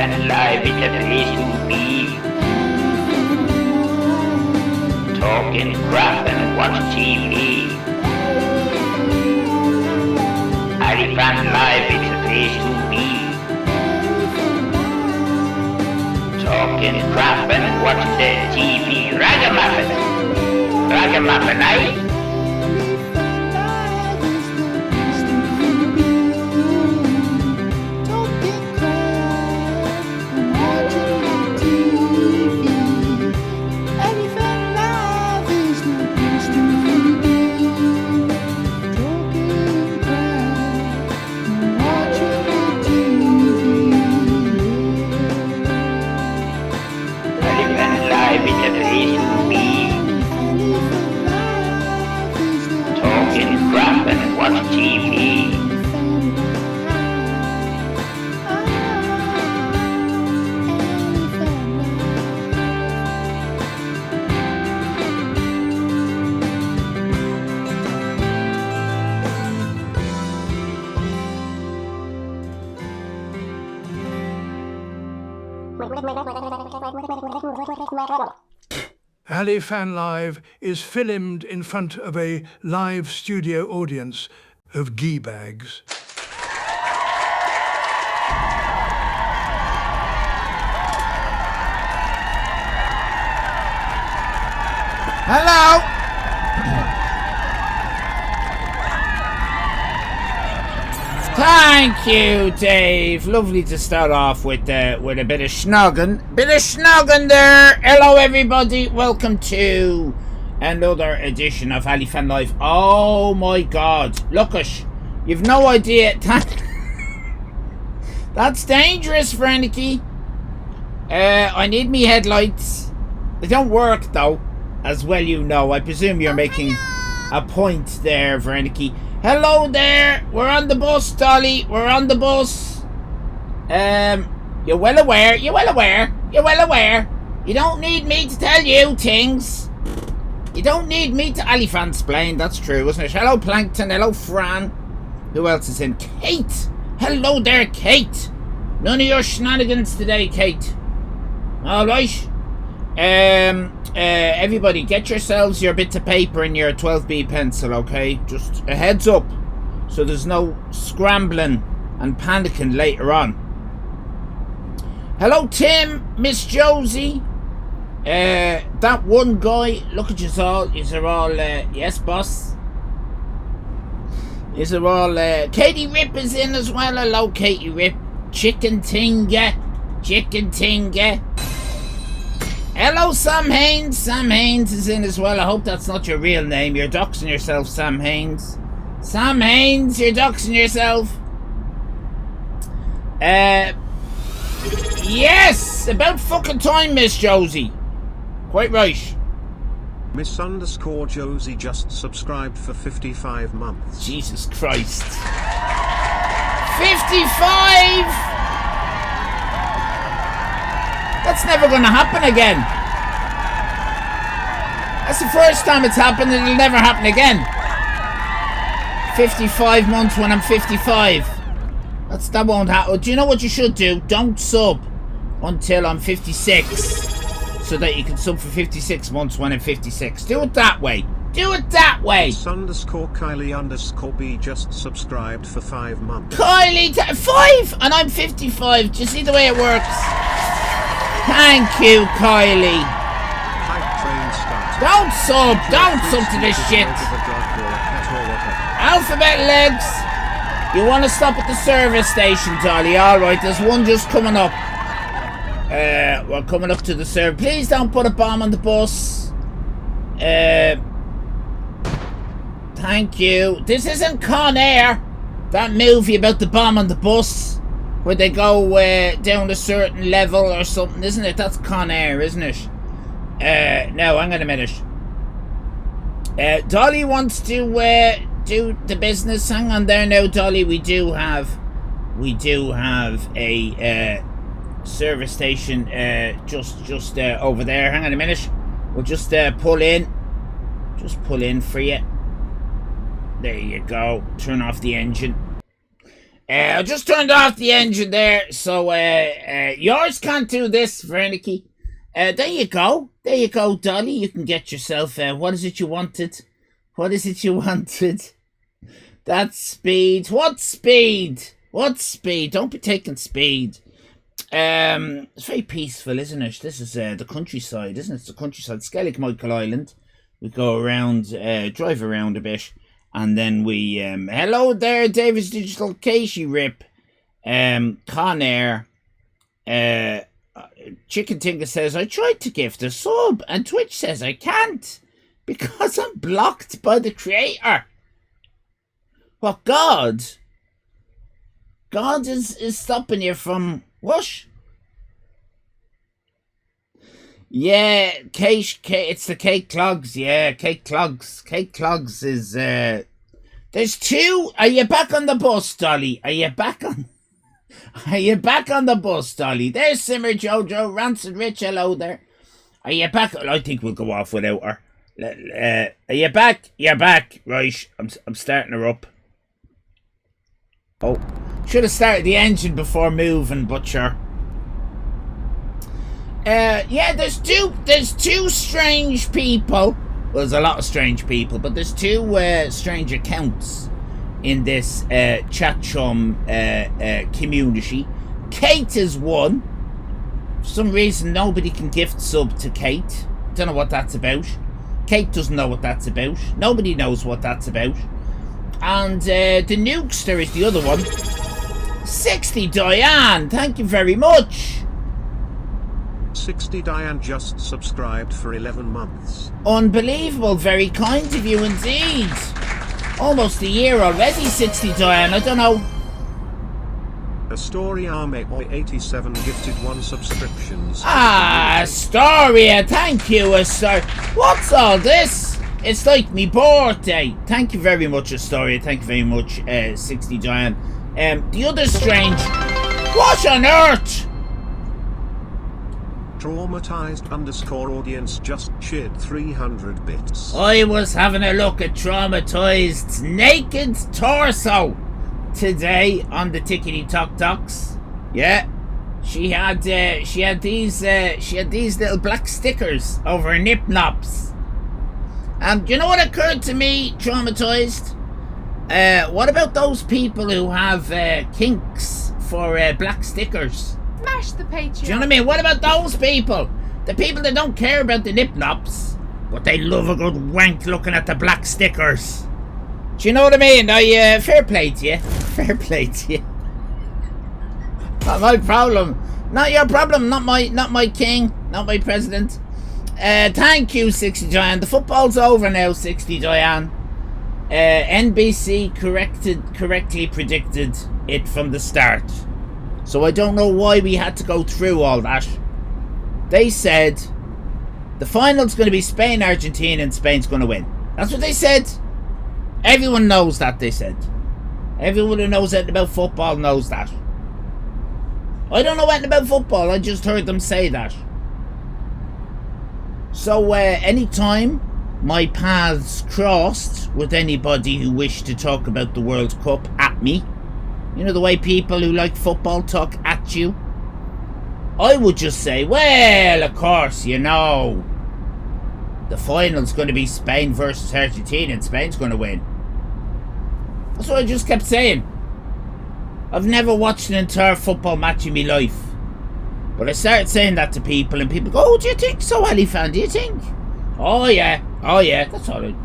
Allyfan live, it's a place to be. Talking crap and watch TV. Allyfan live, it's a place to be. Talking crap and watch the TV. Ragamuffin, eh? Allyfan Live is filmed in front of a live studio audience of gee-bags. Hello! Thank you, Dave. Lovely to start off with a bit of snogging. There. Hello, everybody. Welcome to another edition of Allyfan Live. Oh my God! Lookish, you've no idea. That's dangerous, Frankie. I need me headlights. They don't work though, as well you know. I presume you're making a point there, Frankie. Hello there, we're on the bus, Dolly, we're on the bus. You're well aware. You don't need me to tell you things. You don't need me to Allyfan explain, that's true, isn't it? Hello, Plankton, hello, Fran. Who else is in? Kate! Hello there, Kate. None of your shenanigans today, Kate. Alright. Everybody, get yourselves your bits of paper and your 12B pencil, okay? Just a heads up, so there's no scrambling and panicking later on. Hello, Tim, Miss Josie. That one guy, look at you all. You're all, yes, boss. You're all, Katie Rip is in as well. Hello, Katie Rip. Chicken Tinga. Hello, Sam Haynes. Sam Haynes is in as well. I hope that's not your real name. You're doxing yourself, Sam Haynes. Sam Haynes, you're doxing yourself. Yes! About fucking time, Miss Josie. Quite right. Miss_Josie just subscribed for 55 months. Jesus Christ. 55! That's never going to happen again. That's the first time it's happened and it'll never happen again. 55 months when I'm 55. That won't happen. Do you know what you should do? Don't sub until I'm 56. So that you can sub for 56 months when I'm 56. Do it that way. Miss_Kylie_B just subscribed for 5 months. Kylie, 5! And I'm 55. Do you see the way it works? Thank you, Kylie. Don't sub to this shit. Alphabet legs. You want to stop at the service station, Dolly? Alright, there's one just coming up. We're coming up to the service. Please don't put a bomb on the bus. Thank you. This isn't Con Air. That movie about the bomb on the bus. Where they go down a certain level or something, isn't it? That's Con Air, isn't it? No, hang on a minute. Dolly wants to do the business. Hang on there now, Dolly. We do have a service station just over there. Hang on a minute. We'll just pull in. Just pull in for you. There you go. Turn off the engine. I just turned off the engine there, so yours can't do this, Vernicky. There you go. There you go, Dolly. You can get yourself, what is it you wanted? What is it you wanted? That's speed. What speed? What speed? Don't be taking speed. It's very peaceful, isn't it? This is the countryside, isn't it? It's the countryside. Skellig Michael Island. We go around, drive around a bit, and then we, hello there, David's Digital Casey Rip, Con Air, Chicken Tinker says, I tried to gift a sub, and Twitch says I can't, because I'm blocked by the creator. What, God? God is stopping you from, what? Yeah, it's the Kate Clogs. Yeah, Kate Clogs. Kate Clogs is, there's two. Are you back on the bus, Dolly? Are you back on the bus, Dolly? There's Simmer Jojo, Rancid Rich, hello there. Are you back? I think we'll go off without her. Are you back? You're back. Right, I'm starting her up. Oh, should have started the engine before moving, but sure. Yeah, there's two strange people. Well, there's a lot of strange people, but there's two strange accounts in this chat chum community. Kate is one. For some reason, nobody can gift sub to Kate. Don't know what that's about. Kate doesn't know what that's about. Nobody knows what that's about. And the Nukester is the other one. 60 Diane, thank you very much. 60 Diane just subscribed for 11 months. Unbelievable, very kind of you indeed. Almost a year already, 60 Diane, I don't know. Astoria Arme 87 gifted 1 subscriptions. Astoria, thank you, Astoria. What's all this? It's like me birthday. Thank you very much, Astoria. Thank you very much, 60 Diane. The other strange... What on earth? Traumatized _ audience just cheered 300 bits. I was having a look at Traumatized's naked torso today on the Tickety Tock Talks. Yeah, she had these little black stickers over her nip nops. And you know what occurred to me, Traumatized? What about those people who have kinks for black stickers? Smash the Patreon. Do you know what I mean? What about those people? The people that don't care about the nip nops, but they love a good wank looking at the black stickers. Do you know what I mean? Fair play to you. Fair play to you. Not my problem. Not your problem. Not my king. Not my president. Thank you, 60 Diane. The football's over now, 60 Diane. NBC correctly predicted it from the start. So I don't know why we had to go through all that. They said the final's going to be Spain-Argentina and Spain's going to win. That's what they said. Everyone knows that, they said. Everyone who knows anything about football knows that. I don't know anything about football. I just heard them say that. So anytime my paths crossed with anybody who wished to talk about the World Cup at me, you know the way people who like football talk at you, I would just say, well, of course, you know, the final's going to be Spain versus Argentina and Spain's going to win. That's what I just kept saying. I've never watched an entire football match in my life. But I started saying that to people and people go, oh, do you think so, Allyfan? Do you think? Oh yeah, that's alright.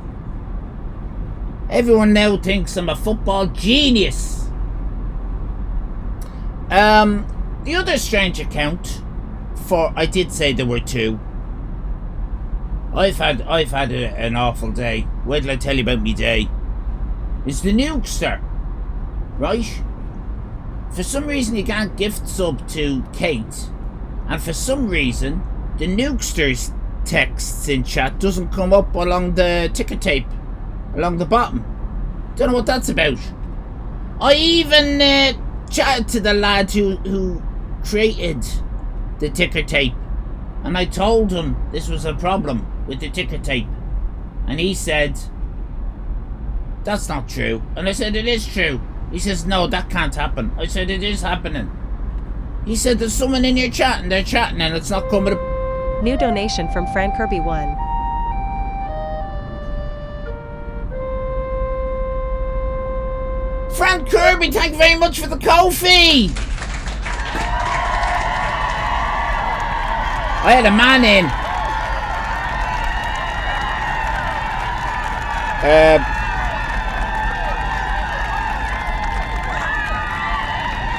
Everyone now thinks I'm a football genius. The other strange account, I did say there were two. I've had an awful day. Wait till I tell you about me day. It's the Nukester, right? For some reason you can't gift sub to Kate, and for some reason the Nukester's texts in chat doesn't come up along the ticker tape, along the bottom. Don't know what that's about. I even chatted to the lad who created the ticker tape, and I told him this was a problem with the ticker tape, and he said that's not true, and I said it is true. He says, no, that can't happen. I said, it is happening. He said, there's someone in here chatting. They're chatting and it's not coming up. New donation from Fran Kirby 1. Fran Kirby, thank you very much for the coffee. I had a man in.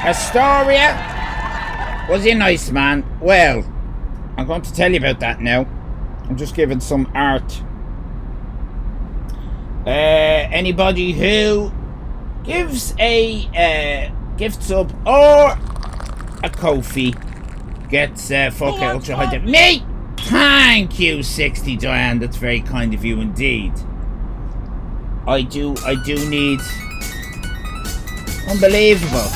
Astoria. Was he a nice man? Well, I'm going to tell you about that now. I'm just giving some art. Anybody who gives a gift sub or a coffee gets fuck ultra high def. Me! Thank you, 60 Diane. That's very kind of you indeed. I do need. Unbelievable.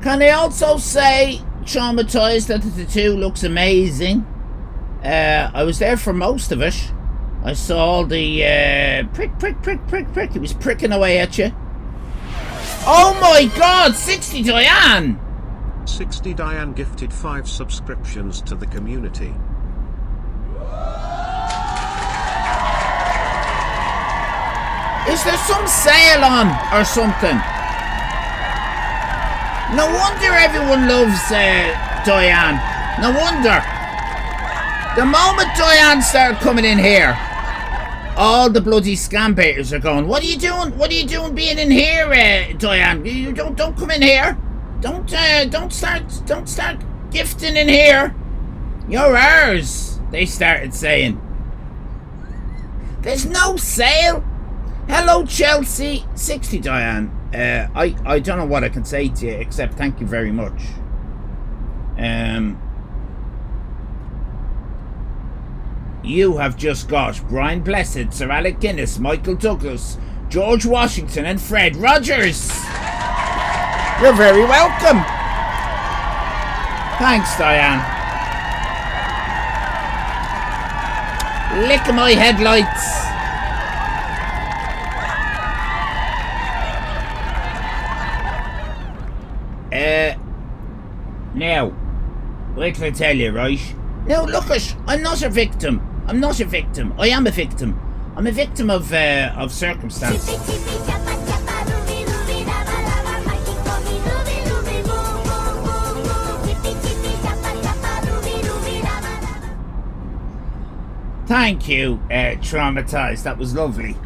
Can I also say, traumatized, that the tattoo looks amazing? I was there for most of it. I saw all the prick. It was pricking away at you. Oh my god, 60 Diane! 60 Diane gifted 5 subscriptions to the community. Is there some sale on or something? No wonder everyone loves Diane. No wonder. The moment Diane started coming in here, all the bloody scam baiters are going, what are you doing? What are you doing being in here, Diane? You don't come in here. Don't start gifting in here. You're ours, they started saying. There's no sale. Hello, Chelsea. 60 Diane. I don't know what I can say to you except thank you very much. You have just got Brian Blessed, Sir Alec Guinness, Michael Douglas, George Washington and Fred Rogers. You're very welcome. Thanks, Diane. Lick my headlights. Now, wait till I tell you, right? Now, look it, I'm not a victim. I'm not a victim. I am a victim. I'm a victim of circumstance. Thank you, traumatized. That was lovely.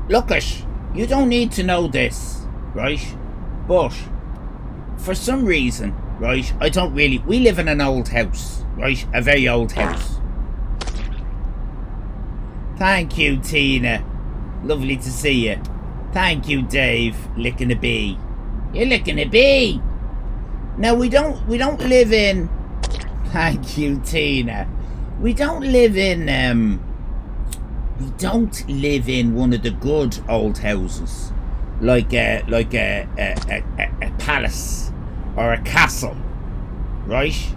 Look it, you don't need to know this, right? But for some reason, right, I don't really. We live in an old house, right? A very old house. Thank you, Tina. Lovely to see you. Thank you, Dave. Licking a bee. You're licking a bee. Now we don't live in. Thank you, Tina. We don't live in one of the good old houses, like a palace or a castle, right?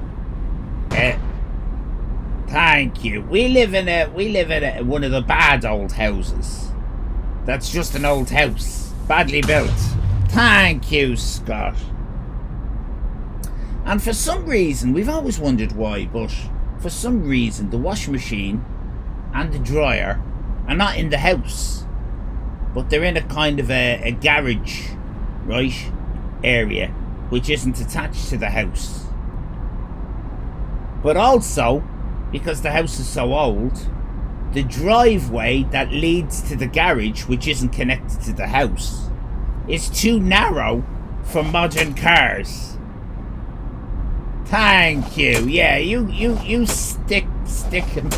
Thank you. We live in one of the bad old houses. That's just an old house, badly built. Thank you, Scott. And for some reason, we've always wondered why, but for some reason, the washing machine and the dryer are not in the house, but they're in a kind of a garage, right, area, which isn't attached to the house. But also, because the house is so old, the driveway that leads to the garage, which isn't connected to the house, is too narrow for modern cars. Thank you. Yeah, you stick him.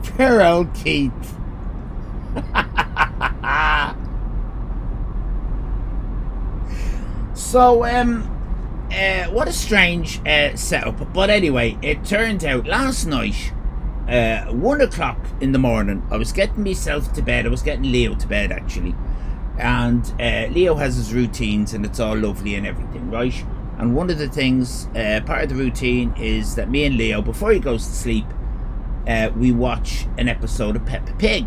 Poor old Keith. So, what a strange setup. But anyway, it turned out last night, 1 o'clock in the morning, I was getting myself to bed. I was getting Leo to bed, actually. And Leo has his routines and it's all lovely and everything, right? And one of the things, part of the routine, is that me and Leo, before he goes to sleep, we watch an episode of Peppa Pig.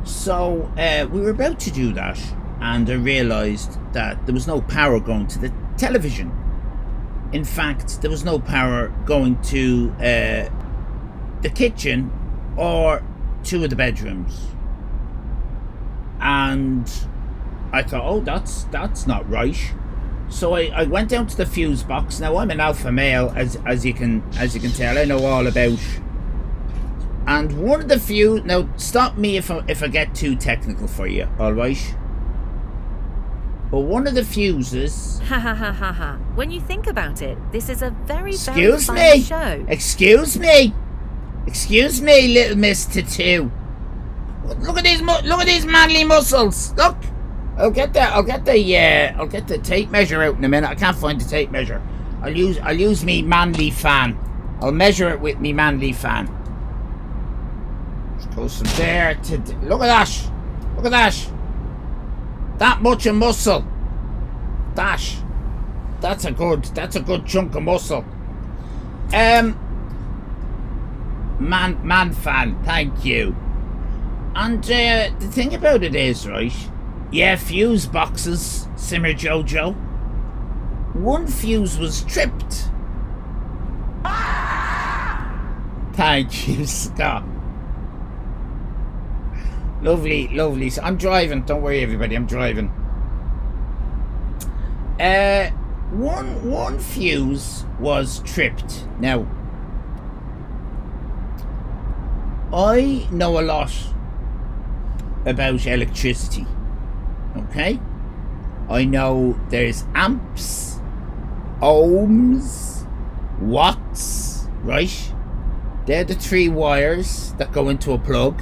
So we were about to do that, and I realised that there was no power going to the television. In fact, there was no power going to the kitchen or two of the bedrooms. And I thought, oh, that's not right. So I went down to the fuse box. Now I'm an alpha male, as you can tell. I know all about. And one of the fuse. Now stop me if I get too technical for you. All right. But one of the fuses. Ha ha ha ha ha. When you think about it, this is a very Excuse fun me. show. Excuse me. Excuse me, little Miss Tattoo. Look at these manly muscles. Look. I'll get the tape measure out in a minute. I can't find the tape measure. I'll use me manly fan. I'll measure it with me manly fan. Just goes from there to look at that. Look at that. That much of muscle. That's a good chunk of muscle. Man fan, thank you. And the thing about it is, right? Yeah, fuse boxes, Simmer Jojo. One fuse was tripped. Thank you, Scott. Lovely. So I'm driving. Don't worry, everybody. I'm driving. One fuse was tripped. Now, I know a lot about electricity. Okay? I know there's amps, ohms, watts, right? They're the three wires that go into a plug.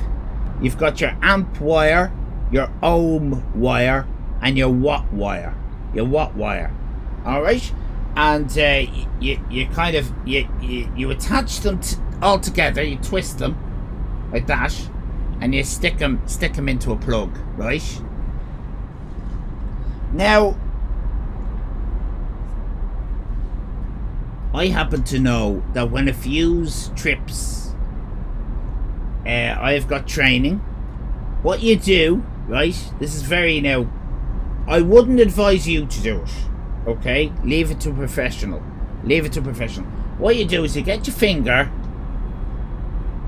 You've got your amp wire, your ohm wire, and your watt wire. Alright? And you attach them all together, you twist them like that, and you stick them into a plug, right? Now, I happen to know that when a fuse trips, I've got training. What you do, right? This is very now. I wouldn't advise you to do it. Okay, leave it to a professional. What you do is you get your finger,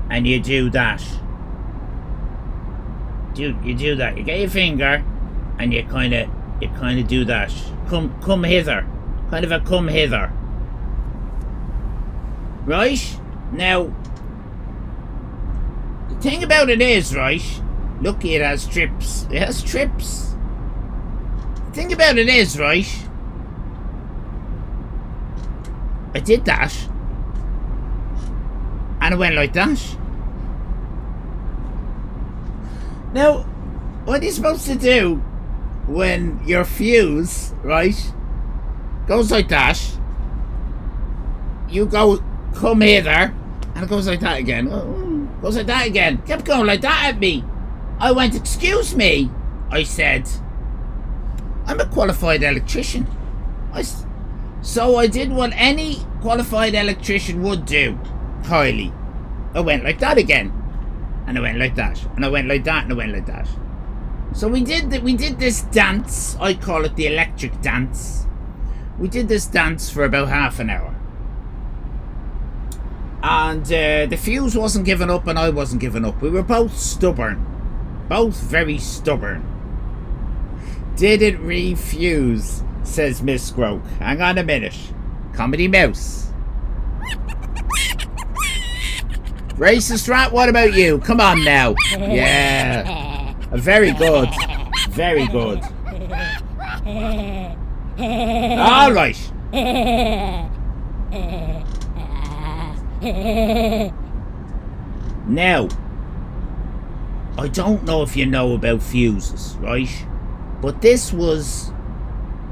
and you do that. You do that. You get your finger, and you kind of do that. Come hither. Kind of a come hither. Right? Now, the thing about it is, right? Look, it has trips. The thing about it is, right? I did that. And it went like that. Now, what are you supposed to do when your fuse, right, goes like that? You go, come hither, and it goes like that again. Goes like that again. Kept going like that at me. I went, excuse me, I said. I'm a qualified electrician. So I did what any qualified electrician would do, Kylie. I went like that again. And I went like that. And I went like that, and I went like that. So we did this dance. I call it the electric dance. We did this dance for about half an hour. And the fuse wasn't giving up, and I wasn't giving up. We were both stubborn. Both very stubborn. Didn't refuse, says Miss Scroke. Hang on a minute. Comedy Mouse. Racist rat, what about you? Come on now. Yeah. Very good. Very good. All right. Now, I don't know if you know about fuses, right? But this was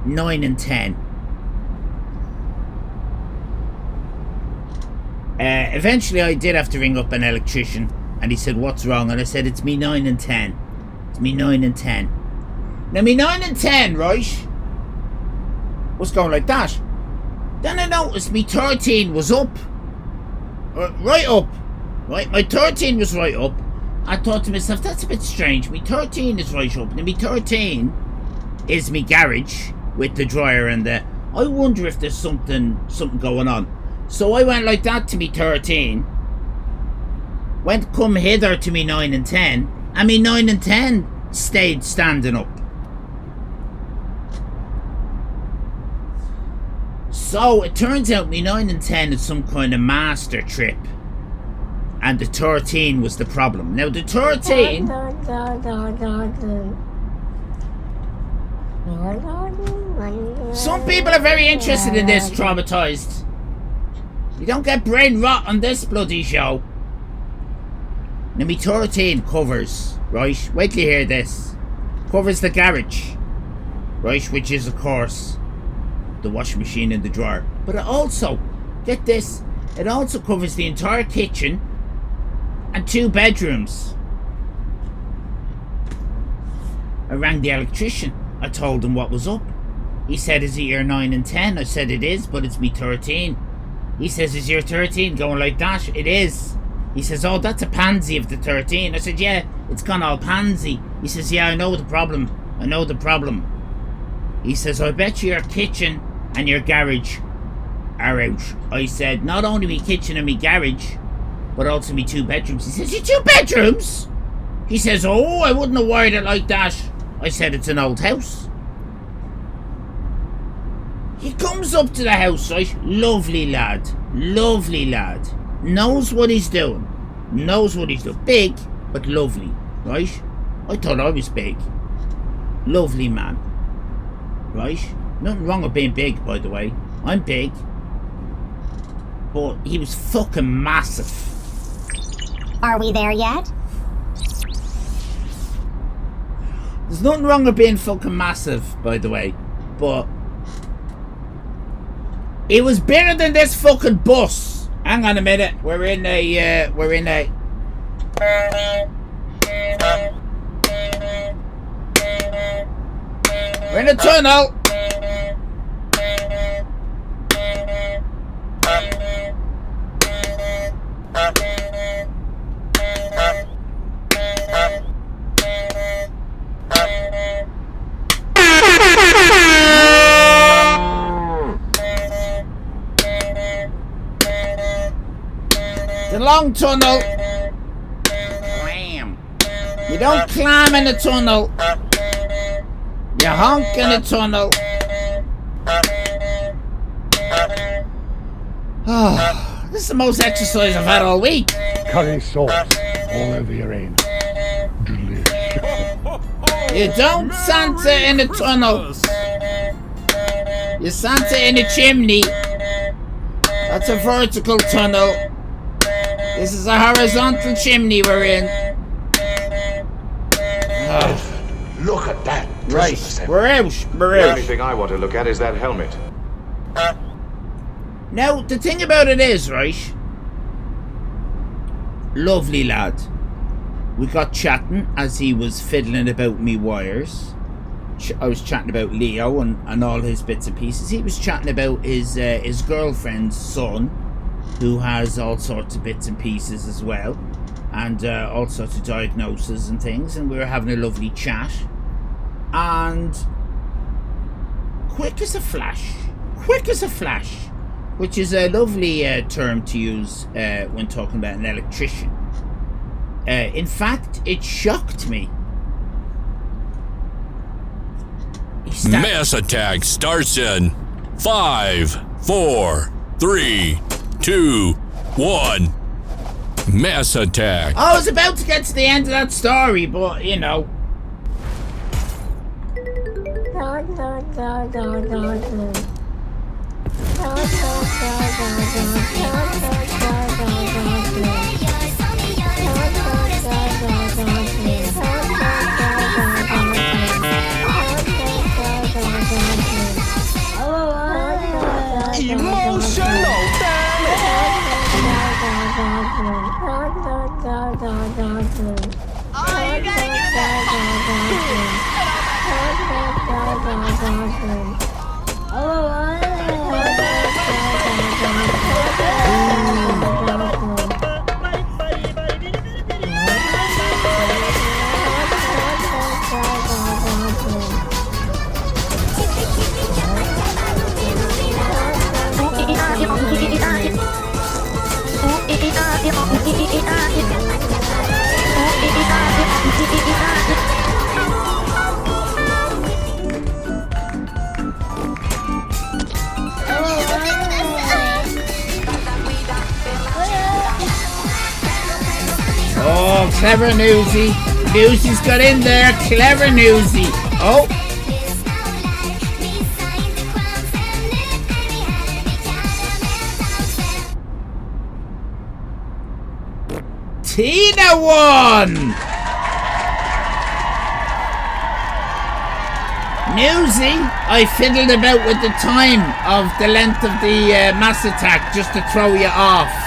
9 and 10. Eventually I did have to ring up an electrician, and he said, what's wrong? And I said, it's me 9 and 10. It's me 9 and 10. Now me 9 and 10, right? was going like that. Then I noticed me 13 was up. Right up. Right, my 13 was right up. I thought to myself, that's a bit strange. Me 13 is right up. Now me 13 is me garage with the dryer and the... I wonder if there's something going on. So I went like that to me 13. Went come hither to me 9 and 10. And me 9 and 10 stayed standing up. So it turns out me 9 and 10 is some kind of master trip. And the 13 was the problem. Now the 13... Some people are very interested in this, traumatized. You don't get brain rot on this bloody show. Now me 13 covers, right? Wait till you hear this. Covers the garage, right? Which is of course the washing machine and the drawer. But it also, get this, it also covers the entire kitchen and 2 bedrooms. I rang the electrician. I told him what was up. He said, is it your 9 and 10? I said, it is, but it's me 13. He says, is your 13 going like that? It is. He says, oh, that's a pansy of the 13. I said, yeah, it's gone all pansy. He says, yeah, I know the problem. I know the problem. He says, I bet you your kitchen and your garage are out. I said, not only me kitchen and me garage, but also me 2 bedrooms. He says, your 2 bedrooms? He says, oh, I wouldn't have wired it like that. I said, it's an old house. He comes up to the house, right? Lovely lad. Lovely lad. Knows what he's doing. Knows what he's doing. Big, but lovely, right? I thought I was big. Lovely man. Right? Nothing wrong with being big, by the way. I'm big. But he was fucking massive. Are we there yet? There's nothing wrong with being fucking massive, by the way. But it was bigger than this fucking bus. Hang on a minute. We're in a tunnel. The long tunnel. You don't climb in a tunnel. You honk in a tunnel. Oh, this is the most exercise I've had all week. Curry sauce all over your anus. Delicious. You don't Santa in a tunnel. You Santa in a chimney. That's a vertical tunnel. This is a horizontal chimney we're in. Oh. Look at that. Right, we're out. We're The out. only thing I want to look at is that helmet. Now, the thing about it is, right? Lovely lad. We got chatting as he was fiddling about me wires. I was chatting about Leo and all his bits and pieces. He was chatting about his girlfriend's son, who has all sorts of bits and pieces as well, and all sorts of diagnoses and things. And we were having a lovely chat. And quick as a flash, which is a lovely term to use when talking about an electrician. In fact, it shocked me. Mass attack starts in 5, 4, 3, 2, 1. Mass attack. I was about to get to the end of that story, but you know. Emotional damage. Clever Newsy. Newsy's got in there. Clever Newsy. Oh. Tina won! Newsy, I fiddled about with the time of the length of the mass attack just to throw you off.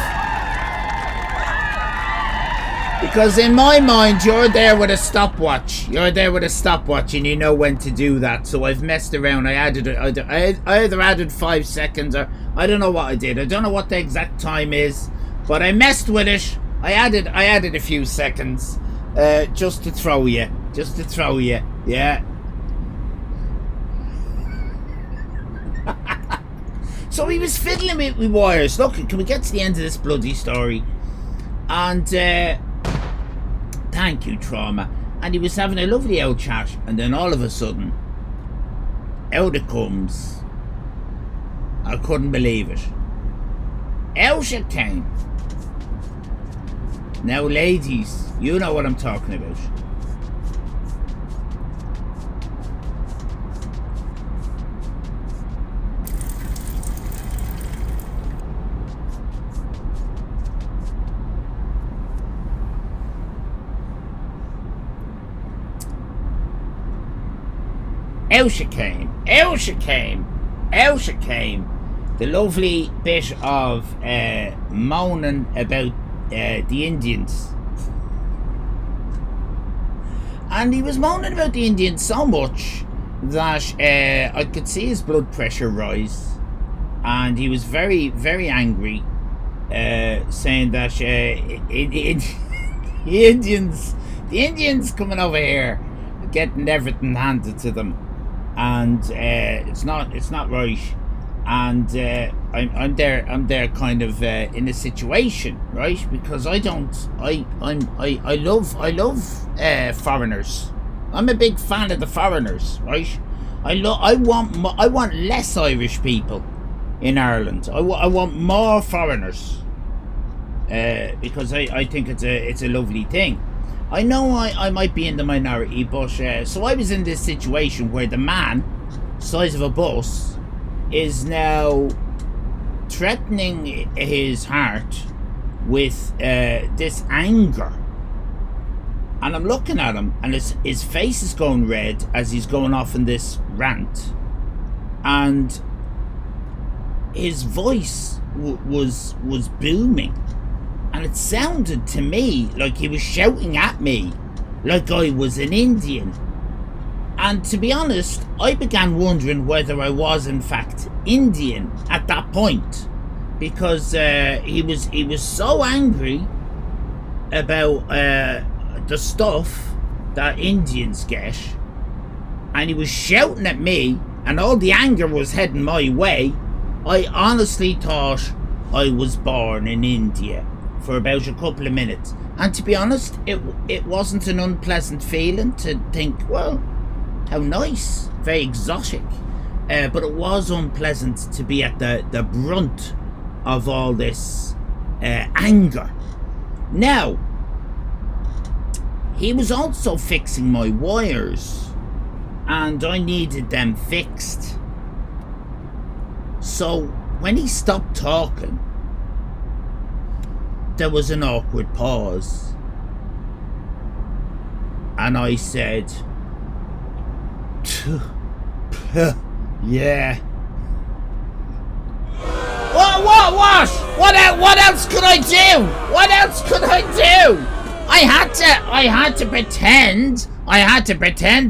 Because in my mind, you're there with a stopwatch. You're there with a stopwatch and you know when to do that. So I've messed around. I either added 5 seconds or I don't know what I did. I don't know what the exact time is. But I messed with it. I added a few seconds just to throw you. Just to throw you. Yeah. So he was fiddling with wires. Look, can we get to the end of this bloody story? And thank you, Trauma. And he was having a lovely old chat, and then all of a sudden, out it comes. I couldn't believe it. Out it came. Now, ladies, you know what I'm talking about. Out she came, out she came, out she came. The lovely bit of moaning about the Indians. And he was moaning about the Indians so much that I could see his blood pressure rise. And he was very, very angry, saying that the Indians coming over here, getting everything handed to them. And it's not right, and I'm there kind of in a situation, right? Because I love foreigners. I'm a big fan of the foreigners, right? I want less Irish people in Ireland. I want more foreigners, because I think it's a lovely thing. I know I might be in the minority, but so I was in this situation where the man, size of a bus, is now threatening his heart with this anger. And I'm looking at him, and his face is going red as he's going off in this rant. And his voice was booming. And it sounded to me like he was shouting at me like I was an Indian. And to be honest, I began wondering whether I was in fact Indian at that point. Because he was so angry about the stuff that Indians get. And he was shouting at me, and all the anger was heading my way. I honestly thought I was born in India for about a couple of minutes. And to be honest, it wasn't an unpleasant feeling to think, well, how nice, very exotic. But it was unpleasant to be at the brunt of all this anger. Now, he was also fixing my wires, and I needed them fixed. So when he stopped talking, there was an awkward pause, and I said, yeah. What else could I do? What else could I do? I had to pretend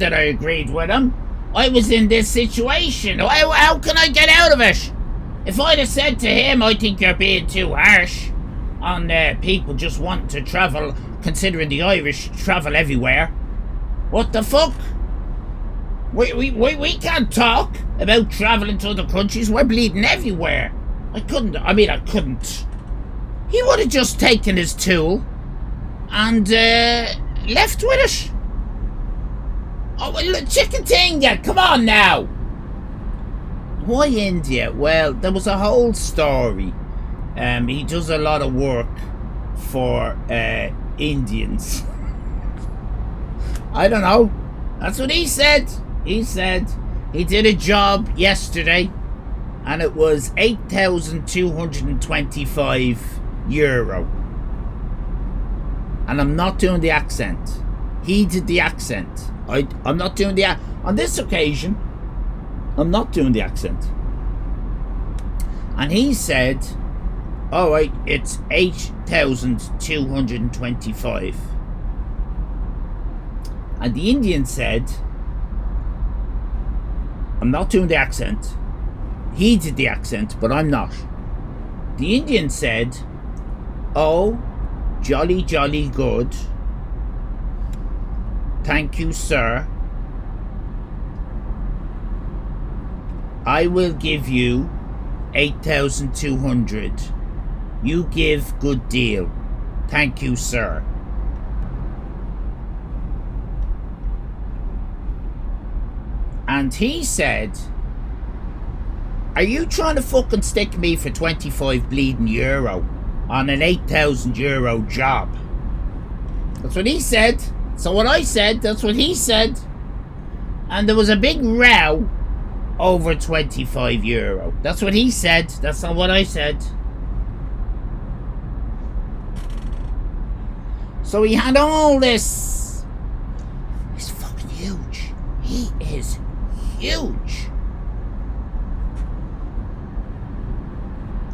that I agreed with him. I was in this situation. How can I get out of it? If I'd have said to him, I think you're being too harsh on people just wanting to travel, considering the Irish travel everywhere. What the fuck? We can't talk about travelling to other countries. We're bleeding everywhere. I couldn't. He would have just taken his tool and left with it. Oh, well, chicken thing, yeah, come on now. Why India? Well, there was a whole story. He does a lot of work for Indians. I don't know. That's what he said. He said he did a job yesterday and it was €8,225. And I'm not doing the accent. He did the accent. I'm not doing the on this occasion. I'm not doing the accent. And he said, all right, it's 8,225. And the Indian said, I'm not doing the accent. He did the accent, but I'm not. The Indian said, oh, jolly, jolly good. Thank you, sir. I will give you 8,200. You give good deal. Thank you, sir. And he said, are you trying to fucking stick me for 25 bleeding euro on an €8,000 job? That's what he said. So what I said, that's what he said. And there was a big row over €25. That's what he said. That's not what I said. So he had all this. He's fucking huge. He is huge.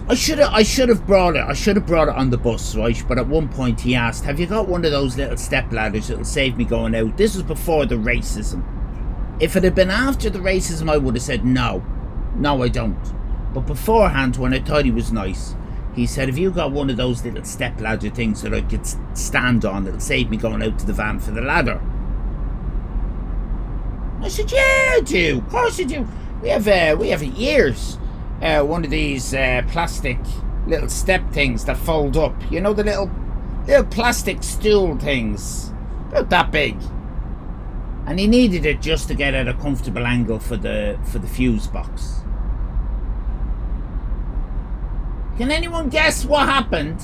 I should have brought it on the bus, right? But at one point he asked, have you got one of those little step ladders that'll save me going out? This was before the racism. If it had been after the racism, I would have said no. No, I don't. But beforehand, when I thought he was nice, he said, have you got one of those little step ladder things that I could stand on that'll save me going out to the van for the ladder? I said, yeah, I do. Of course I do. We have years. One of these plastic little step things that fold up. You know, the little plastic stool things. About that big. And he needed it just to get at a comfortable angle for the fuse box. Can anyone guess what happened?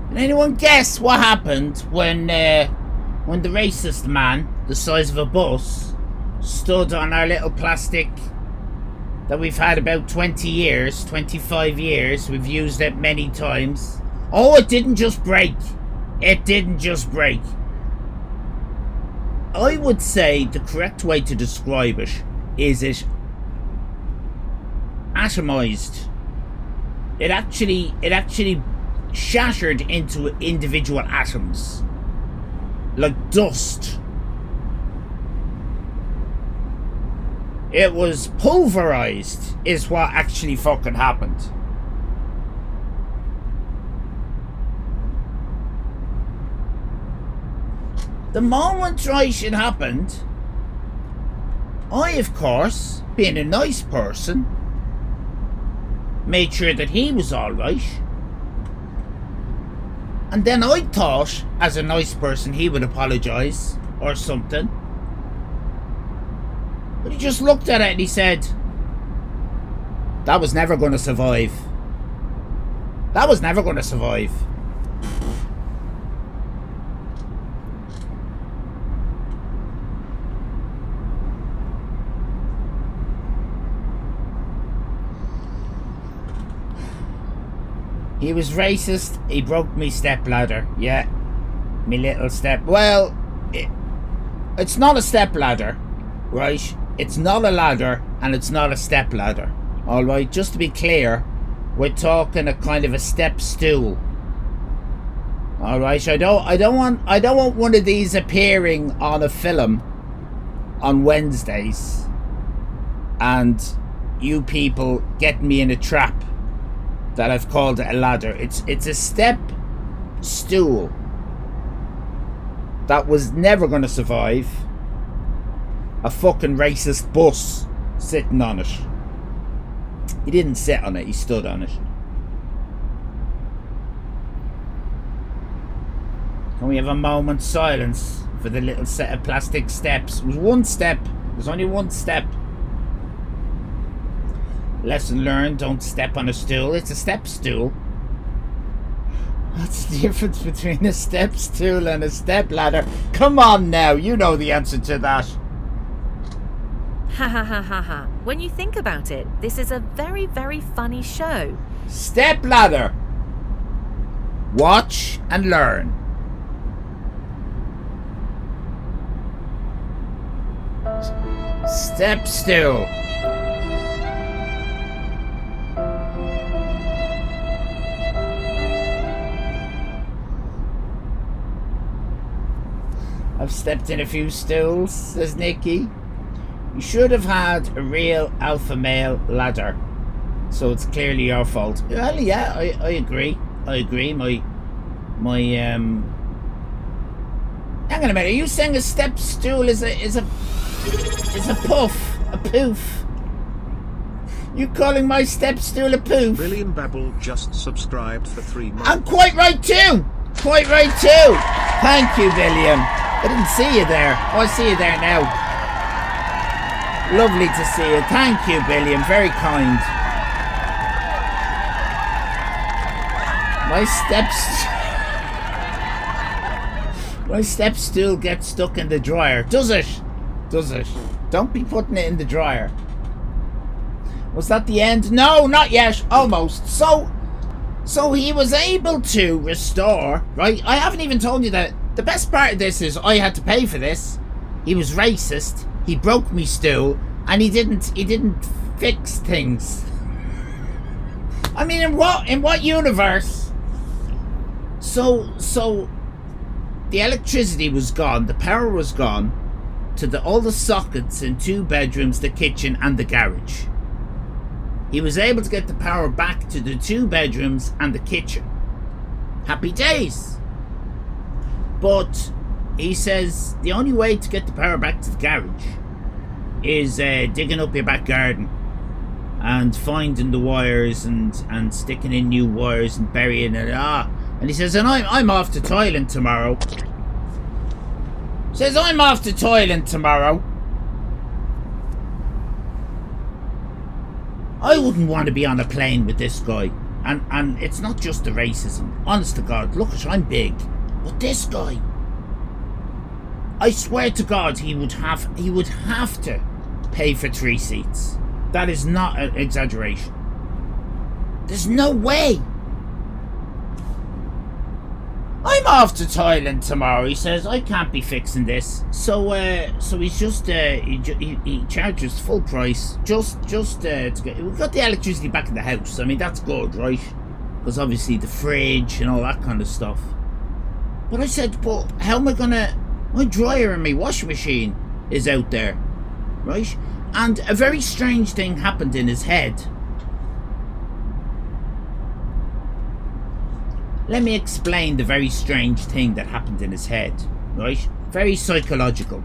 Can anyone guess what happened when the racist man, the size of a bus, stood on our little plastic that we've had about 20 years, 25 years, we've used it many times. Oh, it didn't just break. It didn't just break. I would say the correct way to describe it is it atomized. It actually shattered into individual atoms. Like dust. It was pulverized, is what actually fucking happened. The moment it happened, I, of course, being a nice person, made sure that he was alright. And then I thought, as a nice person, he would apologise or something. But he just looked at it and he said, that was never going to survive. That was never going to survive. He was racist. He broke me step ladder. Yeah. Me little step. Well, it's not a step ladder, right? It's not a ladder and it's not a step ladder. Alright, just to be clear, we're talking a kind of a step stool. Alright, I don't want one of these appearing on a film on Wednesdays and you people get me in a trap that I've called a ladder. It's a step stool that was never going to survive a fucking racist bus sitting on it. He didn't sit on it, he stood on it. Can we have a moment's silence for the little set of plastic steps? It was one step. There's only one step. Lesson learned, don't step on a stool. It's a step stool. What's the difference between a step stool and a step ladder? Come on now, you know the answer to that. Ha ha ha ha ha. When you think about it, this is a very, very funny show. Step ladder. Watch and learn. Step stool. I've stepped in a few stools, says Nikki. You should have had a real alpha male ladder. So it's clearly your fault. Well, yeah, I agree. I agree. My hang on a minute, are you saying a step stool is a poof? You calling my step stool a poof? William Babble just subscribed for 3 months. I'm quite right too! Quite right too! Thank you, William. I didn't see you there. Oh, I see you there now. Lovely to see you. Thank you, William. Very kind. My step stool gets stuck in the dryer. Does it? Does it? Don't be putting it in the dryer. Was that the end? No, not yet. Almost. So he was able to restore, right? I haven't even told you that. The best part of this is I had to pay for this. He was racist. He broke me stool, and he didn't fix things. I mean, in what universe? So the electricity was gone, the power was gone to all the sockets in 2 bedrooms, the kitchen and the garage. He was able to get the power back to the 2 bedrooms and the kitchen. Happy days. But he says the only way to get the power back to the garage is digging up your back garden and finding the wires and sticking in new wires and burying it. And he says, and I'm off to Thailand tomorrow. Says, I'm off to Thailand tomorrow. I wouldn't want to be on a plane with this guy. And it's not just the racism. Honest to God, look, I'm big. But this guy, I swear to God, he would have to pay for 3 seats. That is not an exaggeration. There's no way. I'm off to Thailand tomorrow. He says I can't be fixing this. So he's just he charges full price just to get. We've got the electricity back in the house. I mean, that's good, right? Because obviously the fridge and all that kind of stuff. But I said, but how am I gonna? My dryer and my washing machine is out there, right? And a very strange thing happened in his head. Let me explain the very strange thing that happened in his head, right? Very psychological.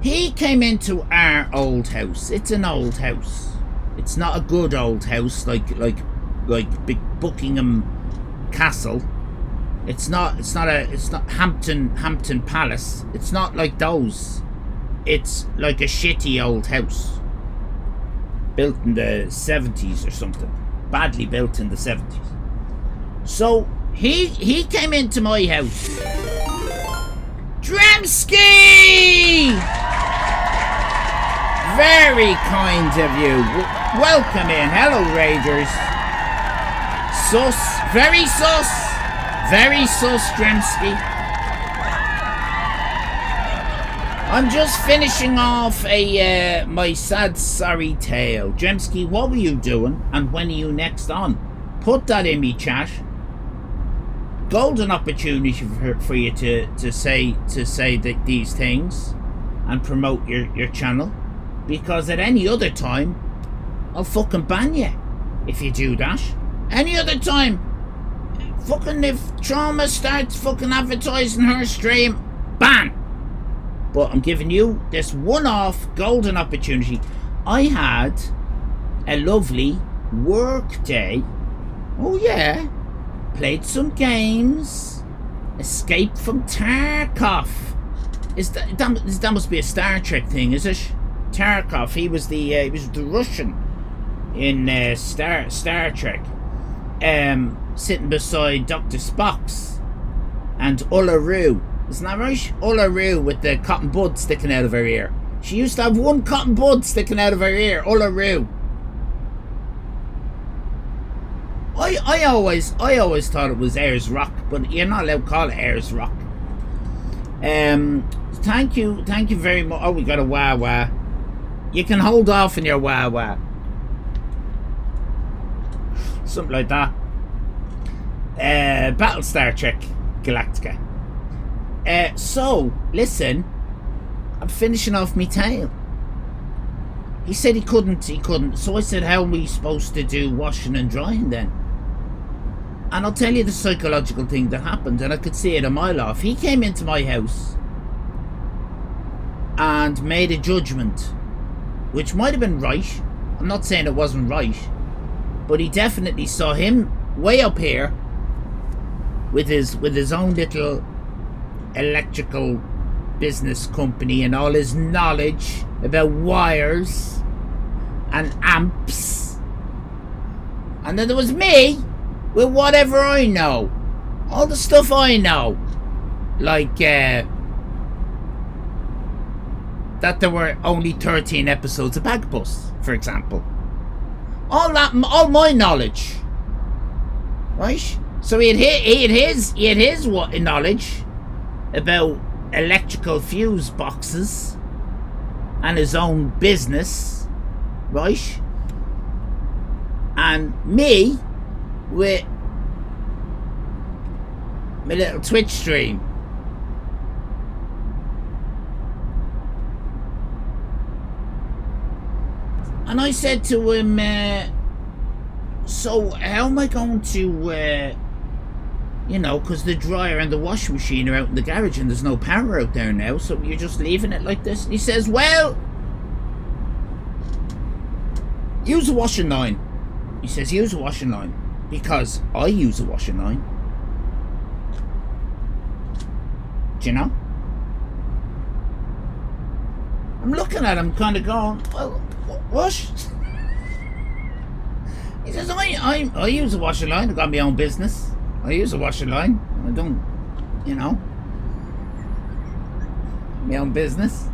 He came into our old house. It's an old house. It's not a good old house like big Buckingham Castle. It's not Hampton Palace. It's not like those. It's like a shitty old house. Built in the 70s or something. Badly built in the 70s. So he came into my house. Dremsky! Very kind of you. Welcome in. Hello, Raiders. Sus. Very sus. Very sus, Dremsky. I'm just finishing off my sad, sorry tale. Dremsky, what were you doing, and when are you next on? Put that in me chat. Golden opportunity for you to say these things and promote your channel, because at any other time I'll fucking ban you if you do that. Any other time, fucking if Trauma starts fucking advertising her stream, ban. But I'm giving you this one-off golden opportunity. I had a lovely work day. Oh yeah. Played some games. Escaped from Tarkov. That must be a Star Trek thing, is it? Tarkov. He was the Russian in Star Trek. sitting beside Dr. Spock's and Uluru. Isn't that right? Uluru with the cotton bud sticking out of her ear. She used to have one cotton bud sticking out of her ear. Uluru. I always thought it was Ayers Rock, but you're not allowed to call it Ayers Rock. Thank you very much. Oh, we got a wah-wah. You can hold off in your wah-wah. Something like that. Battlestar Trek Galactica. So, listen. I'm finishing off my tale. He said he couldn't. So I said, how are we supposed to do washing and drying then? And I'll tell you the psychological thing that happened, and I could see it a mile off. He came into my house and made a judgment, which might have been right. I'm not saying it wasn't right, but he definitely saw him way up here with his own little electrical business company and all his knowledge about wires and amps. And then there was me with whatever I know. All the stuff I know. Like, that there were only 13 episodes of Bagpuss, for example. All my knowledge. Right? So he had his what knowledge about electrical fuse boxes and his own business, right? And me with my little Twitch stream. And I said to him, so how am I going to, because the dryer and the washing machine are out in the garage and there's no power out there now, so you're just leaving it like this? And he says, well, use a washing line. He says, use a washing line. Because I use a washing line. Do you know? I'm looking at him kind of going, well, what? He says, I use a washing line. I've got my own business. I use a washing line. I don't, my own business.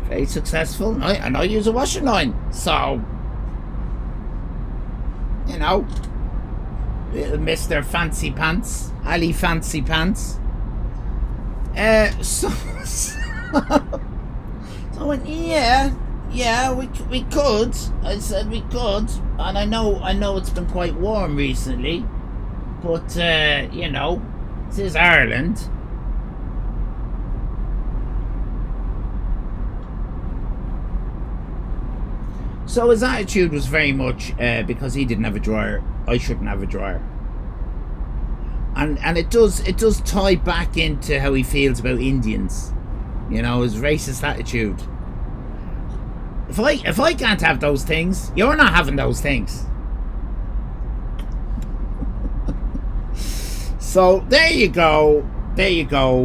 Very successful. And I use a washing line. So, little Mr. Fancy Pants. Ali Fancy Pants. So I went, yeah, we could. I said we could. And I know it's been quite warm recently. But, this is Ireland. So his attitude was very much, because he didn't have a dryer, I shouldn't have a dryer. And it does tie back into how he feels about Indians. His racist attitude. If I can't have those things, you're not having those things. So there you go.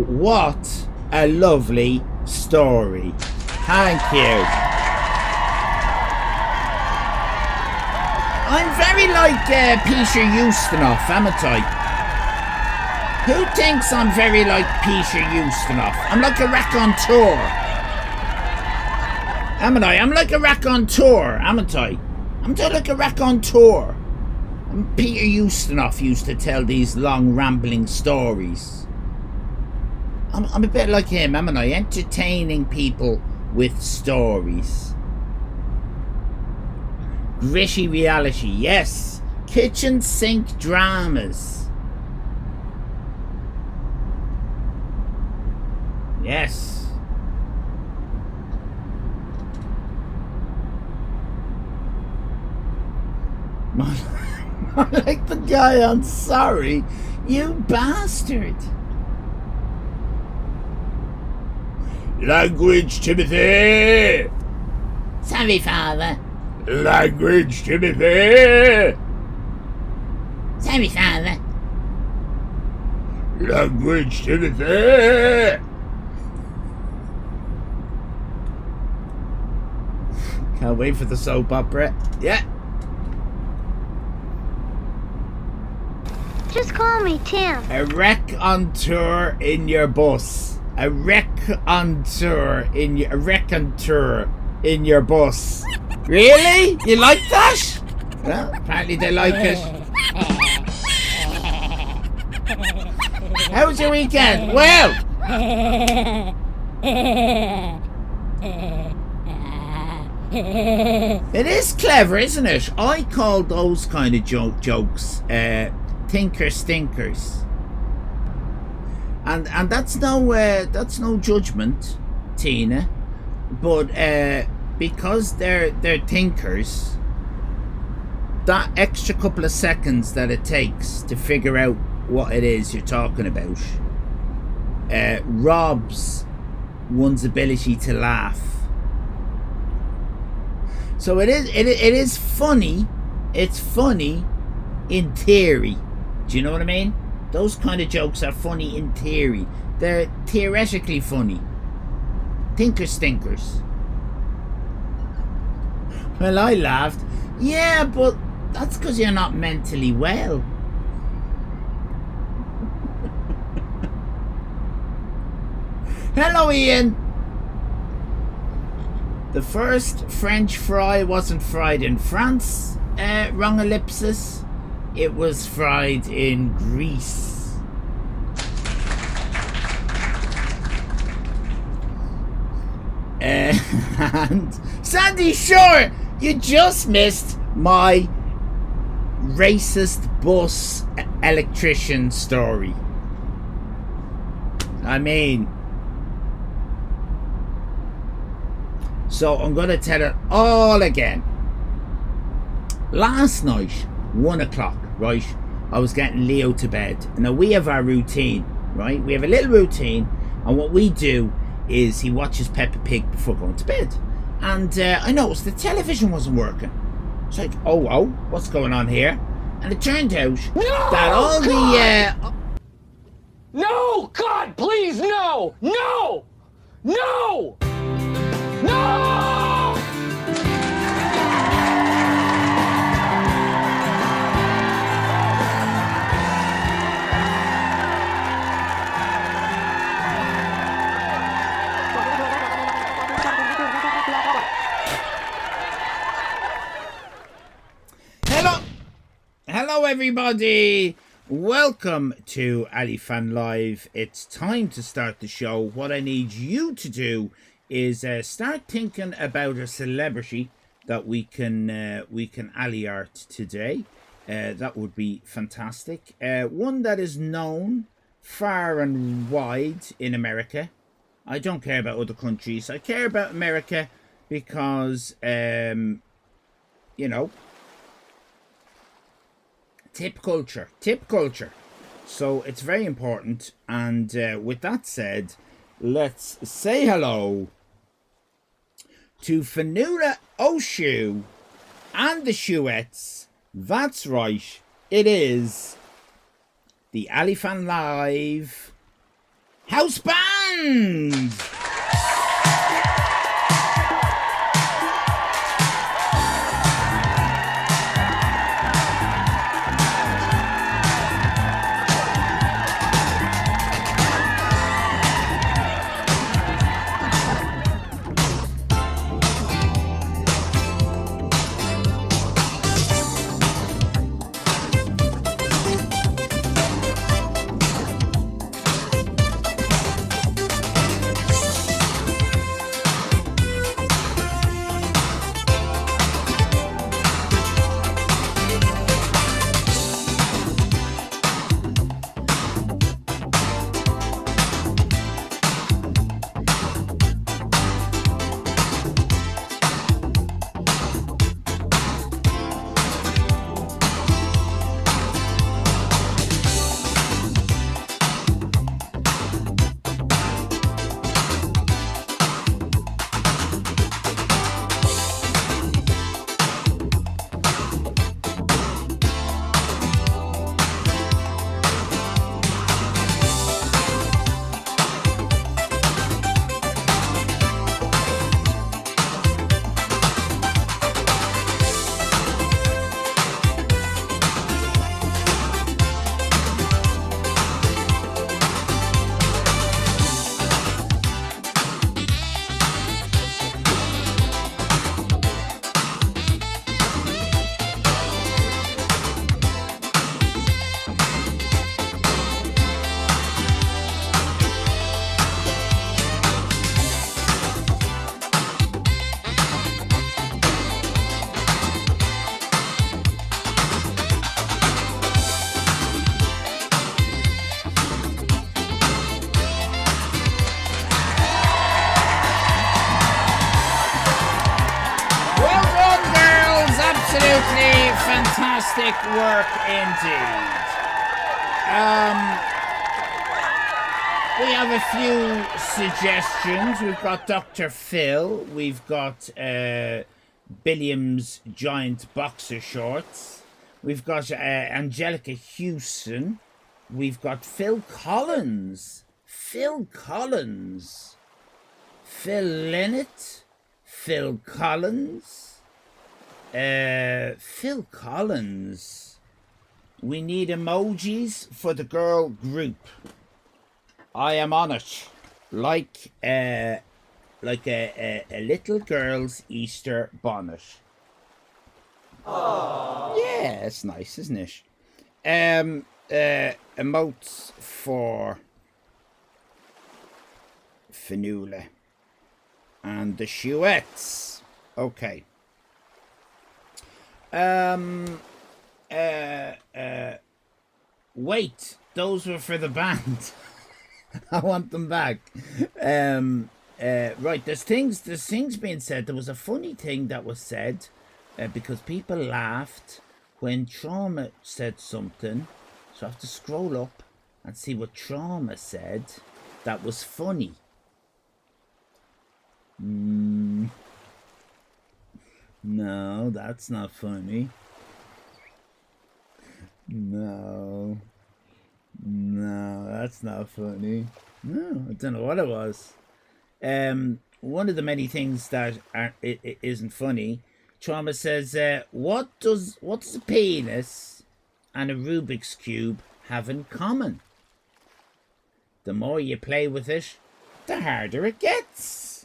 What a lovely story. Thank you. I'm very like Peter Ustinov, haven't I? Who thinks I'm very like Peter Ustinov? I'm like a raconteur. Haven't I? I'm like a raconteur, haven't I? I'm like a raconteur. And Peter Ustinov used to tell these long rambling stories. I'm a bit like him, haven't I? Entertaining people with stories. Gritty reality, yes. Kitchen sink dramas. Yes. Like the guy on Sorry, you bastard. Language, Timothy. Sorry, father. Language, Timothy. Sorry, father. Language, Timothy. Can't wait for the soap opera. Yeah. call me Tim. A wreck on tour in your bus. A wreck on tour in your bus. Really? You like that? Well, apparently they like it. How was your weekend? Well. It is clever, isn't it? I call those kind of jokes thinker stinkers, and that's no judgment, Tina, but because they're thinkers, that extra couple of seconds that it takes to figure out what it is you're talking about robs one's ability to laugh. So it is funny. It's funny in theory. Do you know what I mean? Those kind of jokes are funny in theory. They're theoretically funny. Thinker stinkers. Well, I laughed. Yeah, but that's because you're not mentally well. Hello, Ian. The first French fry wasn't fried in France. Wrong ellipsis. It was fried in Greece. And Sandy, sure, you just missed my racist bus electrician story. I mean, so I'm going to tell it all again. Last night, 1 o'clock, right, I was getting Leo to bed. Now, we have our routine, right? We have a little routine, and what we do is he watches Peppa Pig before going to bed. And I noticed the television wasn't working. It's like, oh, what's going on here? And it turned out that all the... No! God, please, no! No! No! No! Hello everybody! Welcome to Allyfan Live. It's time to start the show. What I need you to do is start thinking about a celebrity that we can alley art today. That would be fantastic. One that is known far and wide in America. I don't care about other countries. I care about America because, you know, tip culture. So it's very important. And with that said, let's say hello to Fanula Oshu and the Shuettes. That's right, it is the Allyfan Live House Band! Absolutely fantastic work indeed. We have a few suggestions. We've got Dr. Phil. We've got Billiam's giant boxer shorts. We've got Angelica Houston. We've got Phil Collins. Phil Collins. Phil Lynott. Phil Collins. Phil Collins. We need emojis for the girl group. I am on it. Like a little girl's Easter bonnet. Aww. Yeah, it's nice, isn't it? Emotes for Fanula and the Shuettes. Okay. Wait, those were for the band. I want them back. Right, there's things being said. There was a funny thing that was said because people laughed when Trauma said something. So I have to scroll up and see what Trauma said that was funny. No, that's not funny. No, that's not funny. No, I don't know what it was. One of the many things that it isn't funny. Trauma says, what does a penis and a Rubik's Cube have in common? The more you play with it, the harder it gets.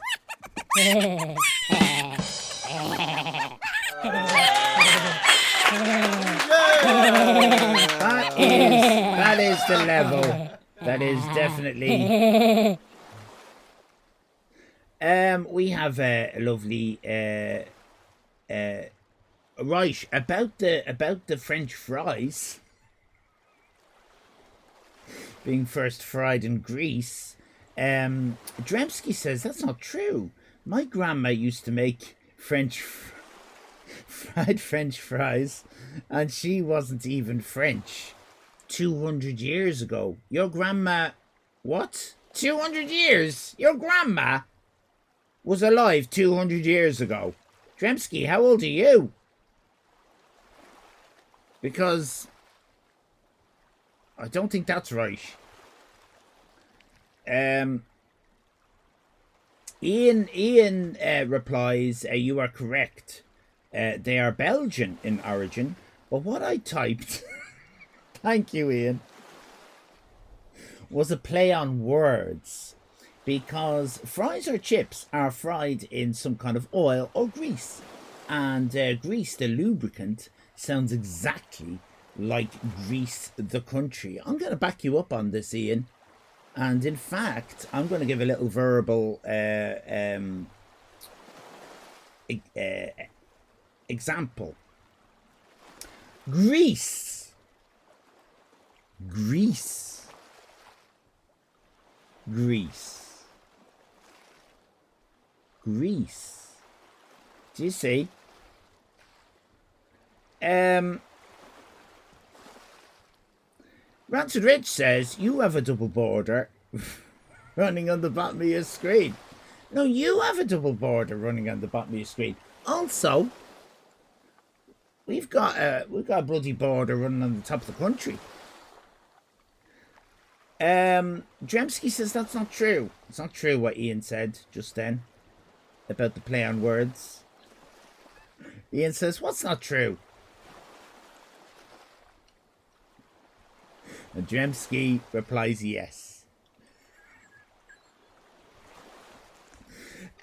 That is the level. That is definitely. We have a lovely right about the French fries being first fried in Greece. Dremsky says that's not true. My grandma used to make fried French fries, and she wasn't even French 200 years ago. Your grandma, what? 200 years? Your grandma was alive 200 years ago. Dremsky, how old are you? Because I don't think that's right. Ian replies, you are correct. They are Belgian in origin. But what I typed, thank you, Ian, was a play on words. Because fries or chips are fried in some kind of oil or grease. And Grease, the lubricant, sounds exactly like Greece, the country. I'm going to back you up on this, Ian. And in fact, I'm going to give a little verbal example. Greece. Greece. Greece. Greece. Do you see? Rancid Rich says, you have a double border running on the bottom of your screen. No, you have a double border running on the bottom of your screen. Also, we've got a bloody border running on the top of the country. Dremsky says that's not true. It's not true what Ian said just then about the play on words. Ian says, what's not true? And Dremsky replies, yes.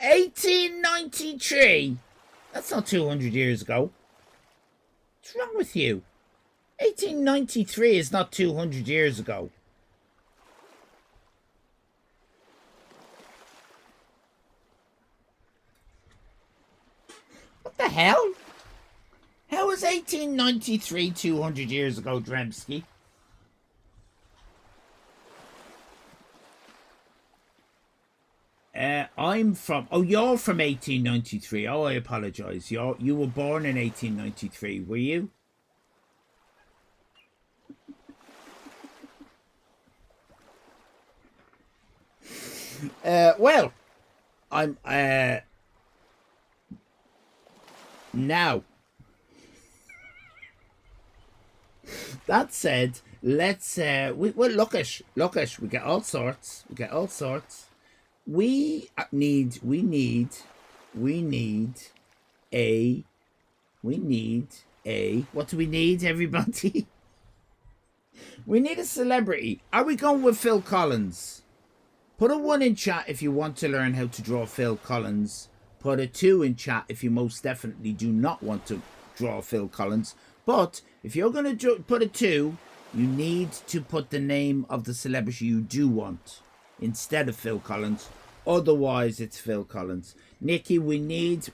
1893? That's not 200 years ago. What's wrong with you? 1893 is not 200 years ago. What the hell? How was 1893 200 years ago, Dremsky? I I'm from. Oh, you're from 1893. Oh, I apologise. You were born in 1893, were you? Well, I'm now. That said, let's well look at we get all sorts. We need a what do we need, everybody? We need a celebrity. Are we going with Phil Collins? Put a 1 in chat if you want to learn how to draw Phil Collins. Put a 2 in chat if you most definitely do not want to draw Phil Collins. But if you're going to put a 2, you need to put the name of the celebrity you do want instead of Phil Collins. Otherwise, it's Phil Collins. Nikki, we need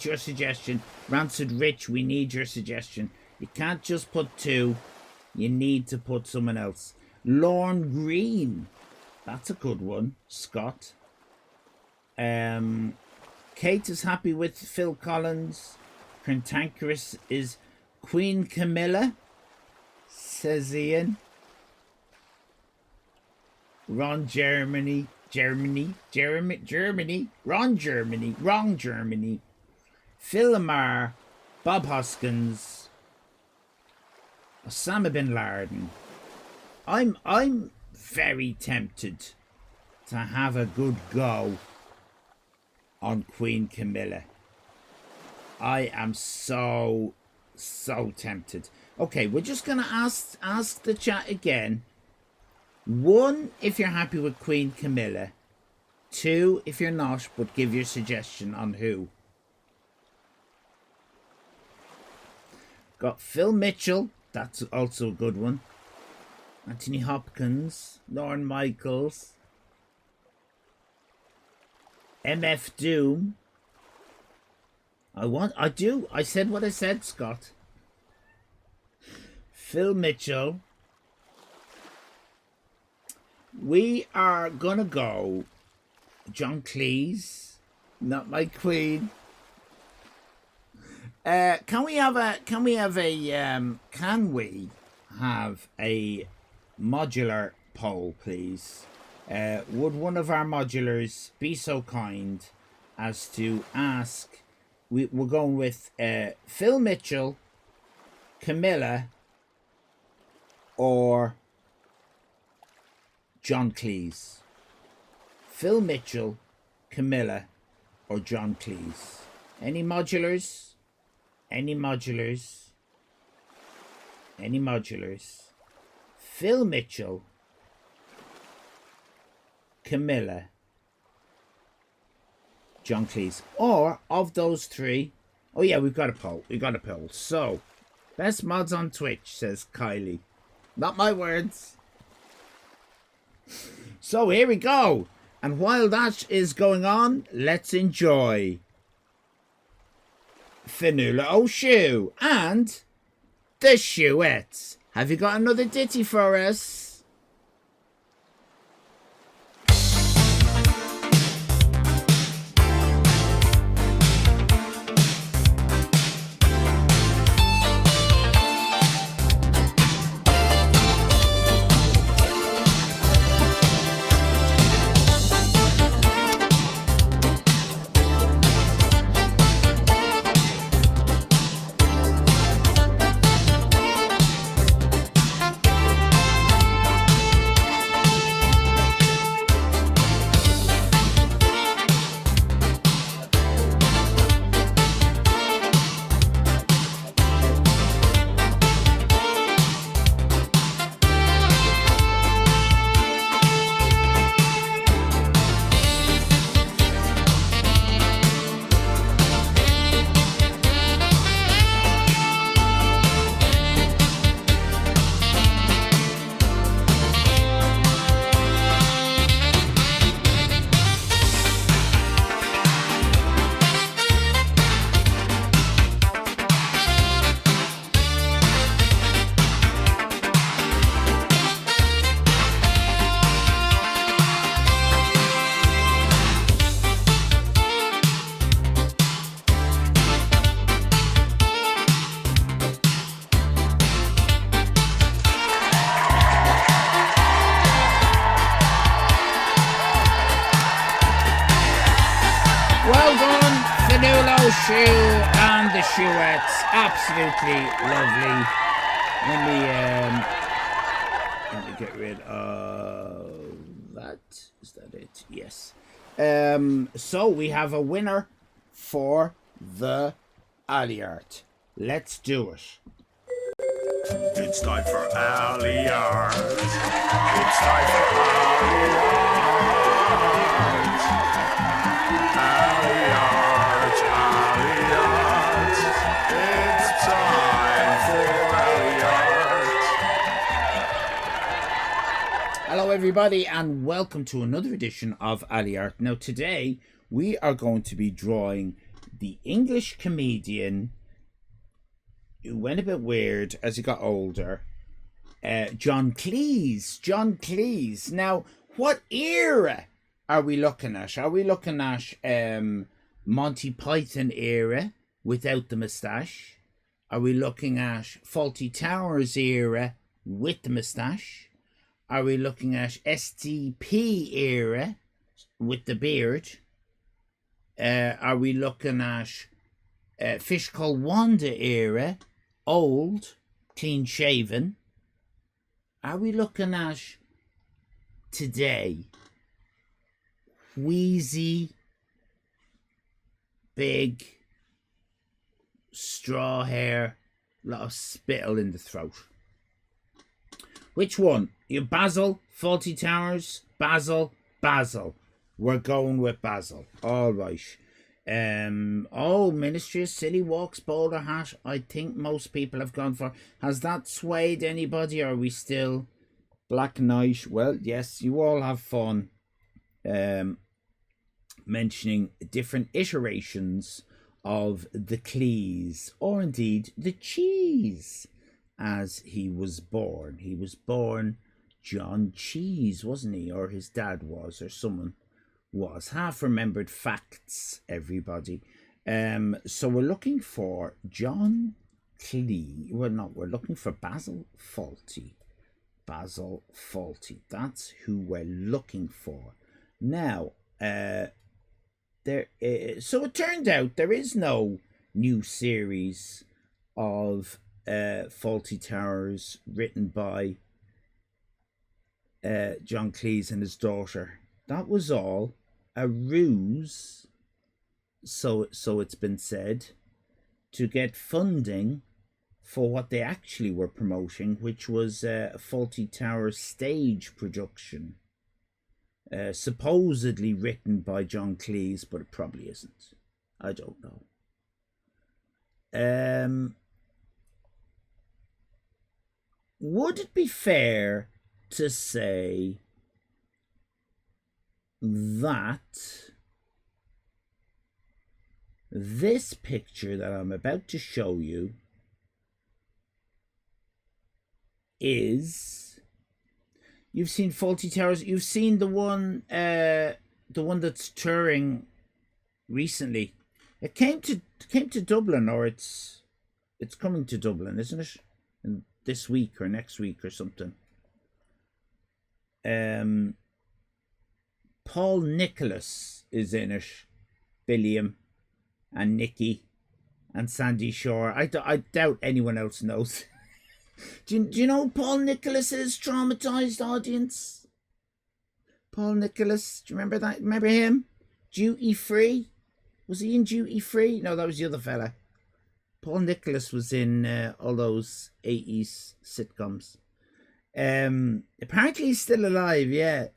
your suggestion. Rancid Rich, we need your suggestion. You can't just put 2. You need to put someone else. Lorne Green. That's a good one. Scott. Kate is happy with Phil Collins. Cantankerous is Queen Camilla, says Ian. Ron Germany. Wrong Germany. Phil Lamar, Bob Hoskins, Osama bin Laden. I'm very tempted to have a good go on Queen Camilla. I am so tempted. Okay, we're just gonna ask the chat again. 1 if you're happy with Queen Camilla. 2 if you're not, but give your suggestion on who. Got Phil Mitchell, that's also a good one. Anthony Hopkins, Lorne Michaels, MF Doom. I said what I said, Scott. Phil Mitchell. We are gonna go John Cleese, not my queen. Can we have a modular poll, please? Would one of our modulars be so kind as to ask? We're going with Phil Mitchell, Camilla, or John Cleese. Phil Mitchell, Camilla, or John Cleese. Any modulars? Phil Mitchell, Camilla, John Cleese. Or of those 3. Oh yeah, we've got a poll. So, best mods on Twitch, says Kylie. Not my words. So here we go. And while that is going on, let's enjoy Fanula O'Shoe and the Shoeettes. Have you got another ditty for us? Nulo shoe and the shoeettes. Absolutely lovely. Let me get rid of that. Is that it? Yes. So we have a winner for the alley art. Let's do it. It's time for alley art. It's time for alley art. Alley art, alley art. It's time for alley art. Hello everybody and welcome to another edition of Alley Art. Now today we are going to be drawing the English comedian who went a bit weird as he got older, John Cleese. John Cleese. Now, what era are we looking at? Are we looking at Monty Python era without the moustache? Are we looking at Fawlty Towers era with the moustache? Are we looking at STP era with the beard? Are we looking at Fish Called Wanda era, old, clean shaven? Are we looking at today, wheezy, big, straw hair, lot of spittle in the throat? Which one? You Basil, Fawlty Towers, Basil. We're going with Basil. All right. Ministry of Silly Walks, bowler hat. I think most people have gone for. Has that swayed anybody? Or are we still Black Knight? Well, yes, you all have fun mentioning different iterations of the Cleese, or indeed the cheese, as he was born. He was born John Cheese, wasn't he? Or his dad was, or someone was. Half remembered facts, everybody. So we're looking for John Cleese. Well, no, we're looking for Basil Fawlty. Basil Fawlty. That's who we're looking for. Now, so it turned out there is no new series of Fawlty Towers written by John Cleese and his daughter. That was all a ruse, so it's been said, to get funding for what they actually were promoting, which was a Fawlty Towers stage production, supposedly written by John Cleese, but it probably isn't. I don't know. Would it be fair to say that this picture that I'm about to show you is, you've seen Fawlty Towers, you've seen the one that's touring recently. It came to Dublin, or it's coming to Dublin, isn't it? In this week or next week or something. Paul Nicholas is in it, Billiam and Nikki and Sandy Shore. I doubt anyone else knows. do you know Paul Nicholas is? Traumatized audience? Paul Nicholas, do you remember that? Remember him? Duty Free? Was he in Duty Free? No, that was the other fella. Paul Nicholas was in all those 80s sitcoms. Apparently he's still alive, yeah.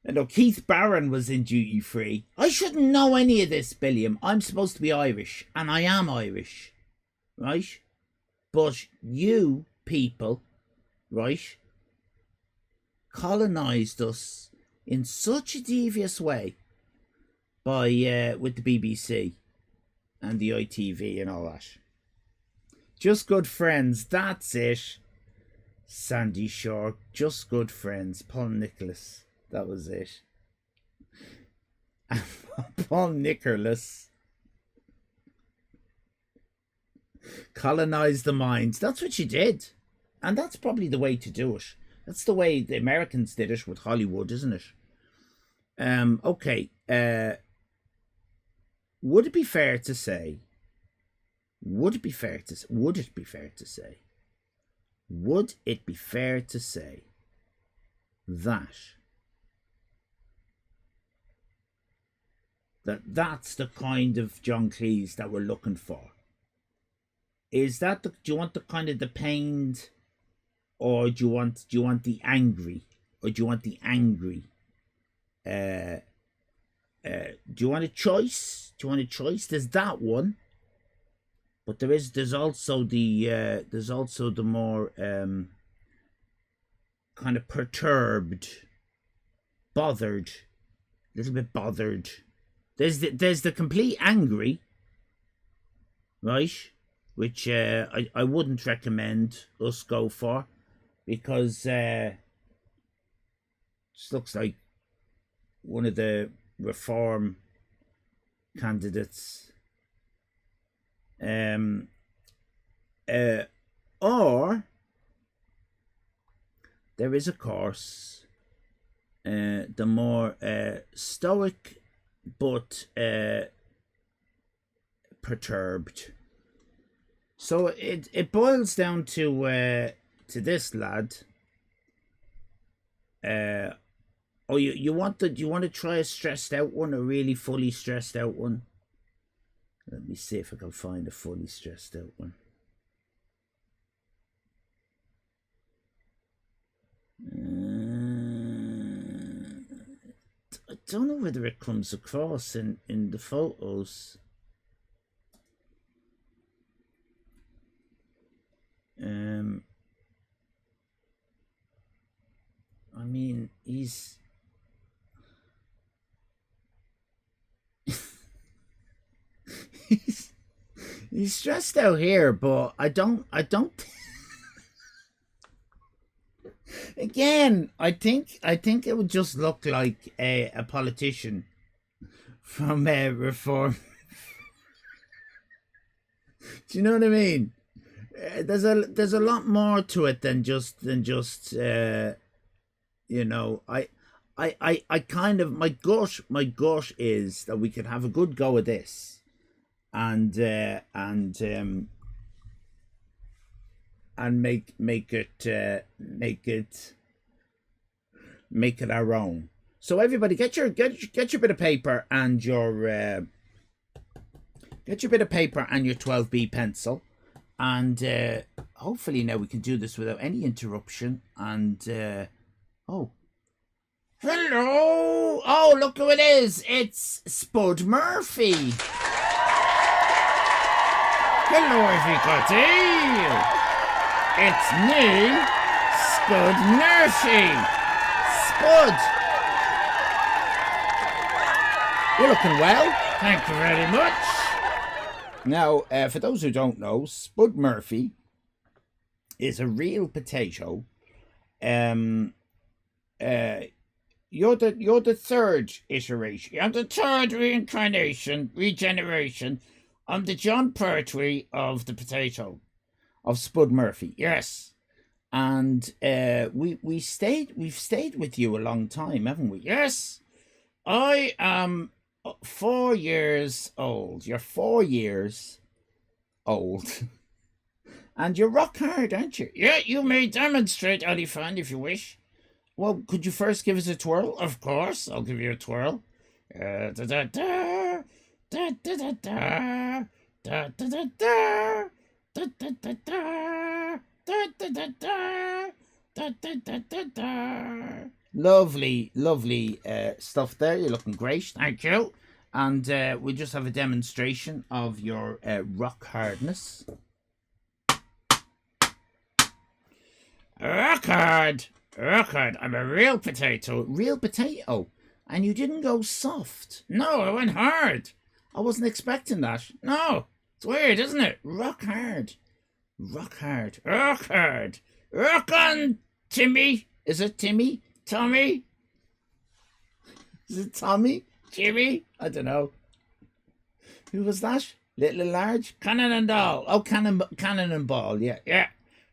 I know Keith Barron was in Duty Free. I shouldn't know any of this, Billiam. I'm supposed to be Irish, and I am Irish, right? But you people, right, colonised us in such a devious way by with the BBC and the ITV and all that. Just good friends, that's it. Sandy Shore, just good friends. Paul Nicholas, that was it. Paul Nicholas colonized the minds. That's what you did. And that's probably the way to do it. That's the way the Americans did it with Hollywood, isn't it? Okay. would it be fair to say? Would it be fair to say that's the kind of John Cleese that we're looking for? Is that do you want the kind of the pained, or do you want the angry, or do you want the angry? Do you want a choice? There's that one, but there's also the more kind of perturbed, bothered, a little bit bothered. There's the complete angry, right? Which I wouldn't recommend us go for, because this looks like one of the reform candidates. Or there is, of course, the more stoic but perturbed. So it boils down to this lad. You want to try a stressed out one, a really fully stressed out one? Let me see if I can find a fully stressed out one. I don't know whether it comes across in the photos. I mean, he's he's stressed out here, but I don't again, I think it would just look like a politician from Reform. Do you know what I mean? There's a lot more to it than just you know. I kind of, my gut is that we could have a good go at this, and make it our own. So everybody, get your bit of paper and your 12B pencil, and hopefully now we can do this without any interruption. And oh, hello! Oh, look who it is! It's Spud Murphy. Hello, everybody. It's me, Spud Murphy. Spud, you're looking well. Thank you very much. Now, for those who don't know, Spud Murphy is a real potato. You're the third iteration. I'm the third regeneration. I'm the John Pertwee of the potato, of Spud Murphy. Yes, and we've stayed with you a long time, haven't we? Yes, I am 4 years old. You're 4 years old, and you're rock hard, aren't you? Yeah, you may demonstrate, Allyfan, if you wish. Well, could you first give us a twirl? Of course, I'll give you a twirl. Da da da da da da da da da da da da. Da, da, da, da, da, da, da, da, da, da, da, da. Lovely stuff there. You're looking great. Thank you. And we just have a demonstration of your rock hardness. Rock hard. I'm a real potato. Real potato. And you didn't go soft. No, I went hard. I wasn't expecting that. No. It's weird, isn't it? Rock hard. Rock on, Timmy. Is it Timmy? Tommy? Is it Tommy? Jimmy? I don't know. Who was that? Little and large? Cannon and Doll. Oh, Cannon and Ball. Yeah.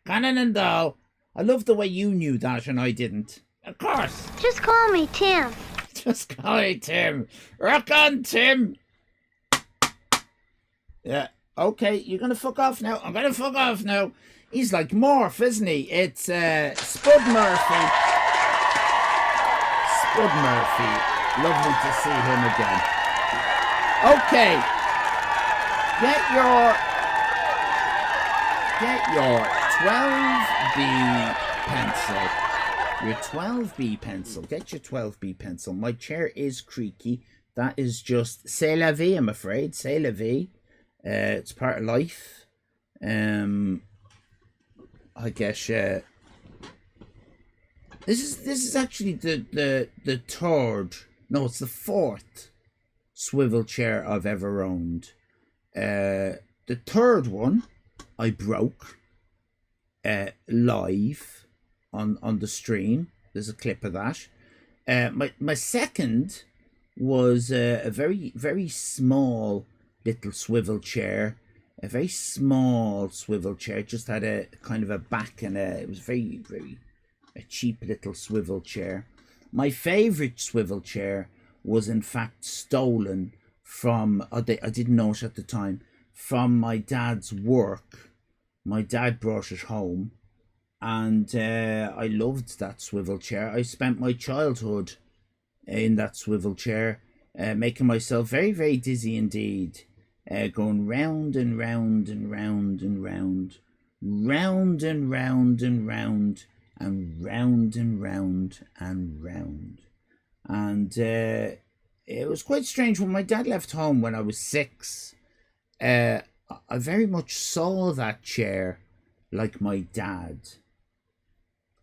Cannon and Doll. I love the way you knew that and I didn't. Of course. Just call me Tim. Just call me Tim. Rock on, Tim. Yeah. Okay, you're gonna fuck off now. I'm gonna fuck off now. He's like Morph, isn't he? It's Spud Murphy. Spud Murphy. Lovely to see him again. Okay. Get your 12B pencil. Your 12B pencil. Get your 12B pencil. My chair is creaky. That is just c'est la vie, I'm afraid. C'est la vie. It's part of life. I guess this is actually the third, no, it's the fourth swivel chair I've ever owned. The third one I broke live on the stream. There's a clip of that. My second was a very, very small little swivel chair. A very small swivel chair. It just had a kind of a back and it was very, very a cheap little swivel chair. My favourite swivel chair was in fact stolen from, I didn't know it at the time, from my dad's work. My dad brought it home and I loved that swivel chair. I spent my childhood in that swivel chair, making myself very, very dizzy indeed. Going round and round and round and round, round and round and round, and round and round and round. And it was quite strange when my dad left home when I was 6. I very much saw that chair like my dad.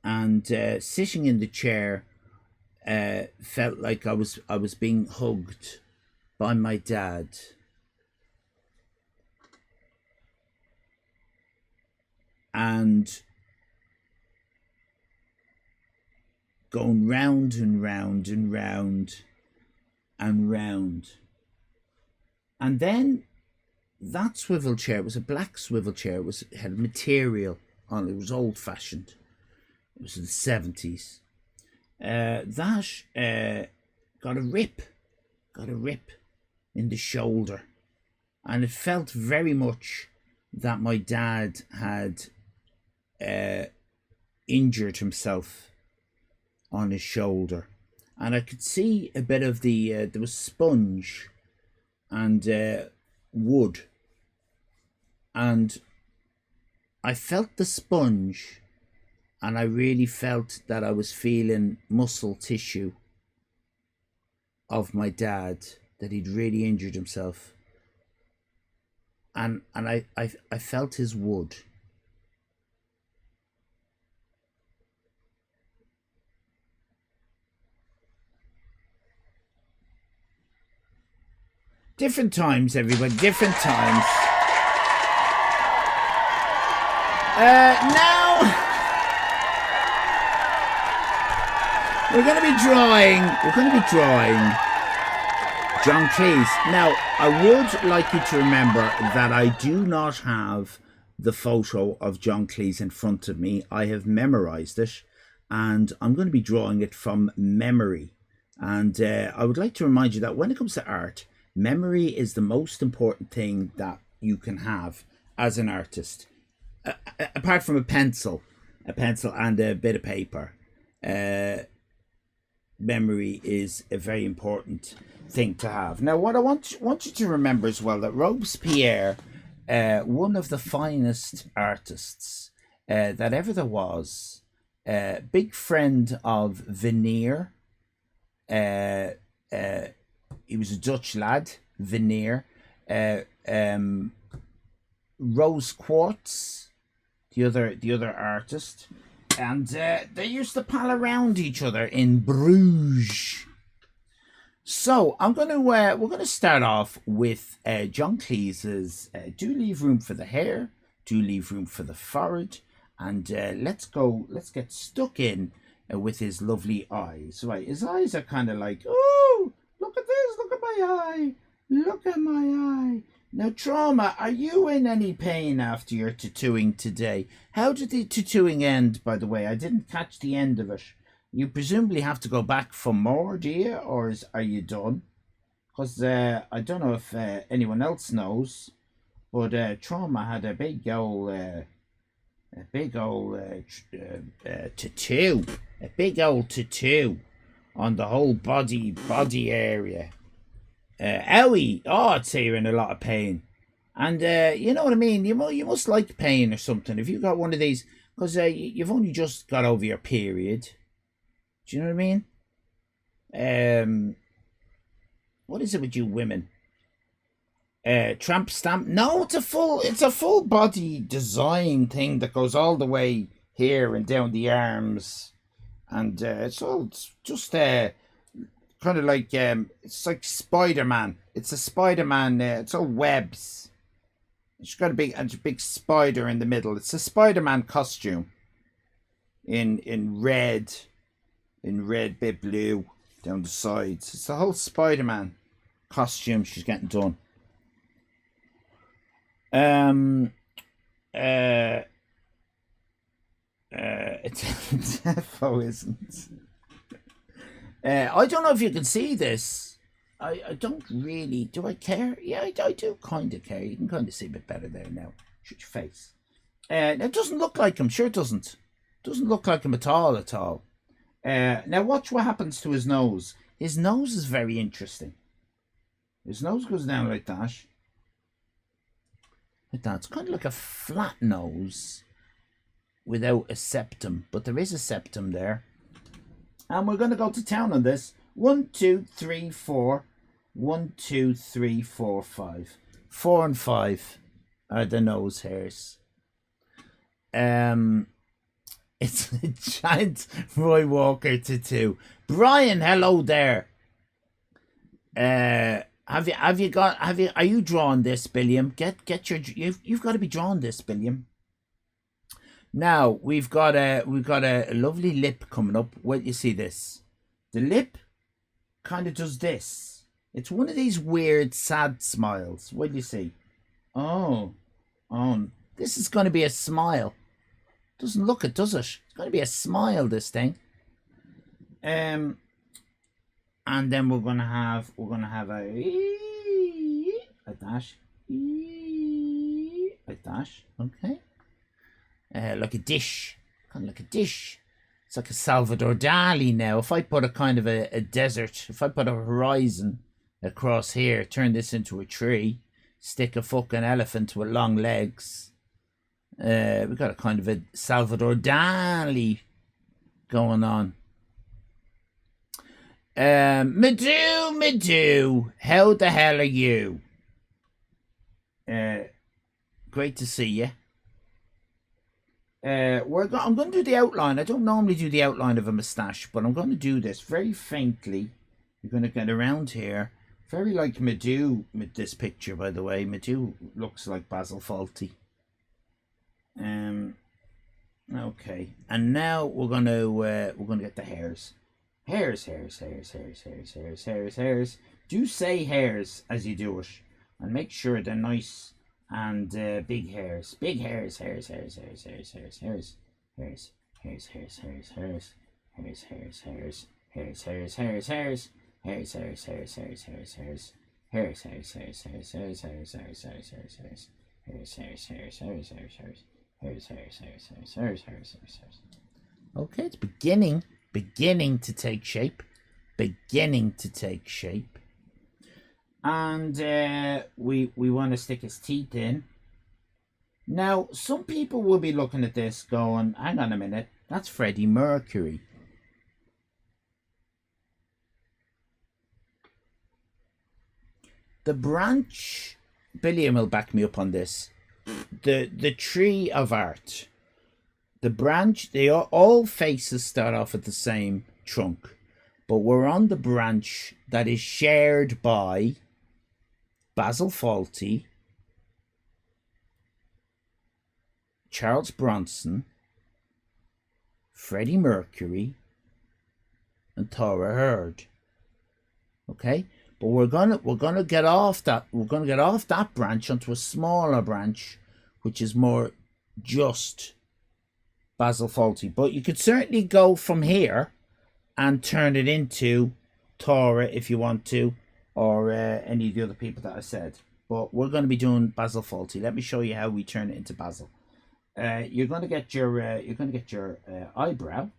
And sitting in the chair felt like I was being hugged by my dad. And going round and round and round and round. And then that swivel chair, it was a black swivel chair, it had material on it, it was old fashioned. It was in the 70s. That got a rip in the shoulder. And it felt very much that my dad had injured himself on his shoulder, and I could see a bit of the there was sponge and wood, and I felt the sponge, and I really felt that I was feeling muscle tissue of my dad, that he'd really injured himself, and I felt his wood. Different times, everybody, different times. Now we're going to be drawing John Cleese. Now, I would like you to remember that I do not have the photo of John Cleese in front of me. I have memorized it, and I'm going to be drawing it from memory. And I would like to remind you that when it comes to art, memory is the most important thing that you can have as an artist. Apart from a pencil and a bit of paper, memory is a very important thing to have. Now, what I want you to remember as well, that Robespierre, one of the finest artists that ever there was, big friend of veneer. He was a Dutch lad, veneer. Rose Quartz, the other artist, and they used to pal around each other in Bruges. So we're gonna start off with John Cleese's "Do Leave Room for the Hair, Do Leave Room for the Forehead," and let's get stuck in with his lovely eyes. Right, his eyes are kind of like, oh, look at this, look at my eye, look at my eye. Now, Trauma, are you in any pain after your tattooing today? How did the tattooing end, by the way? I didn't catch the end of it. You presumably have to go back for more, do you? Or are you done? Because I don't know if anyone else knows. But Trauma had a big old tattoo, a big old tattoo on the whole body area. Owie, I'd say you're in a lot of pain. And you know what I mean? You must like pain or something. If you got one of these, because you've only just got over your period. Do you know what I mean? What is it with you women? Tramp stamp? No, it's a full body design thing that goes all the way here and down the arms, and it's just kind of like it's like Spider-Man. It's a Spider-Man. It's all webs. It's got a big spider in the middle. It's a Spider-Man costume. In red, bit blue down the sides. It's the whole Spider-Man costume she's getting done. It's defo isn't. I don't know if you can see this. I don't really. Do I care? Yeah, I do kind of care. You can kind of see a bit better there now. Shut your face. It doesn't look like him. Sure, it doesn't. Doesn't look like him at all. Now watch what happens to his nose. His nose is very interesting. His nose goes down like that. Like that. It's kind of like a flat nose without a septum, but there is a septum there. And we're going to go to town on this. 1, 2, 3, 4. 1, 2, 3, 4, 5. 4 and 5 are the nose hairs. It's a giant Roy Walker tattoo. Brian, hello there. Are you drawing this, Billiam? Get your. You've got to be drawing this, Billiam. Now we've got a lovely lip coming up. Wait, you see this? The lip kind of does this. It's one of these weird sad smiles. What do you see? Oh, this is going to be a smile. Doesn't look it, does it? It's going to be a smile, this thing. And then we're gonna have a dash, okay. Like a dish, kind of like a dish. It's like a Salvador Dali now. If I put a kind of a desert, if I put a horizon across here, turn this into a tree, stick a fucking elephant with long legs. We got a kind of a Salvador Dali going on. Madhu, how the hell are you? Great to see you. I'm going to do the outline. I don't normally do the outline of a moustache, but I'm going to do this very faintly. You're going to get around here. Very like Madhu with this picture, by the way. Madhu looks like Basil Fawlty. Okay, and now we're gonna get the hairs. Hairs. Do say hairs as you do it, and make sure they're nice and big hairs. Big hairs. Hairs. Okay, it's beginning to take shape. And we want to stick his teeth in. Now, some people will be looking at this going, hang on a minute, that's Freddie Mercury. The branch, Billiam will back me up on this. The tree of art, the branch, all faces start off at the same trunk, but we're on the branch that is shared by Basil Fawlty, Charles Bronson, Freddie Mercury, and Thora Hird. Okay, but we're gonna get off that. We're gonna get off that branch onto a smaller branch, which is more just Basil Fawlty. But you could certainly go from here and turn it into Thora if you want to, or any of the other people that I said. but we're going to be doing Basil Fawlty. Let me show you how we turn it into Basil. You're going to get your eyebrow.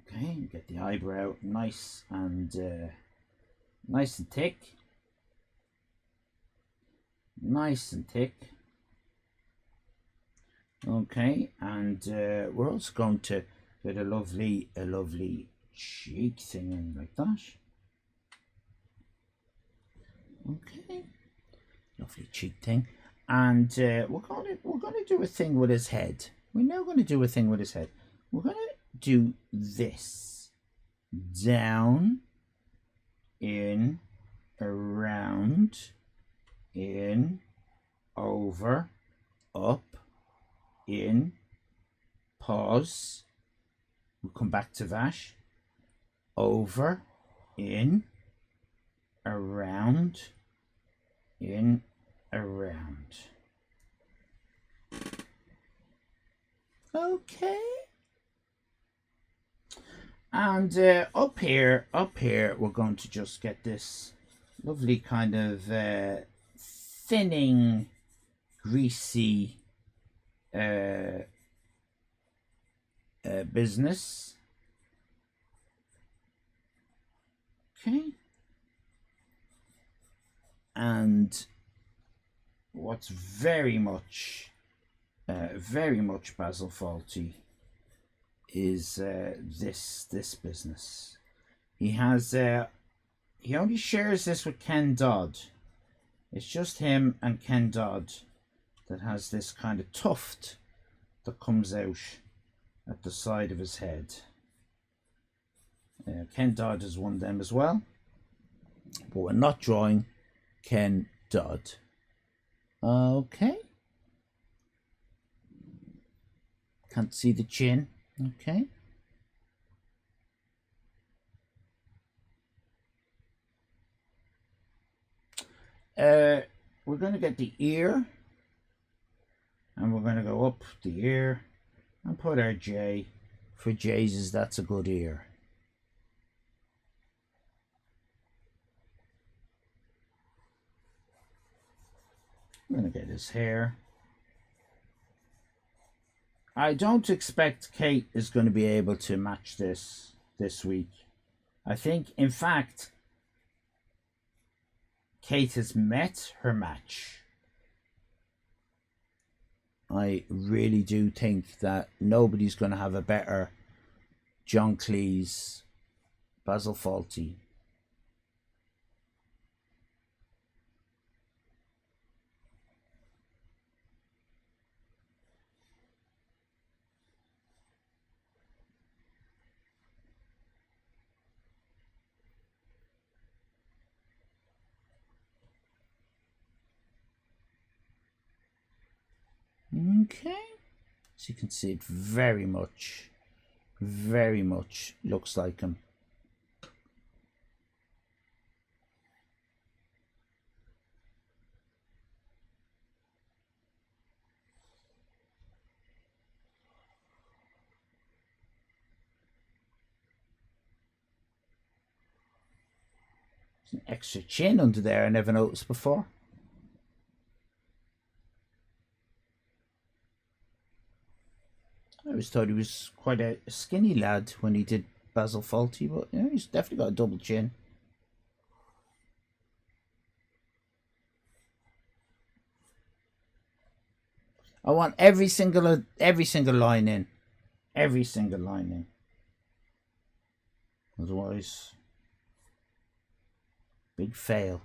Okay, get the eyebrow nice and thick. Nice and thick. Okay, and we're also going to get a lovely cheek thing in like that. Okay, lovely cheek thing, and we're gonna do a thing with his head. We're now going to do a thing with his head. We're going to do this down, in, around, in, over, up, in, pause. We'll come back to that. Over, in, around, in, around. Okay. And up here, we're going to just get this lovely kind of thinning, greasy business. Okay. And what's very much Basil Fawlty is this business. He has he only shares this with Ken Dodd. It's just him and Ken Dodd that has this kind of tuft that comes out at the side of his head. Ken Dodd is one of them as well, but we're not drawing Ken Dodd. Okay. Can't see the chin. Okay. We're going to get the ear, and we're going to go up the ear and put our J for Jesus. That's a good ear. I'm going to get his hair. I don't expect Kate is going to be able to match this week. I think, in fact, Kate has met her match. I really do think that nobody's going to have a better John Cleese Basil Fawlty. Okay, so you can see it very much looks like him. There's an extra chin under there I never noticed before. I always thought he was quite a skinny lad when he did Basil Fawlty, but yeah, he's definitely got a double chin. I want every single line in. Every single line in. Otherwise, big fail.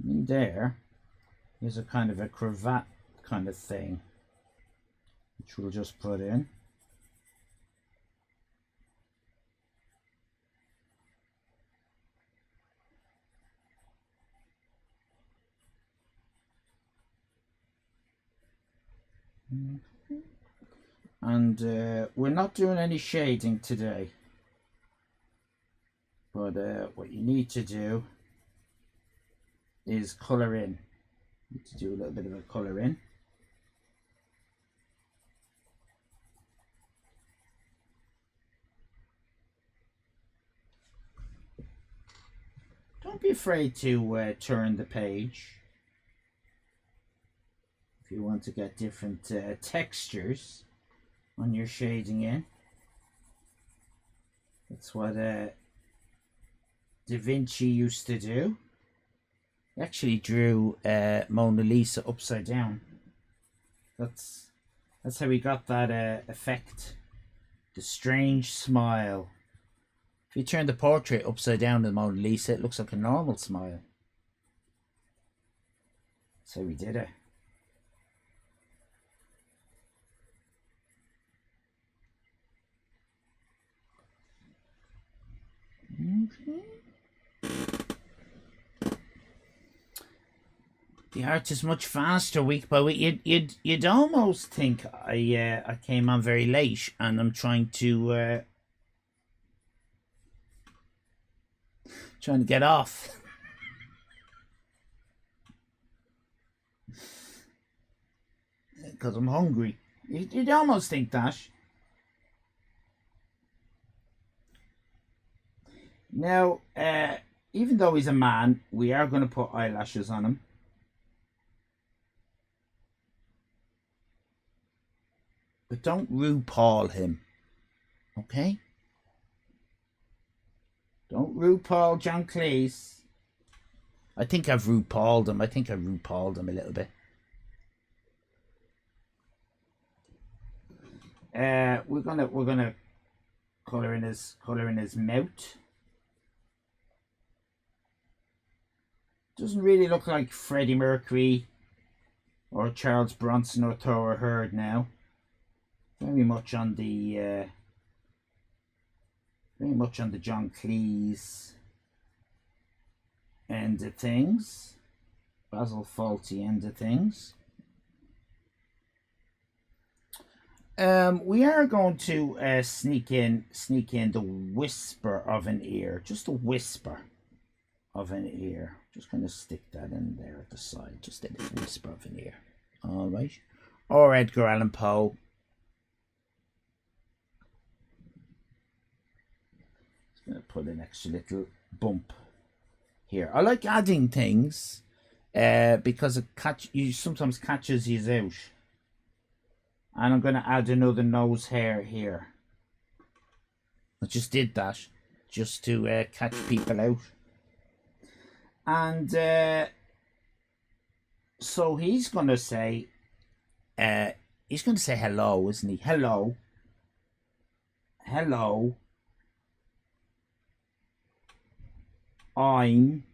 In there is a kind of a cravat kind of thing, which we'll just put in. And we're not doing any shading today. But what you need to do is colour in. You need to do a little bit of a colour in. Don't be afraid to turn the page if you want to get different textures on your shading in. That's what Da Vinci used to do. He actually drew Mona Lisa upside down. That's how he got that effect. The strange smile. If you turn the portrait upside down to the Mona Lisa, it looks like a normal smile. That's how he did it. The art is much faster week by week. You'd almost think I came on very late and I'm trying to get off. Because I'm hungry. You'd almost think that. Now, even though he's a man, we are going to put eyelashes on him. But don't RuPaul him. Okay? Don't RuPaul John Cleese. I think I've RuPauled him. I think I've RuPauled him a little bit. We're gonna colour in his mouth. Doesn't really look like Freddie Mercury or Charles Bronson or Thor Hurd now. Very much on the John Cleese end of things, Basil Fawlty end of things. We are going to sneak in the whisper of an ear, just a whisper of an ear. Just kind of stick that in there at the side, just a little whisper of an ear. All right, or Edgar Allan Poe. Just gonna put an extra little bump here. I like adding things because you sometimes catches you out. And I'm going to add another nose hair here. I just did that just to catch people out. And so he's going to say hello, isn't he? Hello. Hello. I'm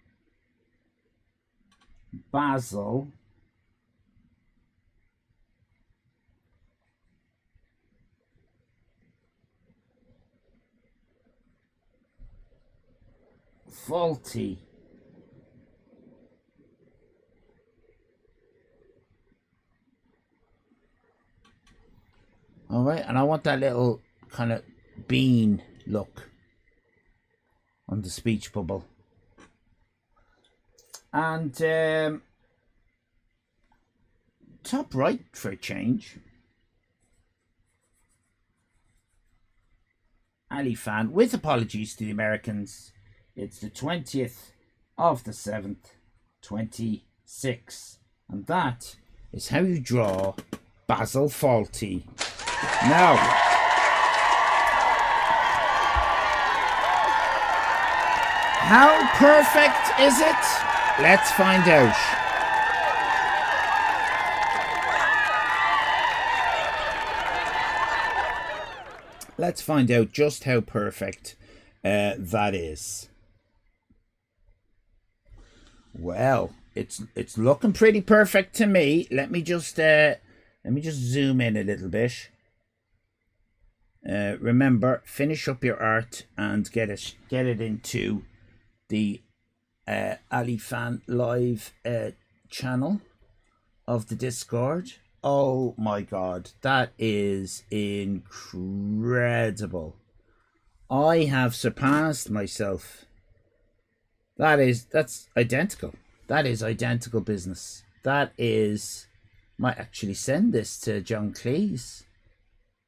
Basil Fawlty. All right, and I want that little kind of bean look on the speech bubble. And top right for a change. Allyfan, with apologies to the Americans. It's the 20th of the 7th, 26. And that is how you draw Basil Fawlty. Now, how perfect is it? Let's find out. Let's find out just how perfect that is. Well, it's looking pretty perfect to me. Let me just zoom in a little bit. Remember, finish up your art and get it into the Allyfan live channel of the Discord. Oh my god, that is incredible. I have surpassed myself. That's identical. That is identical business. That is... Might actually send this to John Cleese.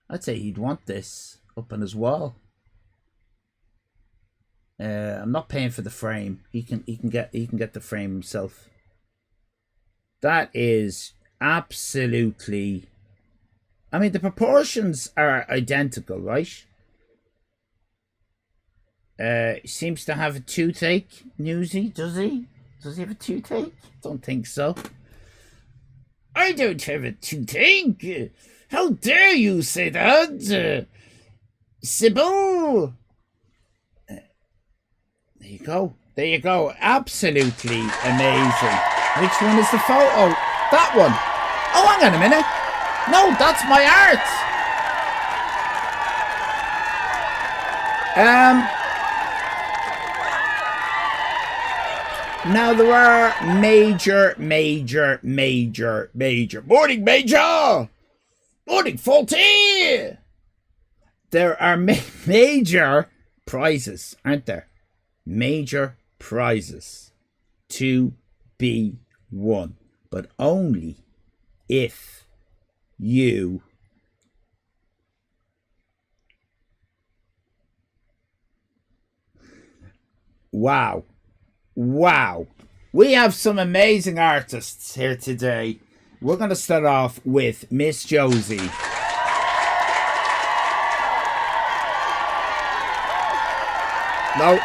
I'd say he'd want this up on his wall. I'm not paying for the frame. He can get the frame himself. That is absolutely... I mean, the proportions are identical, right? He seems to have a toothache, Newsy, does he? Does he have a toothache? Don't think so. I don't have a toothache. How dare you say that? Sybil! There you go. There you go. Absolutely amazing. Which one is the photo? That one. Oh, hang on a minute. No, that's my art. Now there are major... Morning, Major! Morning, Faulty! There are major prizes, aren't there? Major prizes to be won. But only if you... Wow. Wow. We have some amazing artists here today. We're going to start off with Miss Josie. No.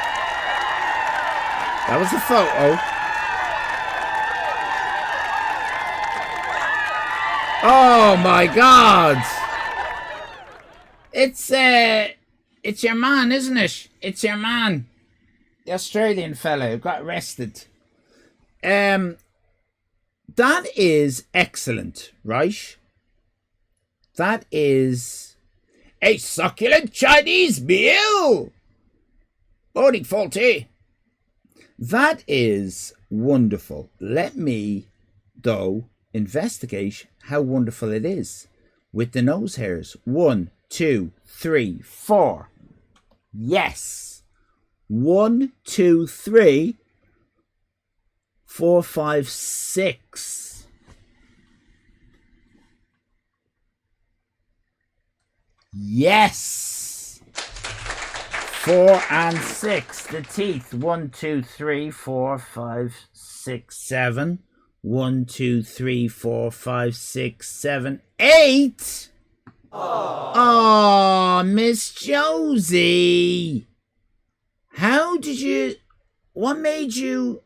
That was a photo. Oh my God. It's your man, isn't it? It's your man. The Australian fellow who got arrested. That is excellent, right? That is a succulent Chinese meal. Morning, Faulty. That is wonderful. Let me, though, investigate how wonderful it is with the nose hairs. 1, 2, 3, 4. Yes. 1, 2, 3, 4, 5, 6. Yes. 4 and 6. The teeth. 1, 2, 3, 4, 5, 6, 7. 1, 2, 3, 4, 5, 6, 7, 8. Oh, Miss Josie. How did you... What made you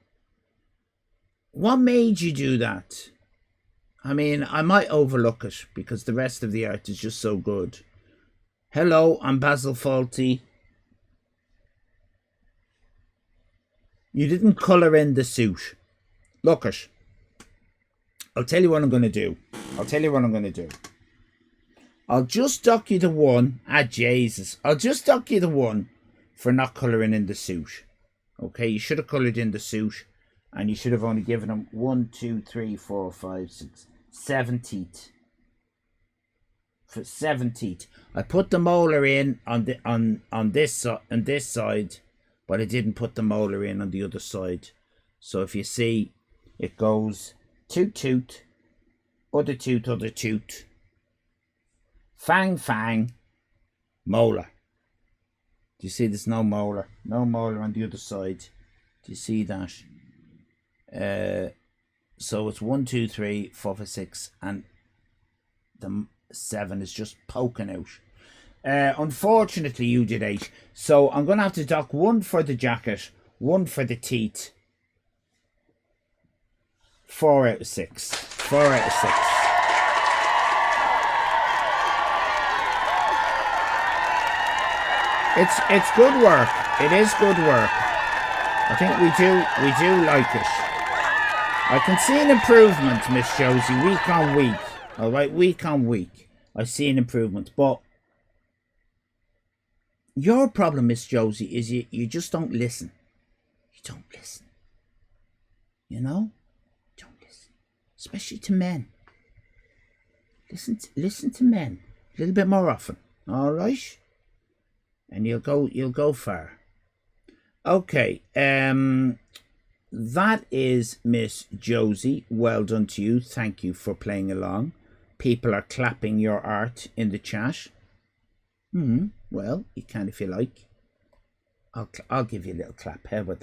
do that? I mean, I might overlook it because the rest of the art is just so good. Hello, I'm Basil Faulty. You didn't colour in the suit. Look it. I'll tell you what I'm going to do. I'll just dock you the one. Ah, Jesus. I'll just dock you the one for not colouring in the suit. Okay, you should have coloured in the suit. And you should have only given him 1, 2, 3, 4, 5, 6, 7 teeth. For 7 teeth. I put the molar in on this side, but I didn't put the molar in on the other side. So if you see, it goes tooth, other tooth, fang, molar. Do you see there's no molar? No molar on the other side. Do you see that? So it's 1, 2, 3, 4, 5, 6, and the 7 is just poking out. Unfortunately, you did 8. So I'm going to have to dock 1 for the jacket, 1 for the teeth. 4 out of 6. 4 out of 6. It's good work. It is good work. I think we do like it. I can see an improvement, Miss Josie, week on week. Alright, week on week. I see an improvement. But your problem, Miss Josie, is you just don't listen. You don't listen. You know? Don't listen. Especially to men. Listen to men a little bit more often. All right, and you'll go far. Okay. That is Miss Josie. Well done to you. Thank you for playing along. People are clapping your art in the chat. Well, you can if you like. I'll give you a little clap. How about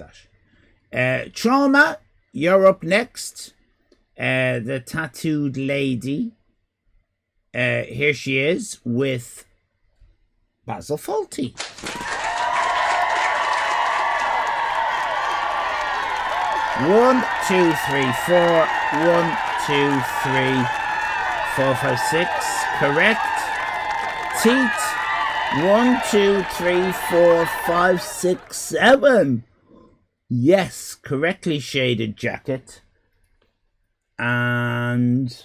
that? Trauma, you're up next. The tattooed lady. Here she is with Basil Fawlty. One, two, three, four. 1, 2, 3, 4, 5, 6. Correct. Teat. 1, 2, 3, 4, 5, 6, 7. Yes, correctly shaded jacket. And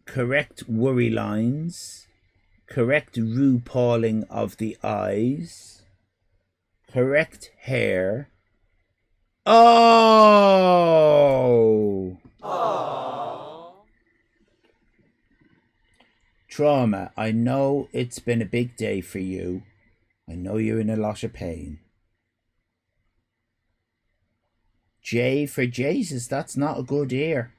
correct worry lines. Correct RuPauling of the eyes. Correct hair. Oh! Trauma, I know it's been a big day for you. I know you're in a lot of pain. J for Jesus, that's not a good ear.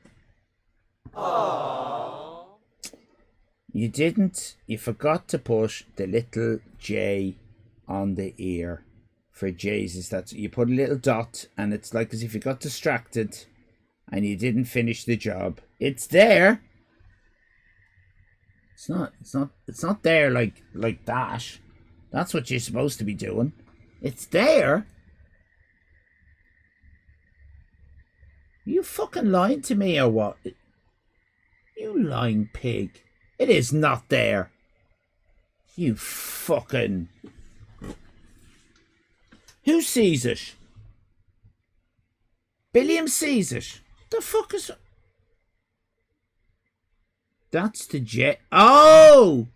You didn't. You forgot to put the little J on the ear for Jesus. That's, you put a little dot, and it's like as if you got distracted and you didn't finish the job. It's there. It's not there like that. That's what you're supposed to be doing. It's there. You fucking lying to me or what? You lying pig. It is not there. You fucking... Who sees it? Billiam sees it. The fuck is... That's the jet. Oh!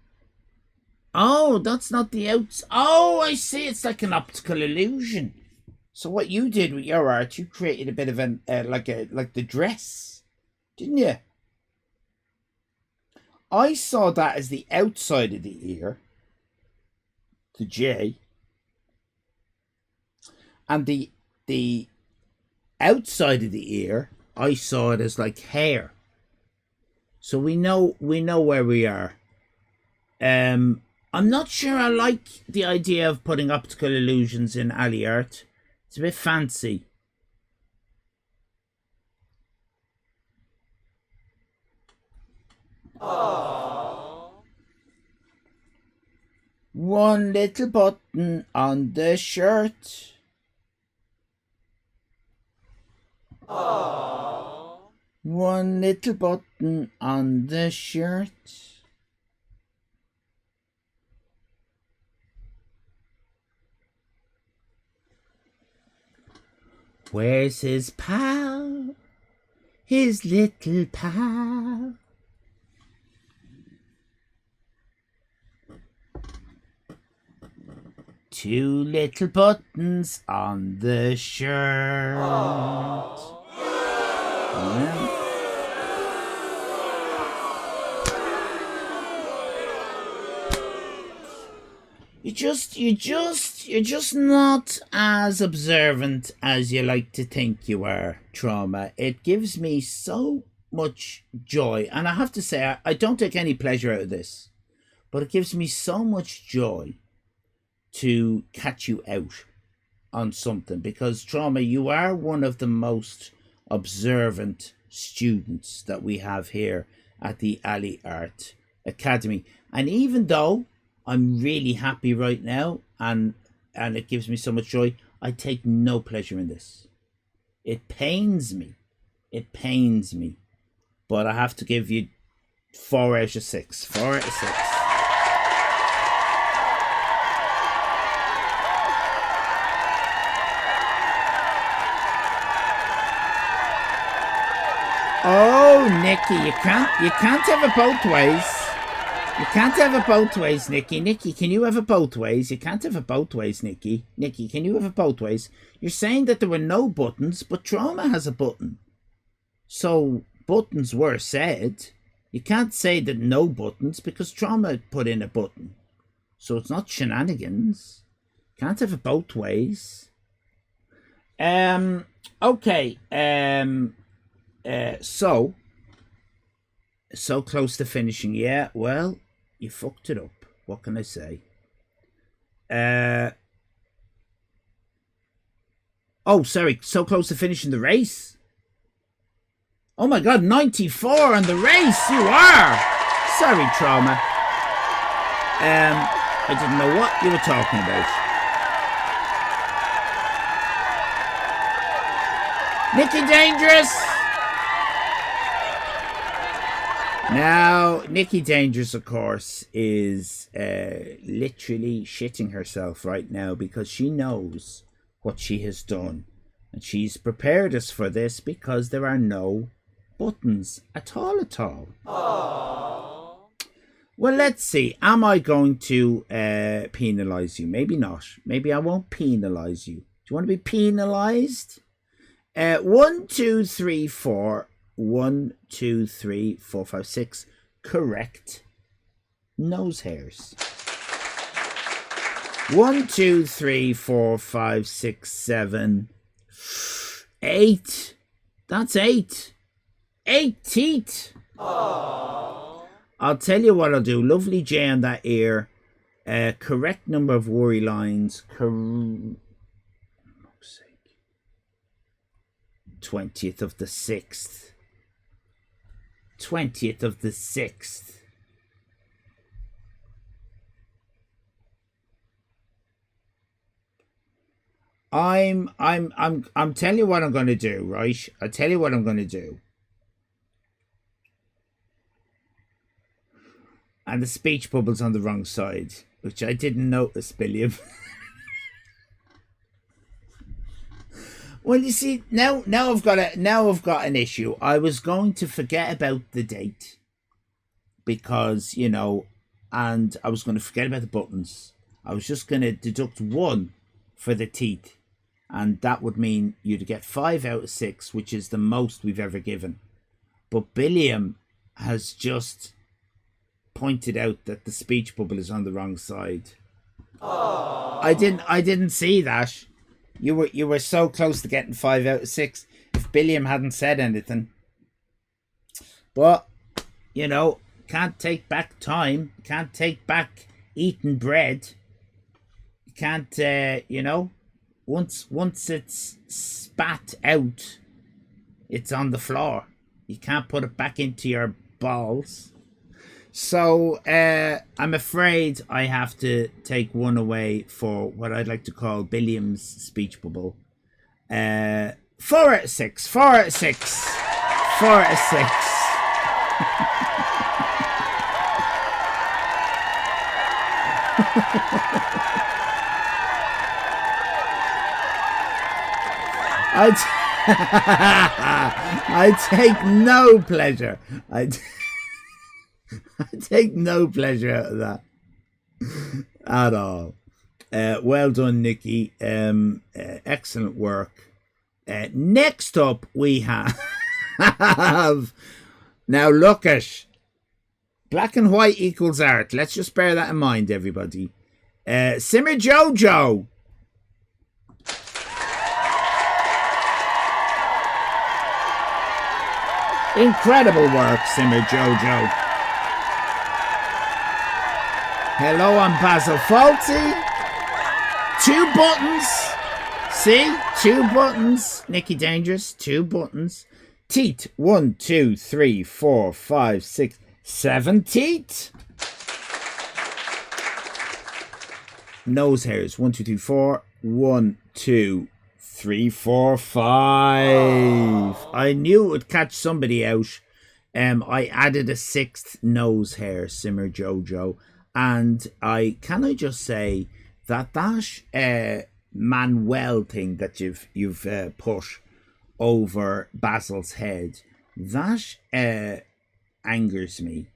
Oh, that's not the outs. Oh, I see. It's like an optical illusion. So what you did with your art, you created a bit of an like the dress, didn't you? I saw that as the outside of the ear, the J, and the outside of the ear, I saw it as like hair. So we know where we are. I'm not sure I like the idea of putting optical illusions in alley art. It's a bit fancy. Aww. One little button on the shirt. Aww. One little button on the shirt. Where's his pal? His little pal. Two little buttons on the shirt. Yeah. You're just not as observant as you like to think you are, Trauma. It gives me so much joy, and I have to say, I don't take any pleasure out of this, but it gives me so much joy to catch you out on something, because Trauma, you are one of the most observant students that we have here at the Alley Art Academy. And even though I'm really happy right now and it gives me so much joy, I take no pleasure in this. It pains me. It pains me. But I have to give you 4 out of 6. 4 out of 6. Oh, Nikki, you can't have it both ways. You can't have it both ways, Nikki. Nikki, can you have it both ways? You can't have it both ways, Nikki. Nikki, can you have it both ways? You're saying that there were no buttons, but Trauma has a button. So, buttons were said. You can't say that no buttons because Trauma put in a button. So it's not shenanigans. Can't have it both ways. Okay. So close to finishing. Yeah, well, you fucked it up. What can I say? Oh, sorry. So close to finishing the race. Oh my God, 94 on the race. You are. Sorry, Trauma. I didn't know what you were talking about. Nikki Dangerous. Now, Nikki Dangerous, of course, is literally shitting herself right now because she knows what she has done. And she's prepared us for this because there are no buttons at all. Aww. Well, let's see. Am I going to penalise you? Maybe not. Maybe I won't penalise you. Do you want to be penalised? 1, 2, 3, 4. 1, 2, 3, 4, 5, 6. Correct nose hairs. 1, 2, 3, 4, 5, 6, 7, 8. That's 8. 8 teeth. Aww. I'll tell you what I'll do. Lovely J on that ear. Correct number of worry lines. 20th of the 6th. 20th of the 6th. I'm telling you what I'm going to do, right? I'll tell you what I'm going to do. And the speech bubble's on the wrong side, which I didn't notice, Billiam. Well, you see, now I've got an issue. I was going to forget about the date because, you know, and I was going to forget about the buttons. I was just going to deduct 1 for the teeth, and that would mean you'd get 5 out of 6, which is the most we've ever given. But Billiam has just pointed out that the speech bubble is on the wrong side. Aww. I didn't see that. You were so close to getting 5 out of 6 if Billiam hadn't said anything. But, you know, can't take back time. Can't take back eating bread. You can't, you know, once it's spat out, it's on the floor. You can't put it back into your balls. So, I'm afraid I have to take 1 away for what I'd like to call Billiam's speech bubble. 4 out of 6. 4 out of 6. 4 out of 6. I take no pleasure. I take no pleasure out of that at all. Well done, Nikki. Excellent work. Next up, we have now look at black and white equals art. Let's just bear that in mind, everybody. Simmer Jojo. Incredible work, Simmer Jojo. Hello, I'm Basil Fawlty. 2 buttons. See? 2 buttons. Nikki Dangerous, 2 buttons. Teeth. 1, 2, 3, 4, 5, 6, 7 teeth. Nose hairs. 1, 2, 3, 4. 1, 2, 3, 4, 5. Oh. I knew it would catch somebody out. I added a 6th nose hair, Simmer Jojo. And can I just say that Manuel thing that you've put over Basil's head, that angers me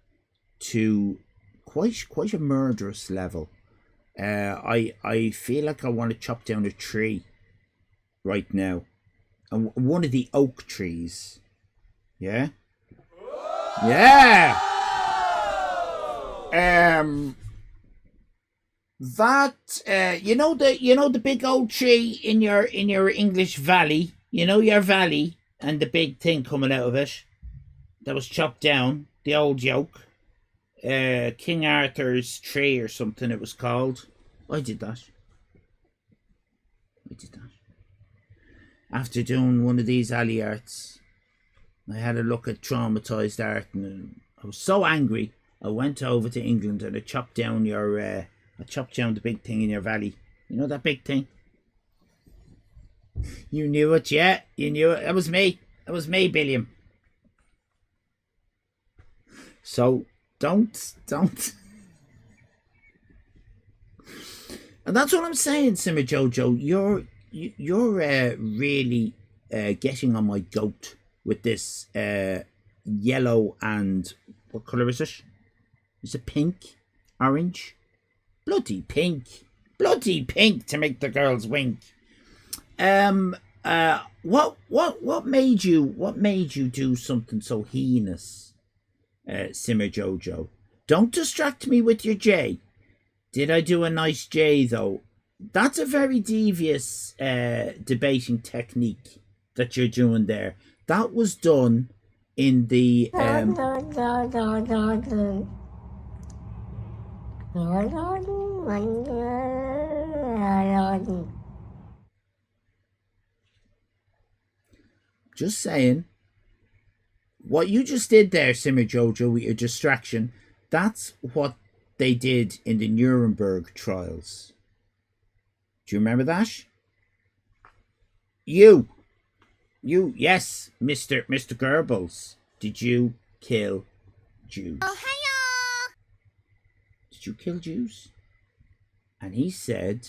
to quite a murderous level. I feel like I want to chop down a tree right now, and one of the oak trees. Yeah. Yeah. You know the big old tree in your English valley. You know your valley and the big thing coming out of it that was chopped down. The old yoke. King Arthur's tree or something it was called. I did that. After doing one of these alley arts, I had a look at traumatized art, and I was so angry. I went over to England and I chopped down the big thing in your valley. You know that big thing? You knew it, yeah. You knew it. That was me, Billiam. So don't. And that's what I'm saying, Simmer Jojo. You're really getting on my goat with this yellow and what colour is it? Is it pink? Orange? Bloody pink to make the girls wink. What made you do something so heinous, Simmer Jojo? Don't distract me with your J. Did I do a nice J though? That's a very devious debating technique that you're doing there. That was done in the just saying. What you just did there, Simmer Jojo, with your distraction, that's what they did in the Nuremberg trials. Do you remember that? You, yes, Mr. Goebbels. Did you kill Jews? Oh, hiya! Did you kill Jews? And he said,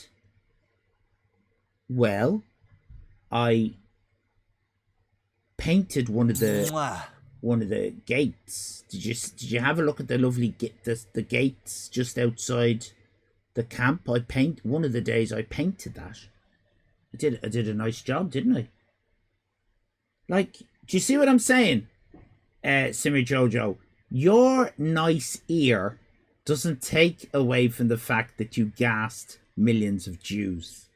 well, I painted one of the gates. Did you have a look at the lovely the gates just outside the camp? One of the days I painted that. I did a nice job, didn't I? Like, do you see what I'm saying, Simmer Jojo? Your nice ear doesn't take away from the fact that you gassed millions of Jews.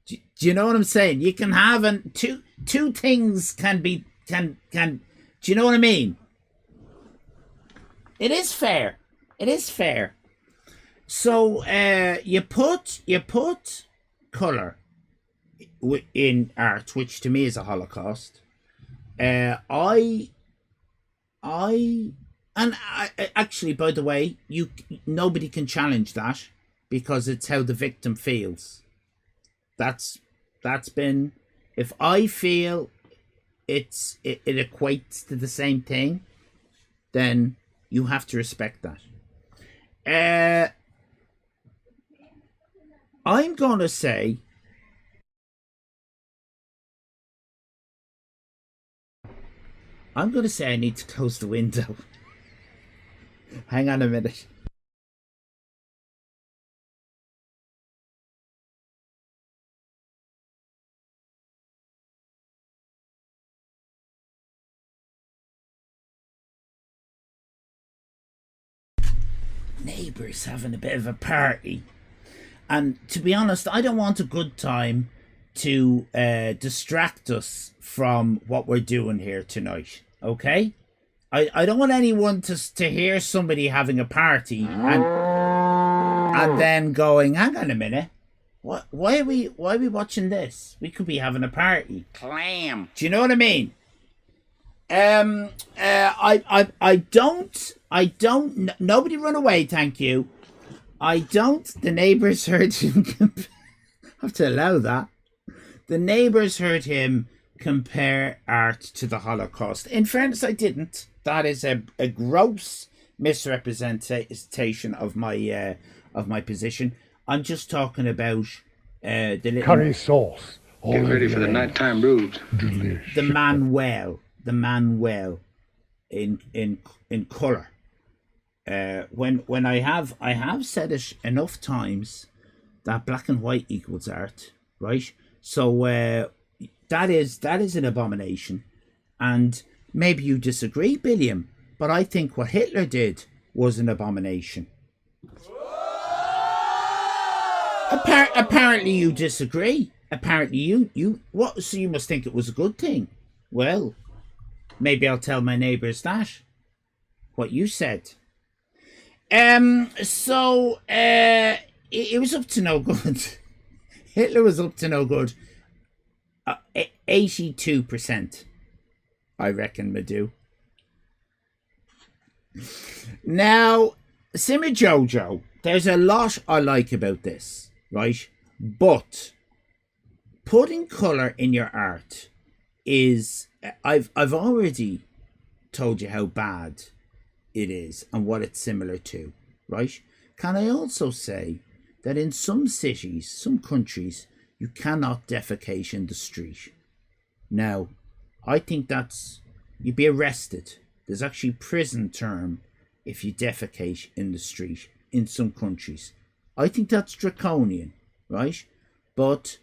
Do you know what I'm saying? You can have two things can do you know what I mean? It is fair. So you put colour in art, which to me is a Holocaust. I actually, by the way, nobody can challenge that because it's how the victim feels. That's been, if I feel it equates to the same thing, then you have to respect that. I'm gonna say I need to close the window. Hang on a minute. Neighbours having a bit of a party. And to be honest, I don't want a good time to distract us from what we're doing here tonight. Okay? I don't want anyone to hear somebody having a party and then going, hang on a minute. Why are we watching this? We could be having a party. Clam. Do you know what I mean? I don't, nobody run away, thank you. The neighbours heard him, I have to allow that. The neighbours heard him compare art to the Holocaust. In fairness, I didn't. That is a gross misrepresentation of my position. I'm just talking about the little Curry sauce. Get ready for the nighttime brews. Delicious. the Manuel in colour. When I have said it enough times that black and white equals art, right? So that is an abomination, and maybe you disagree, Billiam. But I think what Hitler did was an abomination. Apparently you disagree. Apparently you what? So you must think it was a good thing. Well, maybe I'll tell my neighbours that. What you said. So it was up to no good. Hitler was up to no good. 82%, I reckon, Madu. Now, Simmer Jojo, there's a lot I like about this, right? But putting colour in your art is... I've already told you how bad it is and what it's similar to, right? Can I also say that in some cities, some countries, you cannot defecate in the street? Now, I think that's... You'd be arrested. There's actually prison term if you defecate in the street in some countries. I think that's draconian, right? But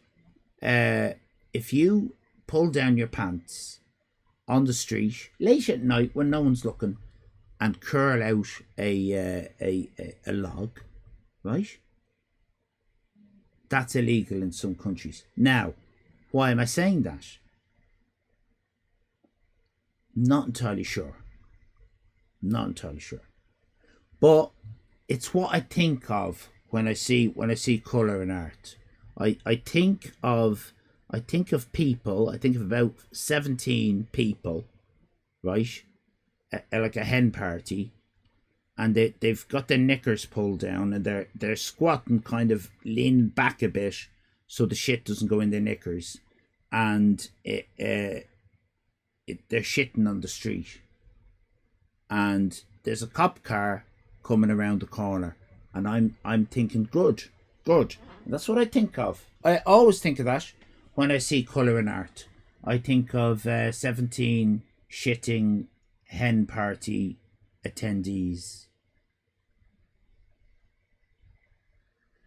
if you pull down your pants on the street late at night when no one's looking and curl out a log, right? That's illegal in some countries. Now, why am I saying that? Not entirely sure. Not entirely sure. But it's what I think of when I see colour in art. I think of people, I think of about 17 people, right? Like a hen party, and they've got their knickers pulled down and they're squatting, kind of leaning back a bit so the shit doesn't go in their knickers, and they're shitting on the street, and there's a cop car coming around the corner, and I'm thinking good. And that's what I think of. I always think of that when I see colour in art. I think of 17 shitting hen party attendees.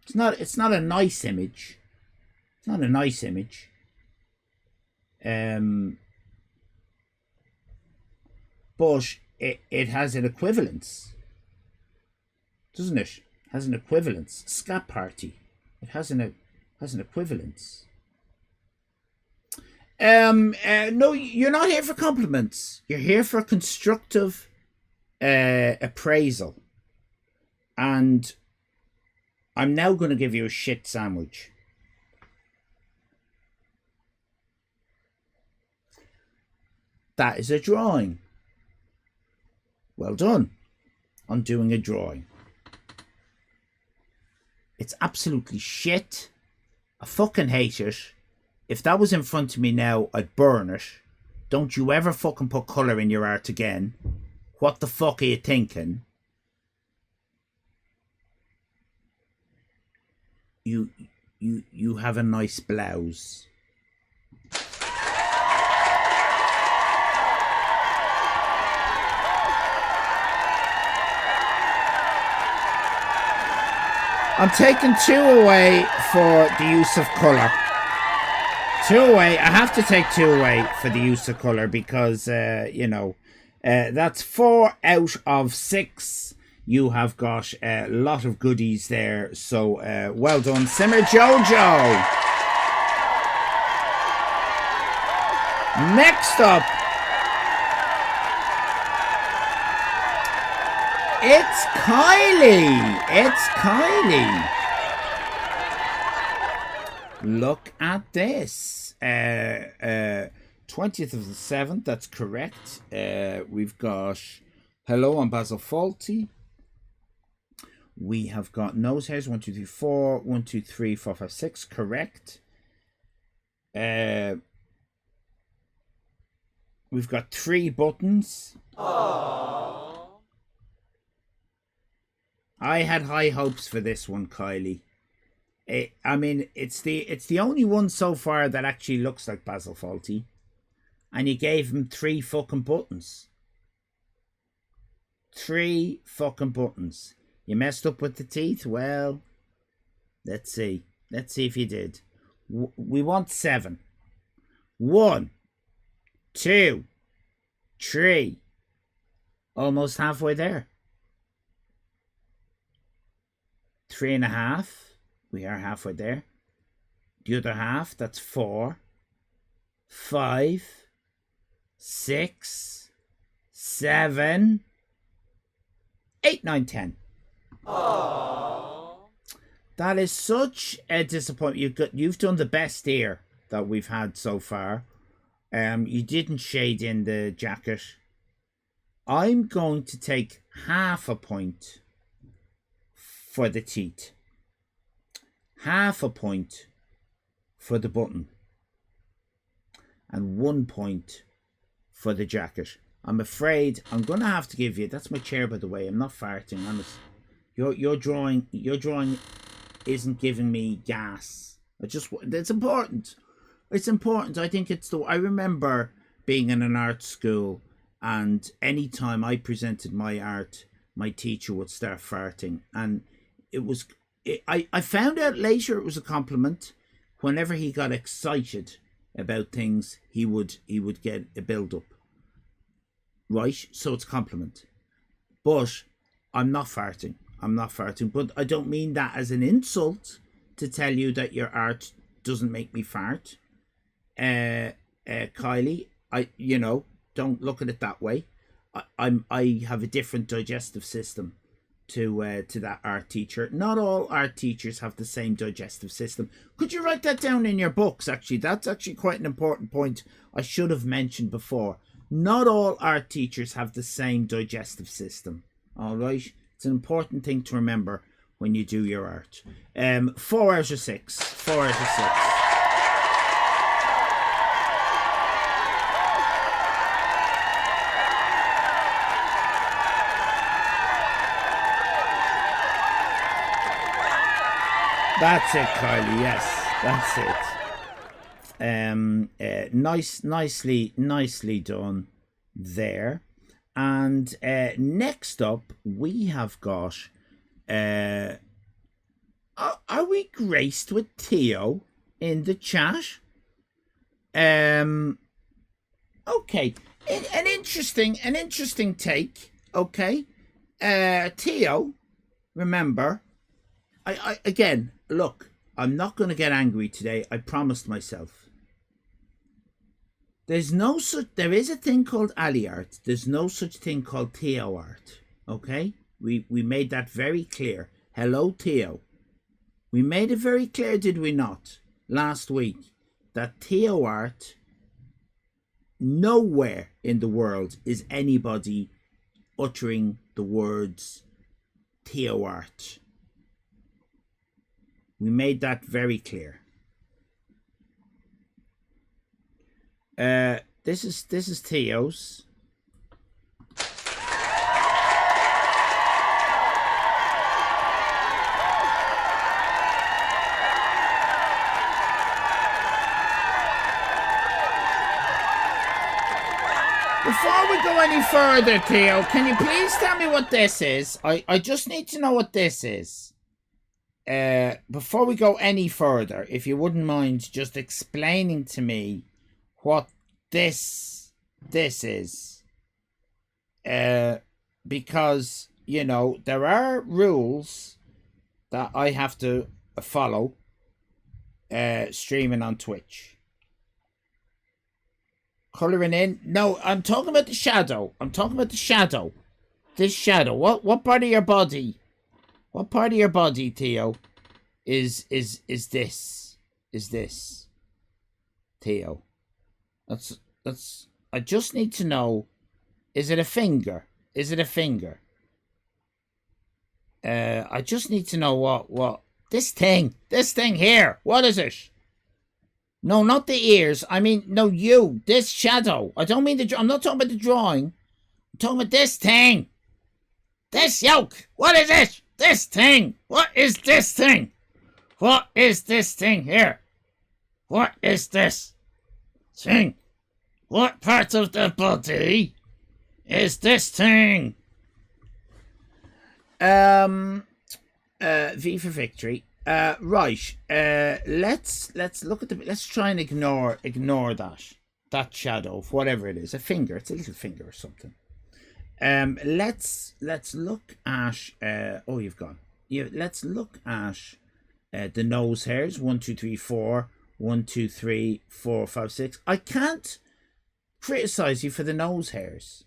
It's not a nice image. It's not a nice image. But it has an equivalence, doesn't it? It has an equivalence. Scat party. It has an equivalence. No, you're not here for compliments. You're here for constructive appraisal. And I'm now going to give you a shit sandwich. That is a drawing. Well done on doing a drawing. It's absolutely shit. I fucking hate it. If that was in front of me now, I'd burn it. Don't you ever fucking put colour in your art again. What the fuck are you thinking? You have a nice blouse. I'm taking 2 away for the use of colour. 2 away. I have to take 2 away for the use of colour because, that's 4 out of 6. You have got a lot of goodies there. So, well done, Simmer Jojo. Next up, it's Kylie. Look at this. 20th of the 7th, that's correct. We've got hello, I'm Basil Faulty. We have got nose hairs 1, 2, 3, 4, 1, 2, 3, 4, 5, 6, correct. We've got 3 buttons. Aww. I had high hopes for this one, Kylie. It's the only one so far that actually looks like Basil Fawlty, and you gave him 3 fucking buttons. 3 fucking buttons. You messed up with the teeth. Well, let's see. Let's see if you did. We want 7. 1, 2, 3. Almost halfway there. 3.5. We are halfway there. The other half, that's 4. 5. 6. 7. 8, 9, 10. That is such a disappointment. You've done the best here that we've had so far. You didn't shade in the jacket. I'm going to take half a point for the teeth. Half a point for the button. And 1 point for the jacket. I'm afraid I'm going to have to give you... That's my chair, by the way. I'm not farting, honest. Your drawing isn't giving me gas. It's important. It's important. I think it's the... I remember being in an art school, and any time I presented my art, my teacher would start farting, and it was... I found out later it was a compliment. Whenever he got excited about things, he would get a build-up. Right? So it's a compliment. But I'm not farting. But I don't mean that as an insult to tell you that your art doesn't make me fart. Kylie, don't look at it that way. I have a different digestive system to that art teacher. Not all art teachers have the same digestive system. Could you write that down in your books, actually? That's actually quite an important point I should have mentioned before. Not all art teachers have the same digestive system. All right? It's an important thing to remember when you do your art. 4 out of 6. 4 out of 6. That's it, Kylie. Yes, that's it. Nicely done there. And next up, we have got... are we graced with Theo in the chat? Okay. An interesting take. Okay. Theo, remember, I again, look, I'm not going to get angry today. I promised myself. There is a thing called Ali art. There's no such thing called Theo art. Okay? We made that very clear. Hello, Theo. We made it very clear, did we not, last week, that Theo art, nowhere in the world is anybody uttering the words Theo art. We made that very clear. This is Theo's. Before we go any further, Theo, can you please tell me what this is? I just need to know what this is. Before we go any further, if you wouldn't mind just explaining to me what this is. Because, you know, there are rules that I have to follow streaming on Twitch. Colouring in? No, I'm talking about the shadow. This shadow. What part of your body? What part of your body, Theo, is this? Is this? Theo. That's I just need to know, is it a finger? Is it a finger? I just need to know what this thing here, what is it? No, not the ears. I mean, no, this shadow. I don't mean I'm not talking about the drawing. I'm talking about this thing. This yoke. What is it? This thing. What is this thing? What is this thing here? What is this thing? What part of the body is this thing? V for victory. Right. Let's look at let's try and ignore that shadow of whatever it is. A finger. It's a little finger or something. Let's look at oh, you've gone. Let's look at the nose hairs. 1, 2, 3, 4. 1, 2, 3, 4, 5, 6. I can't criticize you for the nose hairs.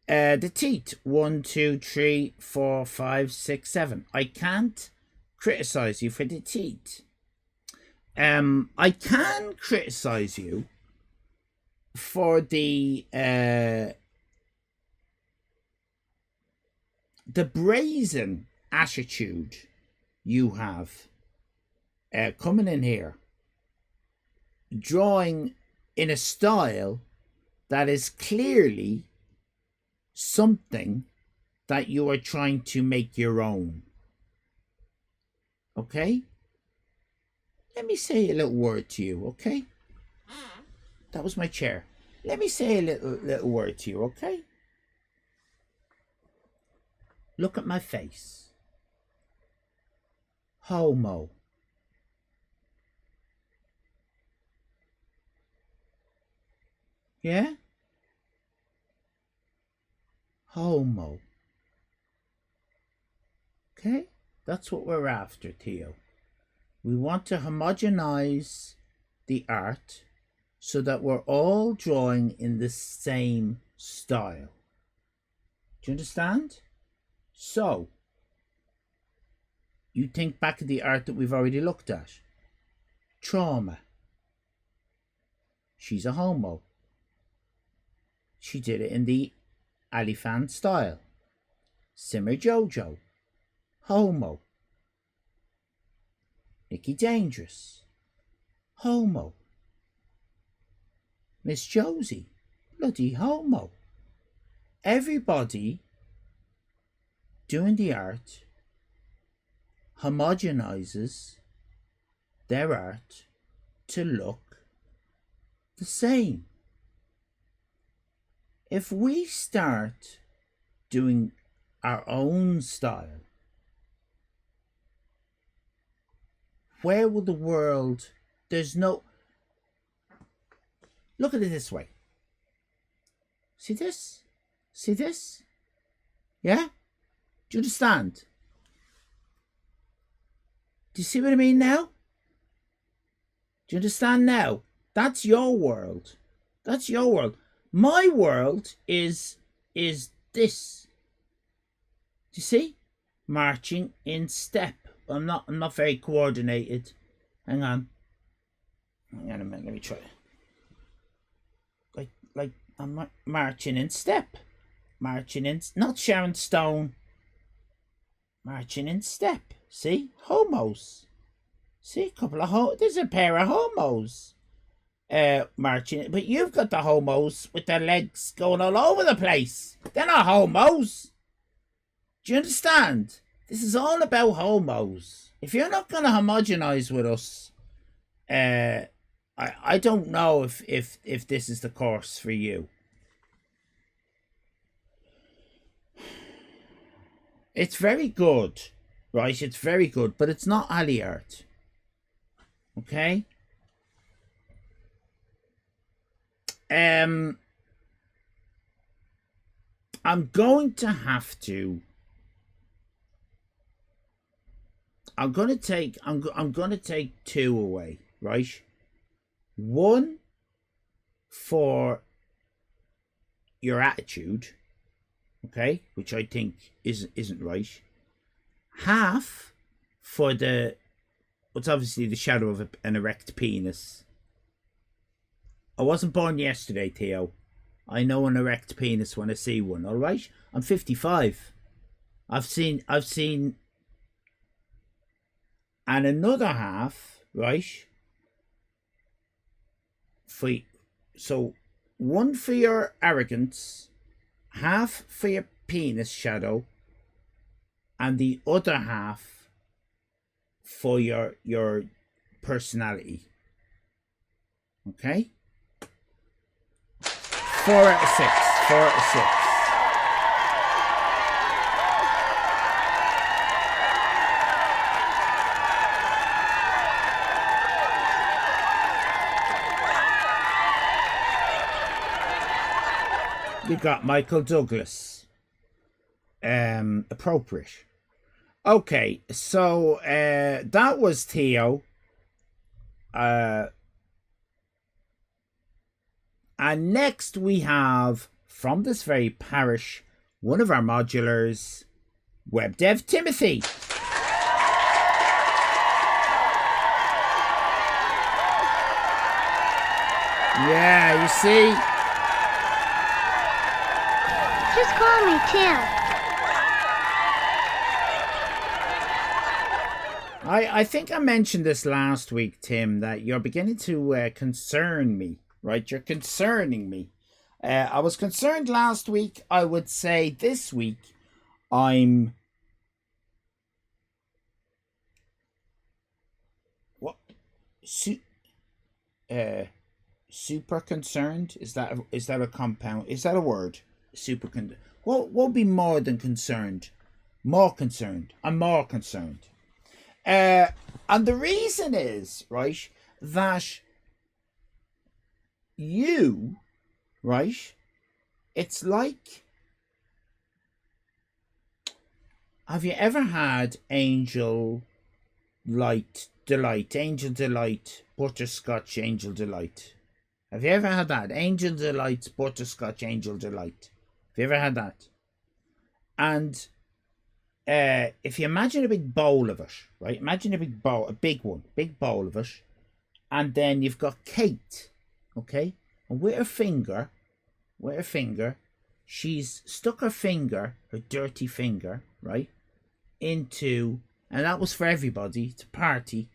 The teeth. 1, 2, 3, 4, 5, 6, 7. I can't criticize you for the teeth. I can criticize you for the brazen attitude you have coming in here, drawing in a style that is clearly something that you are trying to make your own. Okay? Let me say a little word to you, okay? That was my chair. Let me say a little word to you, okay? Look at my face. Homo. Yeah? Homo. Okay? That's what we're after, Theo. We want to homogenize the art so that we're all drawing in the same style. Do you understand? So, you think back at the art that we've already looked at. Trauma. She's a homo. She did it in the Allyfan style. Simmer Jojo. Homo. Nicky Dangerous. Homo. Miss Josie. Bloody homo. Everybody doing the art homogenizes their art to look the same. If we start doing our own style, where will the world... There's no... Look at it this way. See this? See this? Yeah? Do you understand? Do you see what I mean now? Do you understand now? That's your world. That's your world. My world is this. Do you see? Marching in step. I'm not very coordinated. Hang on a minute, let me try. Like I'm marching in step. Marching in, not Sharon Stone. Marching in step. See? Homos. See? There's a pair of homos. Marching, but you've got the homos with their legs going all over the place. They're not homos. Do you understand? This is all about homos. If you're not going to homogenize with us, I don't know if this is the course for you. It's very good, right? It's very good, but it's not alley art. Okay? I'm going to have to... I'm gonna take two away, right? One for your attitude, okay, which I think isn't right. Half for what's obviously the shadow of an erect penis. I wasn't born yesterday, Theo. I know an erect penis when I see one. All right, I'm 55. I've seen. And another half, right? So one for your arrogance, half for your penis shadow, and the other half for your personality. Okay? 4 out of 6. 4 out of 6. You got Michael Douglas. Appropriate. Okay, so that was Theo. And next we have, from this very parish, one of our modulars, Web Dev Timothy. Yeah, you see? Just call me Tim. I think I mentioned this last week, Tim, that you're beginning to concern me, right? You're concerning me. I was concerned last week. I would say this week I'm... What? Super concerned? Is that a compound? Is that a word? Super concerned. What would be more than concerned? More concerned. I'm more concerned. And the reason is, right, that you, right, it's like, have you ever had Angel Delight, Butterscotch Angel Delight? Have you ever had that? Angel Delight, Butterscotch Angel Delight. Have you ever had that? And if you imagine a big bowl of it, right? Imagine a big bowl of it, and then you've got Kate, okay? And with her finger, she's stuck her dirty finger, right, into, and that was for everybody. It's a party.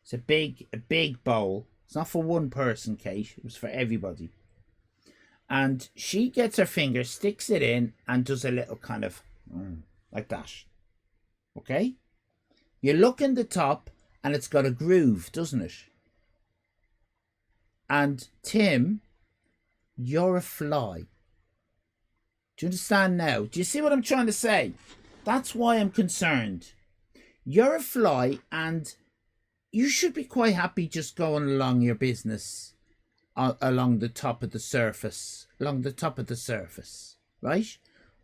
It's a big bowl. It's not for one person, Kate. It was for everybody. And she gets her finger, sticks it in, and does a little kind of like that. Okay? You look in the top, and it's got a groove, doesn't it? And Tim, you're a fly. Do you understand now? Do you see what I'm trying to say? That's why I'm concerned. You're a fly, and you should be quite happy just going along your business along the top of the surface, right?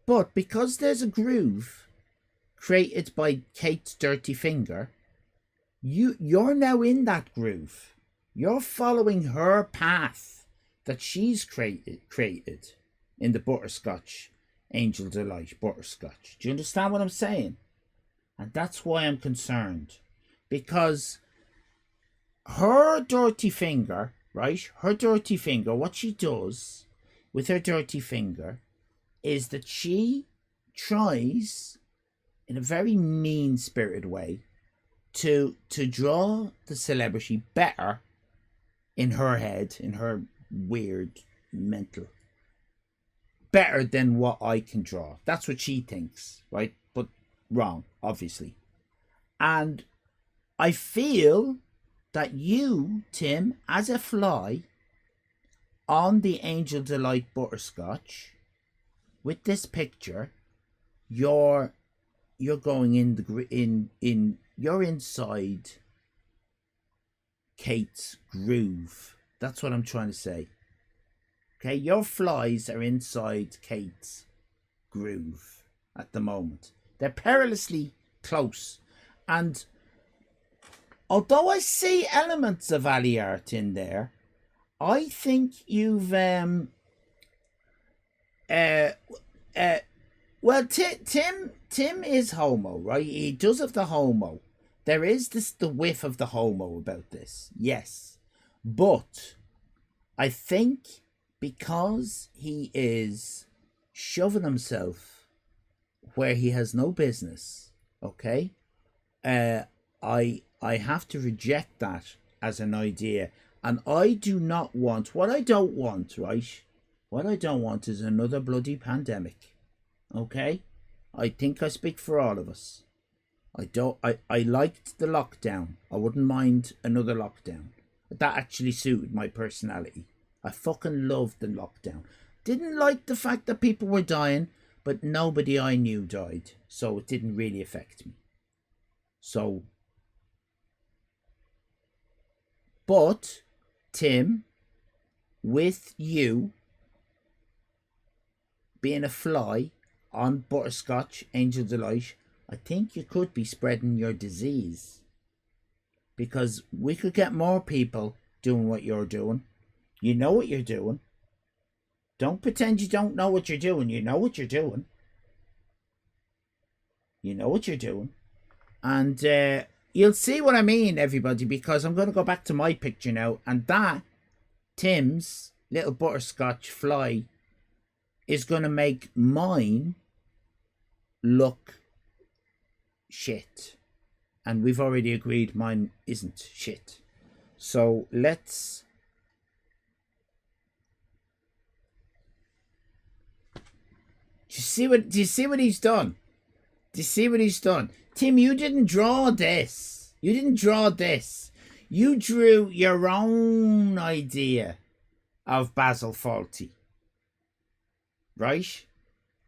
But because there's a groove created by Kate's dirty finger, you're now in that groove. You're following her path that she's created in the Butterscotch Angel Delight Butterscotch. Do you understand what I'm saying? And that's why I'm concerned, because her dirty finger, right? Her dirty finger, what she does with her dirty finger is that she tries, in a very mean-spirited way, to draw the celebrity better in her head, in her weird mental, better than what I can draw. That's what she thinks, right? But wrong, obviously. And I feel that you, Tim, as a fly on the Angel Delight Butterscotch, with this picture, you're going you're inside Kate's groove. That's what I'm trying to say. Okay, your flies are inside Kate's groove at the moment. They're perilously close, and although I see elements of alley art in there, I think you've well, Tim is homo, right? He does have the homo. There is the whiff of the homo about this, yes, but I think because he is shoving himself where he has no business, okay, I have to reject that as an idea. And I do not want, what I don't want, right? What I don't want is another bloody pandemic. Okay? I think I speak for all of us. I liked the lockdown. I wouldn't mind another lockdown. That actually suited my personality. I fucking loved the lockdown. Didn't like the fact that people were dying, but nobody I knew died. So it didn't really affect me. So, but Tim, with you, being a fly on Butterscotch Angel Delight, I think you could be spreading your disease. Because we could get more people doing what you're doing. You know what you're doing. Don't pretend you don't know what you're doing. You know what you're doing. You know what you're doing. And you'll see what I mean, everybody, because I'm going to go back to my picture now. And that, Tim's little butterscotch fly, is going to make mine look shit. And we've already agreed mine isn't shit. So let's... Do you see what he's done? Do you see what he's done? Tim, you didn't draw this. You didn't draw this. You drew your own idea of Basil Fawlty. Right?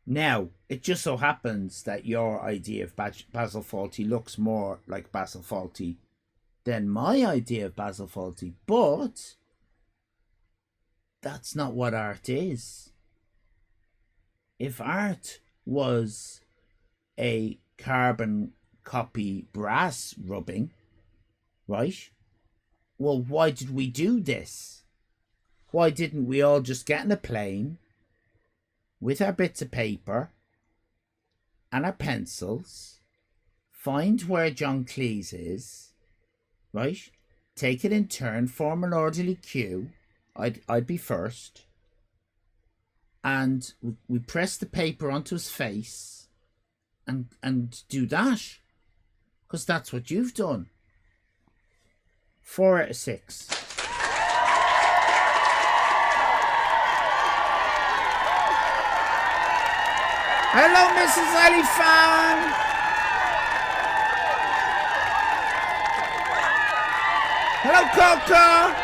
Now, it just so happens that your idea of Basil Fawlty looks more like Basil Fawlty than my idea of Basil Fawlty. But that's not what art is. If art was a carbon copy brass rubbing, right? Well, why did we do this? Why didn't we all just get in a plane with our bits of paper and our pencils, find where John Cleese is, right? Take it in turn, form an orderly queue. I'd be first. And we press the paper onto his face and do that. Because that's what you've done. 4 out of 6. Hello, Mrs. Allyfan. Hello, Coco.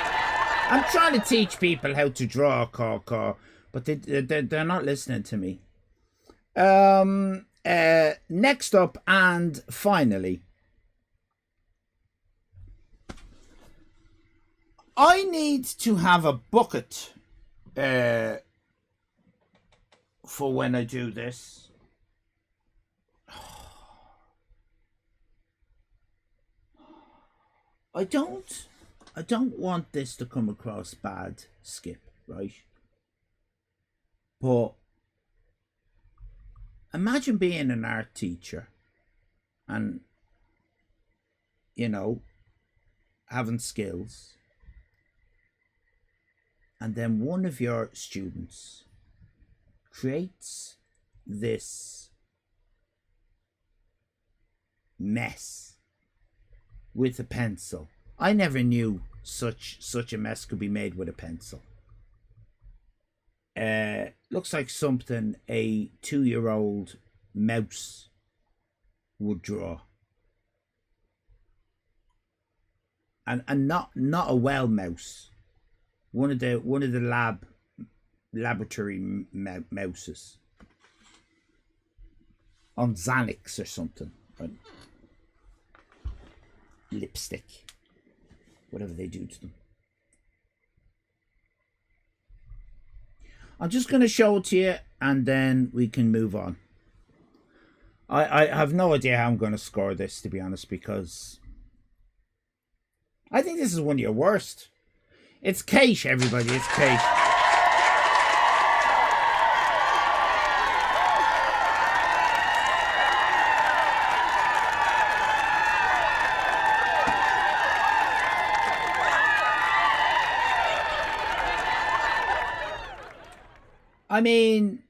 I'm trying to teach people how to draw, Coco, but they're not listening to me. Next up and finally, I need to have a bucket for when I do this. I don't want this to come across bad, Skip, right? But imagine being an art teacher and, you know, having skills, and then one of your students creates this mess with a pencil. I never knew such a mess could be made with a pencil. Looks like something a 2-year-old mouse would draw. And not a well mouse. One of the laboratory mouses on Xanax or something, right? Lipstick, whatever they do to them. I'm just going to show it to you and then we can move on. I have no idea how I'm going to score this, to be honest, because I think this is one of your worst. It's Kate, everybody, it's Kate. I mean,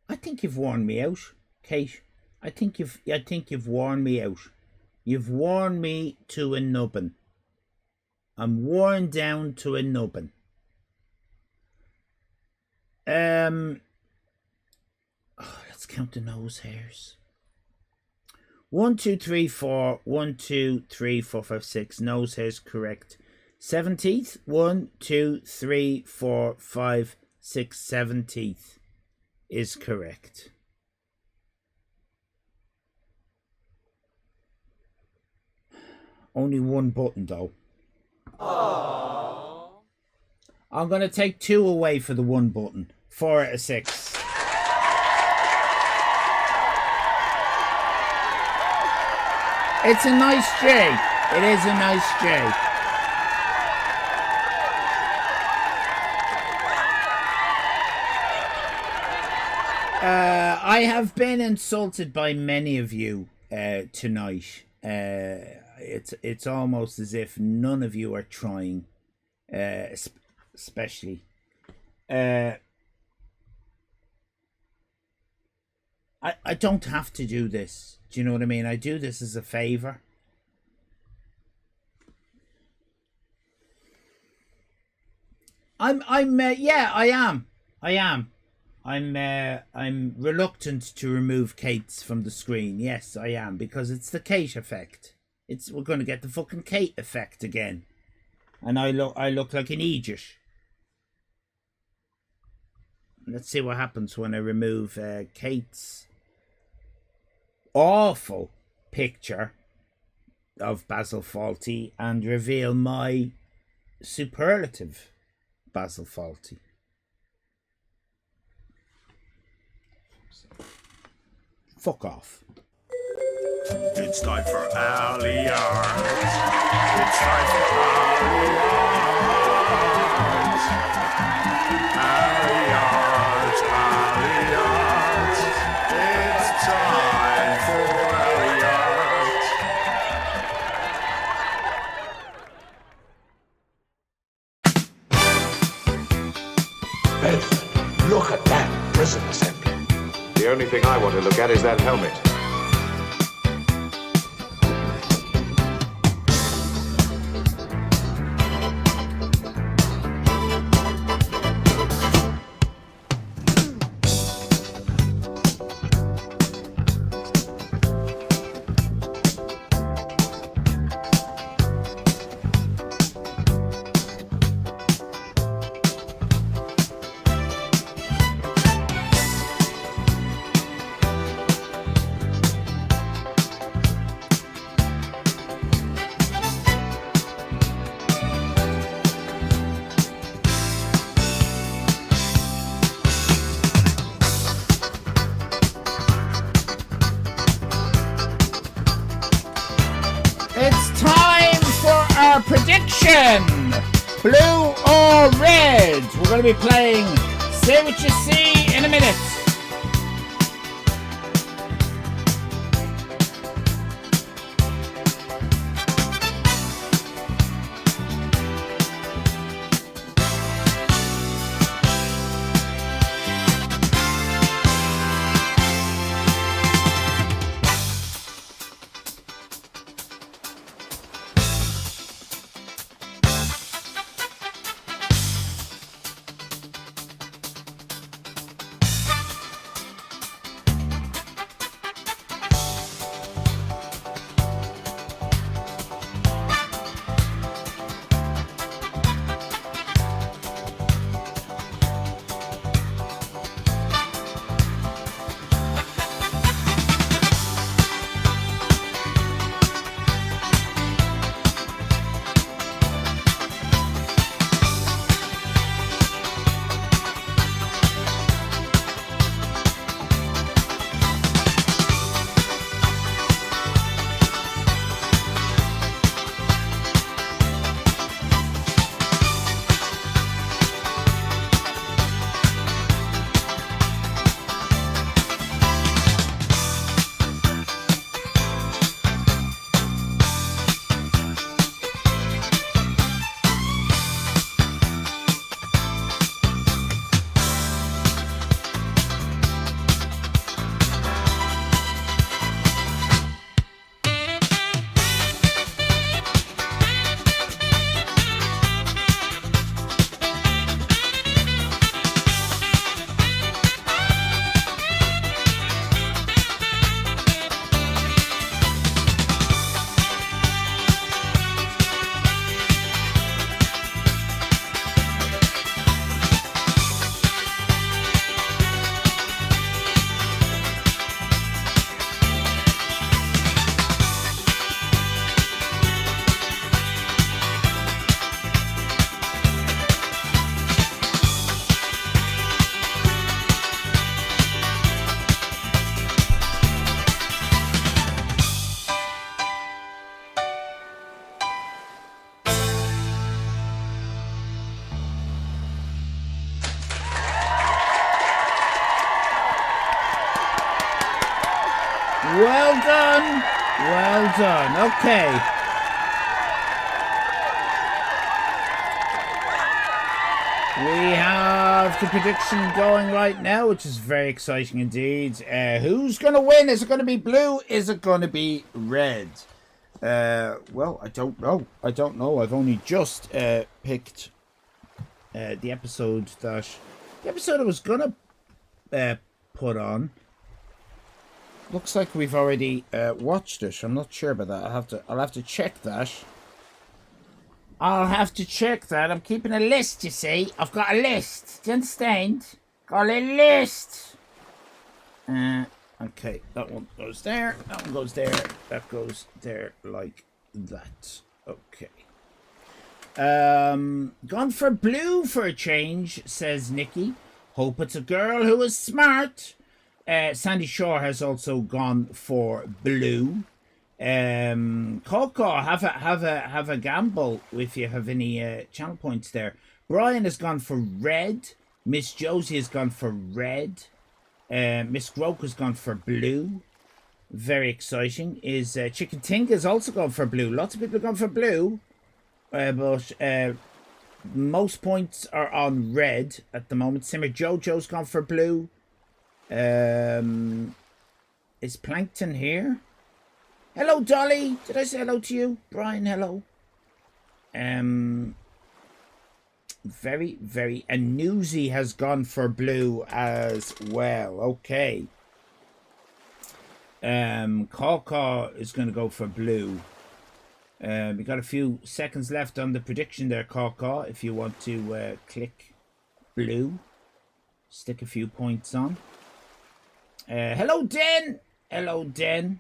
I think you've worn me out, Kate. I think you've worn me out. You've worn me to a nubbin. I'm worn down to a nubbin. Let's count the nose hairs. 1, 2, 3, 4. 1, 2, 3, 4, 5, 6. Nose hairs correct. 7 teeth. 1, 2, 3, 4, 5, 6, 7 teeth is correct. Only one button, though. I'm going to take 2 away for the 1 button. 4 out of 6. It's a nice J. It is a nice J. I have been insulted by many of you tonight. It's almost as if none of you are trying, especially. I don't have to do this. Do you know what I mean? I do this as a favor. Yeah, I am. I'm reluctant to remove Kate's from the screen. Yes, I am, because it's the Kate effect. We're going to get the fucking Kate effect again, and I look like an idiot. Let's see what happens when I remove Kate's awful picture of Basil Fawlty and reveal my superlative Basil Fawlty. Fuck off. It's time for Allyfan. It's time for Allyfan. Allyfan. It's time for Allyfan. Bedford, look at that prison assembly. The only thing I want to look at is that helmet. Prediction, blue or red. We're going to be playing Say What You See in a minute. Well done. Well done. Okay. We have the prediction going right now, which is very exciting indeed. Who's going to win? Is it going to be blue? Is it going to be red? Well, I don't know. I've only just picked the episode I was going to put on. Looks like we've already watched it. I'm not sure about that. I'll have to check that. I'll have to check that. I'm keeping a list, you see. I've got a list. Do you understand? Got a little list. Okay, that one goes there. That one goes there. That goes there like that. Okay. Gone for blue for a change, says Nikki. Hope it's a girl who is smart. Sandy Shore has also gone for blue. Coco, have a gamble if you have any channel points there. Brian has gone for red. Miss Josie has gone for red. Miss Groke has gone for blue. Very exciting. Is Chicken Tinga has also gone for blue. Lots of people have gone for blue, but most points are on red at the moment. Simmer Jojo's gone for blue. Is Plankton here? Hello, Dolly. Did I say hello to you? Brian, hello. Very, very... And Newsy has gone for blue as well. Okay. Caw is going to go for blue. We got a few seconds left on the prediction there, Caw. If you want to click blue. Stick a few points on. Hello, Den. Hello, Den.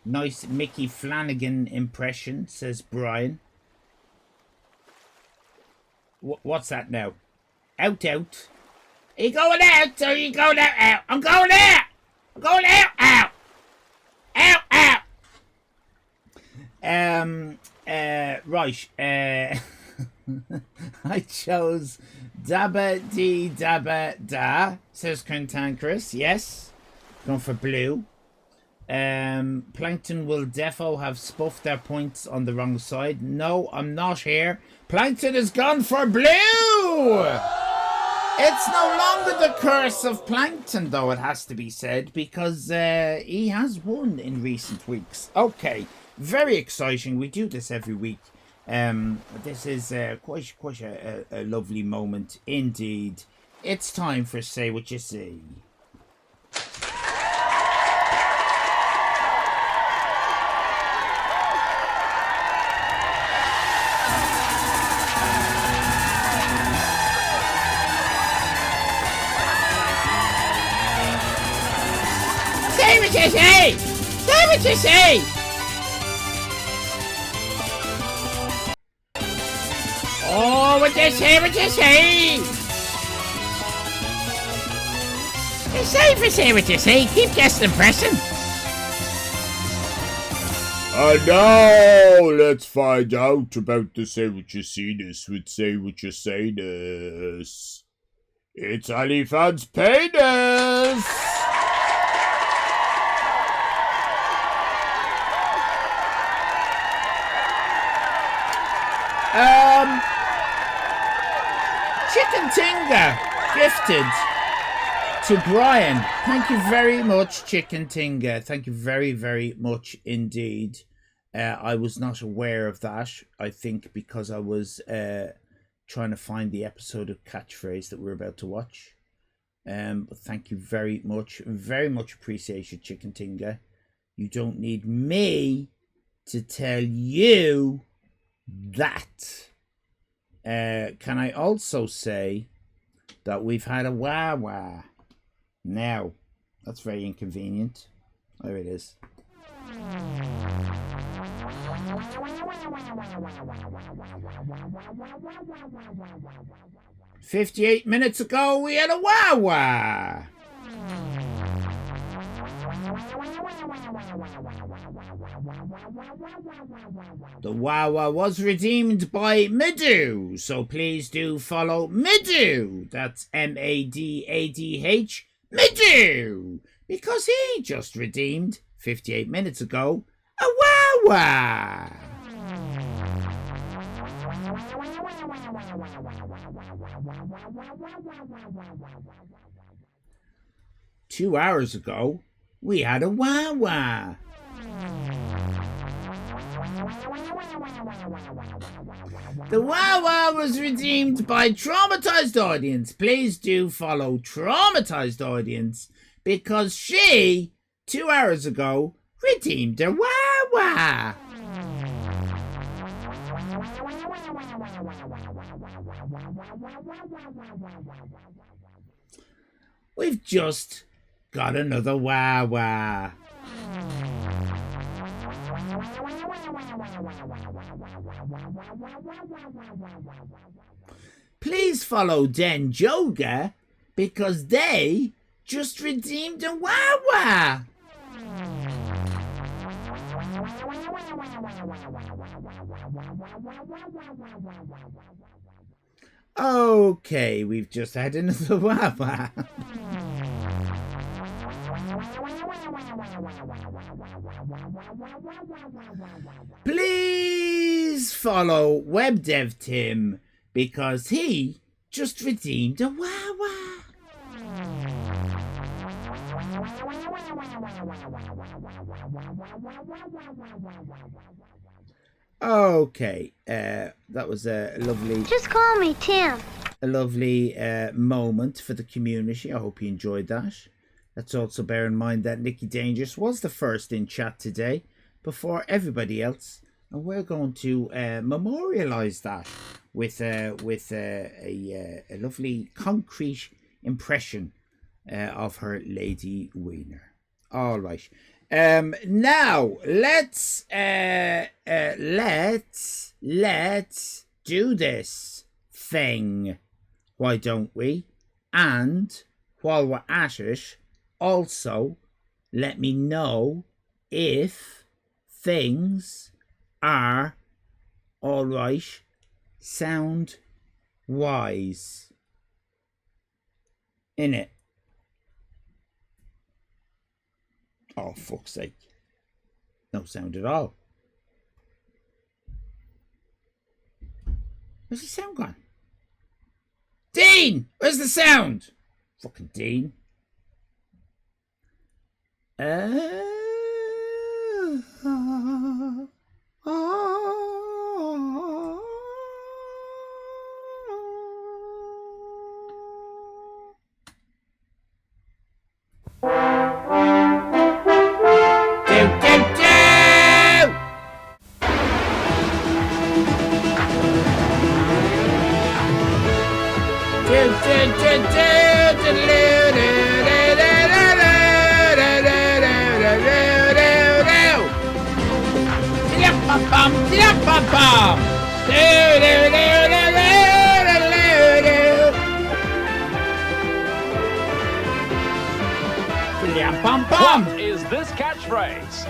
Nice Mickey Flanagan impression, says Brian. What's that now? Out. Are you going out? Or are you going out? I'm going out! I'm going out! Right. I chose Dabba Dee Dabba Da, says Cantankerous. Yes. Going for blue. Plankton will defo have spuffed their points on the wrong side. No, I'm not here. Plankton has gone for blue! It's no longer the curse of Plankton, though, it has to be said, because he has won in recent weeks. Okay, very exciting. We do this every week. This is quite a lovely moment indeed. It's time for Say What You See. Say what you say! Say what you say! Oh, what you say, what you say! Say what you say. Keep guessing and pressing. And now, let's find out about the Say What You See-ness with Say What You Say-ness. It's Allyfan's penis! Chicken Tinga gifted to Brian. Thank you very much, Chicken Tinga. Thank you very, very much indeed. I was not aware of that. I think because I was trying to find the episode of Catchphrase that we're about to watch. But thank you very much. Very much appreciated, Chicken Tinga. You don't need me to tell you that. Can I also say that we've had a wah-wah? Now, that's very inconvenient. There it is. 58 minutes ago, we had a wah-wah. The wah-wah was redeemed by Midu, so please do follow Midu. That's M-A-D-A-D-H, Midu, because he just redeemed 58 minutes ago, a wah-wah. 2 hours ago, we had a wah-wah. The wah-wah was redeemed by Traumatized Audience. Please do follow Traumatized Audience because she, 2 hours ago, redeemed a wah-wah. We've just got another wah-wah. Please follow Den Joga because they just redeemed a wah-wah. Okay, we've just had another wah-wah. Please follow WebDev Tim because he just redeemed a wah-wah. Okay, that was a lovely... Just call me Tim. A lovely moment for the community. I hope you enjoyed that. Let's also bear in mind that Nicky Dangerous was the first in chat today before everybody else. And we're going to memorialise that with a lovely concrete impression of her Lady Wiener. All right. Now let's do this thing. Why don't we? And while we're at it, also let me know if things are all right sound wise in it. Oh, fuck's sake. No sound at all. Where's the sound gone? Dean! Where's the sound? Fucking Dean. What is this catchphrase?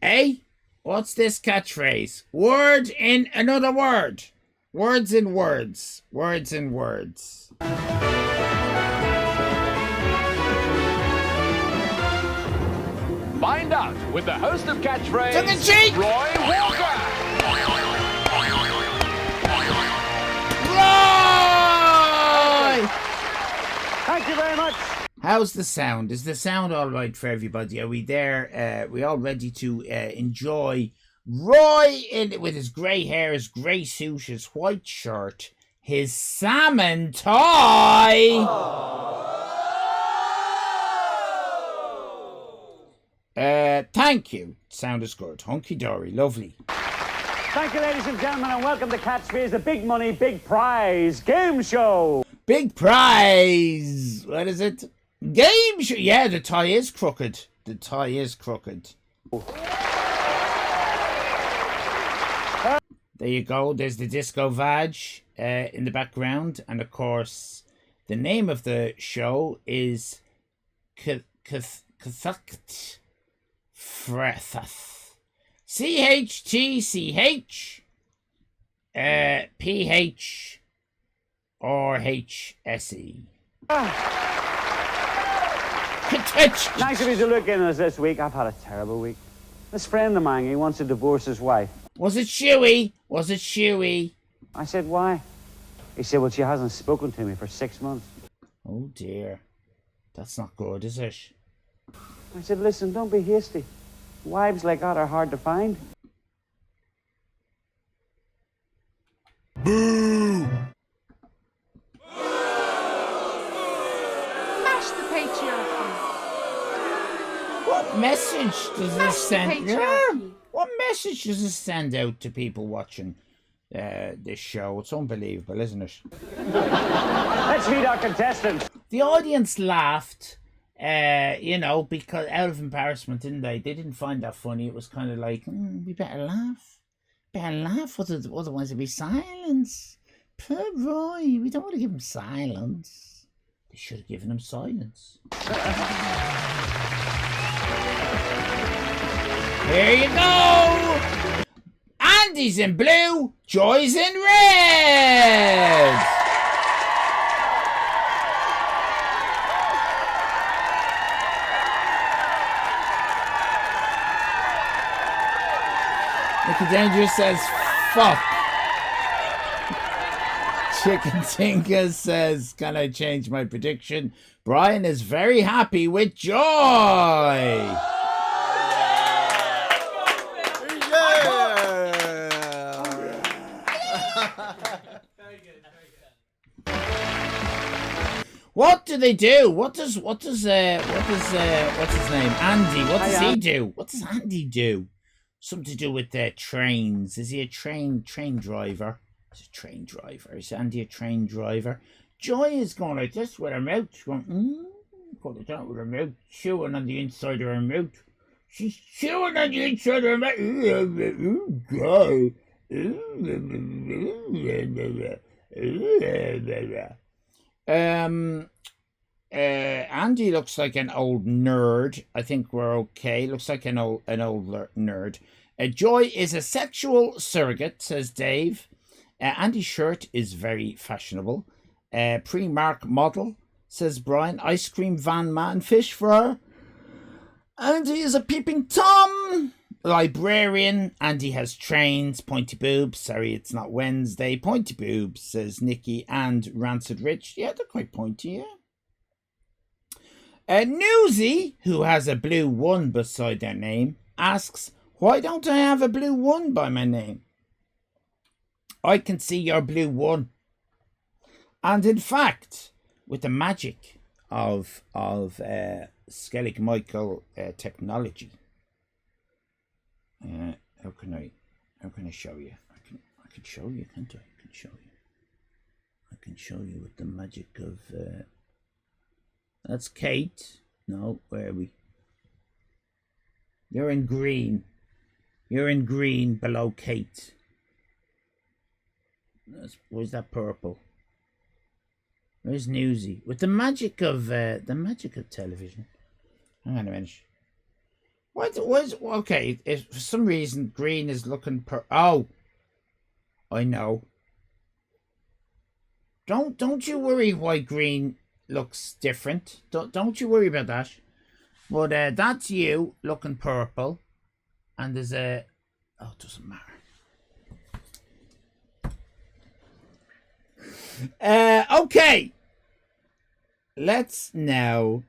Hey, what's this catchphrase? Word in another word. Words in words. Words in words. Find out with the host of catchphrase, Tongue in cheek! Roy Walker. Roy! Thank you very much. How's the sound? Is the sound all right for everybody? Are we there? We all ready to enjoy Roy with his grey hair, his grey suit, his white shirt, his salmon tie? Thank you. Sound is good. Hunky-dory. Lovely. Thank you, ladies and gentlemen, and welcome to Catchphrase, the big money, big prize game show. Big prize! What is it? Game show! Yeah, the tie is crooked. The tie is crooked. There you go. There's the Disco Vag in the background. And, of course, the name of the show is Chthcht Fretheth. CHTCH PH or HSE. Nice of you to look in on us this week. I've had a terrible week. This friend of mine, he wants to divorce his wife. Was it Shuey? Was it Shuey? I said, why? He said, well, she hasn't spoken to me for 6 months. Oh dear. That's not good, is it? I said, listen, don't be hasty. Wives like that are hard to find. Boo! Smash the patriarchy. What message does Smash this the send? patriarchy. What message does this send out to people watching this show? It's unbelievable, isn't it? Let's meet our contestants. The audience laughed, because out of embarrassment, didn't they? They didn't find that funny. It was kind of like, we better laugh. Better laugh, otherwise it'll be silence. Poor Roy, we don't want to give him silence. They should have given him silence. Here you go! Andy's in blue, Joy's in red! Nicky Dangerous says, fuck. Chicken Tinker says, can I change my prediction? Brian is very happy with Joy. What do they do? What does what's his name? Andy. What does he do? What does Andy do? Something to do with trains. Is he a train driver? He's a train driver. Is Andy a train driver? Joy is going like this with her mouth. She's going, put it out with her mouth, chewing on the inside of her mouth. She's chewing on the inside of her mouth. Andy looks like an old nerd. I think we're okay. Looks like an old nerd. Joy is a sexual surrogate, says Dave. Andy's shirt is very fashionable. Pre-mark model, says Brian. Ice cream van man, fish fry. Andy is a peeping Tom. Librarian. Andy has trains. Pointy boobs. Sorry, it's not Wednesday. Pointy boobs, says Nikki and Rancid Rich. Yeah, they're quite pointy, yeah. Newsy, who has a blue 1 beside their name, asks, why don't I have a blue 1 by my name? I can see your blue 1. And in fact, with the magic of Skellig Michael technology, how can I show you? I can show you, can't I? I can show you with the magic of that's Kate. No, where are we? You're in green. You're in green below Kate. Where's that purple? Where's Newsy? With the magic of television. Hang on a minute. Okay, if for some reason green is looking oh, I know. Don't you worry why green looks different. Don't you worry about that. But that's you looking purple, and there's it doesn't matter. Okay. Let's now.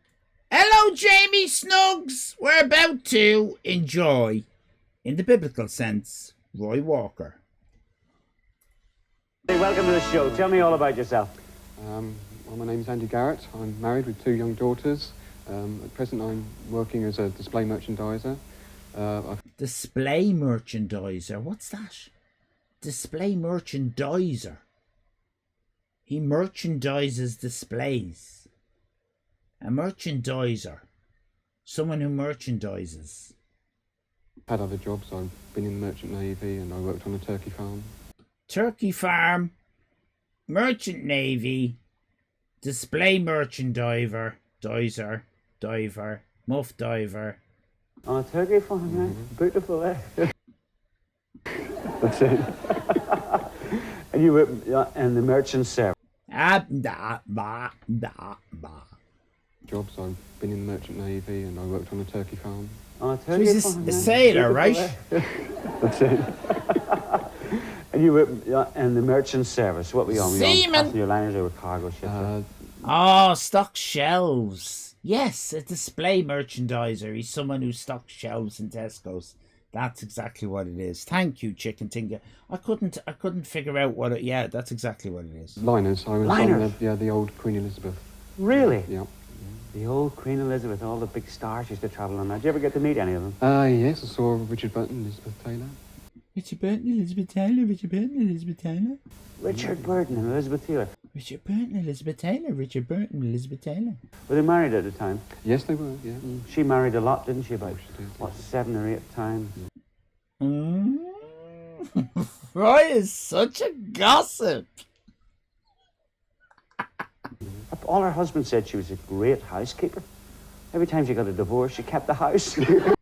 Hello, Jamie Snuggs. We're about to enjoy, in the biblical sense, Roy Walker. Hey, welcome to the show. Tell me all about yourself. Well, my name's Andy Garrett. I'm married with 2 young daughters. At present, I'm working as a display merchandiser. Display merchandiser? What's that? Display merchandiser. He merchandises displays. A merchandiser. Someone who merchandises. Had other jobs. I've been in the Merchant Navy and I worked on a turkey farm. Turkey farm, Merchant Navy, display merchandiser, diver, muff diver. On a turkey farm, yeah. Beautiful, eh? That's it. And you were in the merchant service. jobs. I've been in the Merchant Navy and I worked on a turkey farm. Oh, So he's a sailor, right? That's it. And you were in the merchant service. What were you on? Were you on Seaman. passenger liners or cargo ships? Oh, stock shelves. Yes, a display merchandiser. He's someone who stocks shelves in Tesco's. That's exactly what it is. Thank you, Chicken Tinker. I couldn't figure out what it. Yeah, that's exactly what it is. Liners. I was Liners? on the old Queen Elizabeth. Really? Yeah. The old Queen Elizabeth, all the big stars used to travel on that. Did you ever get to meet any of them? Yes, I saw Richard Burton, Elizabeth Taylor. Richard Burton, Elizabeth Taylor, Richard Burton, Elizabeth Taylor. Richard Burton and Elizabeth Taylor. Richard Burton, Elizabeth Taylor, Richard Burton, Elizabeth Taylor. Were they married at the time? Yes, they were, yeah. She married a lot, didn't she? About, she did, what, 7 or 8 times? Roy is such a gossip. All her husband said she was a great housekeeper. Every time she got a divorce, she kept the house. The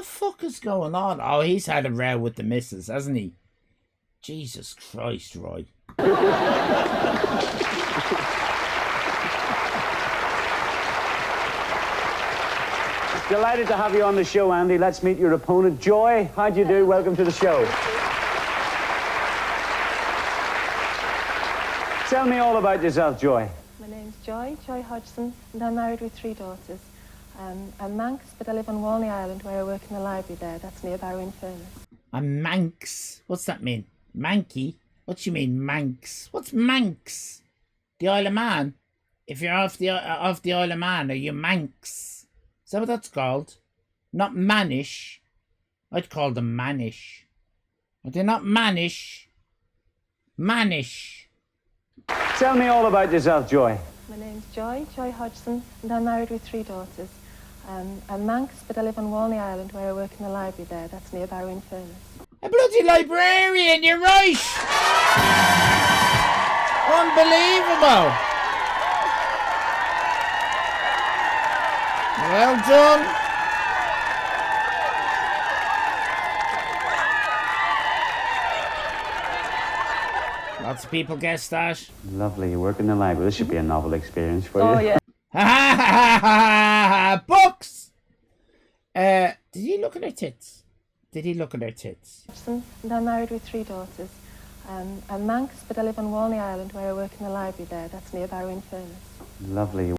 fuck is going on? Oh, he's had a row with the missus, hasn't he? Jesus Christ, Roy. Delighted to have you on the show, Andy. Let's meet your opponent, Joy. How do you do? Welcome to the show. Tell me all about yourself, Joy. My name's Joy Hodgson, and I'm married with 3 daughters. I'm Manx, but I live on Walney Island where I work in the library there. That's near Barrow-in-Furness. I'm Manx. What's that mean? Manky? What do you mean, Manx? What's Manx? The Isle of Man? If you're off the Isle of Man, are you Manx? Is that what that's called? Not Manish. I'd call them Manish. Are they not Manish? Manish. Tell me all about yourself, Joy. My name's Joy Hodgson, and I'm married with 3 daughters. I'm Manx, but I live on Walney Island where I work in the library there. That's near Barrow-in-Furness. A bloody librarian, you're right! Unbelievable! Well done. Lots of people guessed that. Lovely, you work in the library. This should be a novel experience for you. Oh, yeah. Books! Did he look at her tits? Did he look at her tits? And I'm married with 3 daughters. I'm Manx, but I live on Walney Island where I work in the library there. That's near Barrow-in-Furness. Lovely.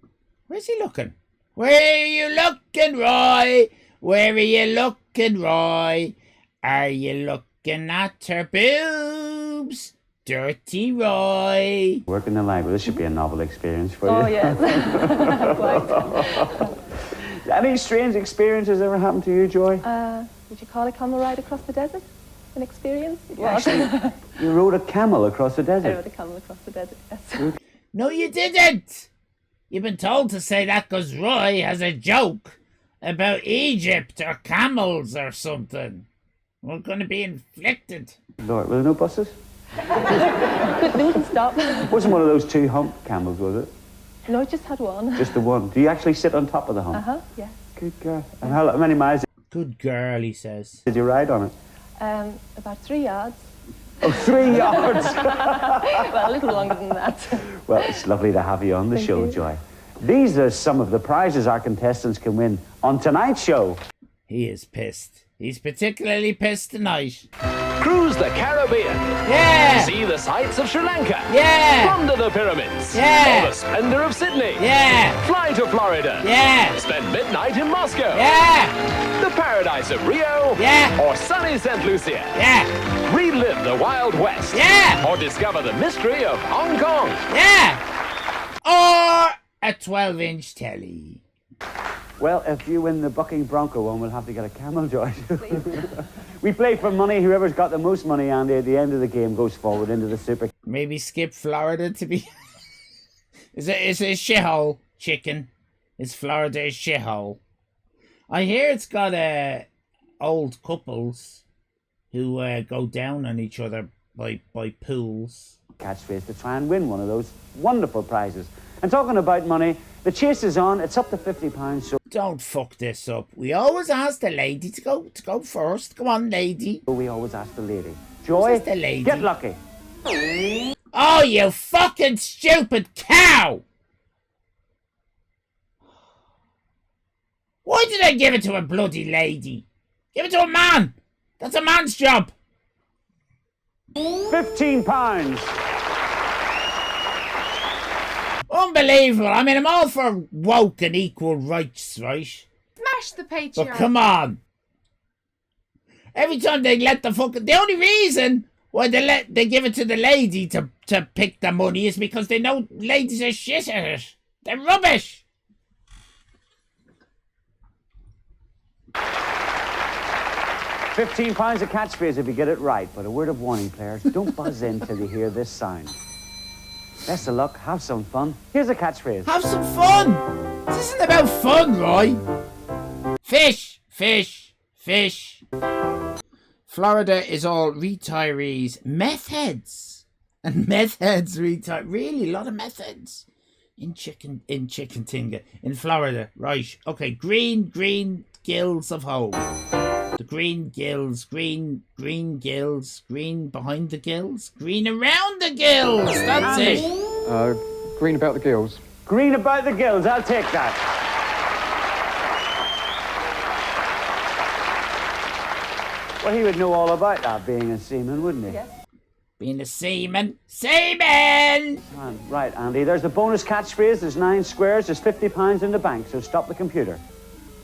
Where's he looking? Where are you looking, Roy? Where are you looking, Roy? Are you looking at her boobs? Dirty Roy. Work in the library. This should be a novel experience for you. Oh, yes. Any strange experiences ever happened to you, Joy? Would you call a camel ride across the desert an experience? Actually, you rode a camel across the desert. I rode a camel across the desert, yes. No, you didn't. You've been told to say that because Roy has a joke about Egypt or camels or something. We're going to be inflicted. Lord, were there no buses? Didn't stop. Wasn't one of those 2 hump camels, was it? No, just had one. Just the one. Do you actually sit on top of the hump? Uh-huh, yes. Good girl. And how many miles Good girl, he says. did you ride on it? About 3 yards. Oh, 3 yards! Well, a little longer than that. Well, it's lovely to have you on the show, Joy. These are some of the prizes our contestants can win on tonight's show. He is pissed. He's particularly pissed tonight. Cruise the Caribbean. Yeah! See the sights of Sri Lanka. Yeah! Plunder the pyramids. Yeah! Or the splendor of Sydney. Yeah! Fly to Florida. Yeah! Spend midnight in Moscow. Yeah! The paradise of Rio. Yeah! Or sunny St. Lucia. Yeah! Relive the Wild West. Yeah! Or discover the mystery of Hong Kong. Yeah! Or a 12-inch telly. Well, if you win the Bucking Bronco one, we'll have to get a camel, Joy. We play for money. Whoever's got the most money, Andy, at the end of the game goes forward into the Super. Maybe skip Florida to be... It's a shithole, chicken. Is Florida a shithole? I hear it's got old couples who go down on each other by pools. Catchphrase to try and win one of those wonderful prizes. And talking about money, the chase is on. It's up to £50. So don't fuck this up. We always ask the lady to go first. Come on, lady. We always ask the lady. Joy, the lady? Get lucky. Oh, you fucking stupid cow! Why did I give it to a bloody lady? Give it to a man. That's a man's job. £15. Unbelievable. I mean, I'm all for woke and equal rights, right? Smash the patriarchy. But come on. Every time they let the only reason why they give it to the lady to pick the money is because they know ladies are shit at it. They're rubbish. £15 a catchphrase if you get it right, but a word of warning, players, don't buzz in till you hear this sound. Best of luck, have some fun. Here's a catchphrase. Have some fun! This isn't about fun, Roy. Fish, fish, fish. Florida is all retirees, meth heads. And meth heads retire. Really, a lot of meth heads. In Chickentinga, in Florida. Right, okay, green gills of home. The green gills, green gills, green behind the gills, green around the gills. That's it. Green about the gills. Green about the gills, I'll take that. Well, he would know all about that, being a seaman, wouldn't he? Yes. Being a seaman. Seaman! Right, Andy, there's the bonus catchphrase. There's 9 squares. There's £50 in the bank, so stop the computer.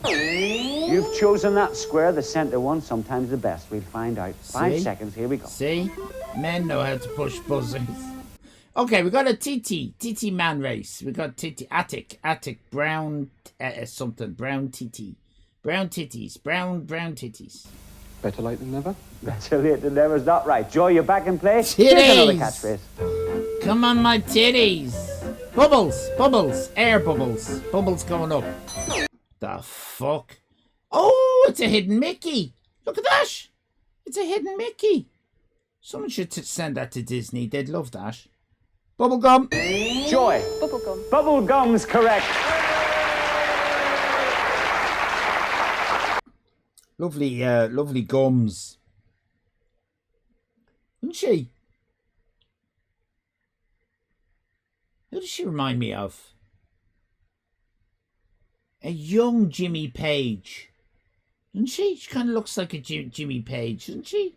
You've chosen that square, the centre one, sometimes the best. We'll find out. 5 seconds, here we go. See? Men know how to push buzzers. Okay, we got a TT man race. We got TT, Attic, brown, something, brown TT. Brown titties, brown titties. Better late than never. Better late than never's not right. Joy, you're back in play. Titties! Here's another catchphrase. Come on, my titties. Bubbles, air bubbles. Bubbles going up. The fuck? Oh, it's a hidden Mickey. Look at that. It's a hidden Mickey. Someone should send that to Disney. They'd love that. Bubblegum. Joy. Bubblegum. Bubblegum's correct. Lovely gums. Isn't she? Who does she remind me of? A young Jimmy Page. Doesn't she? She kind of looks like a Jimmy Page, doesn't she?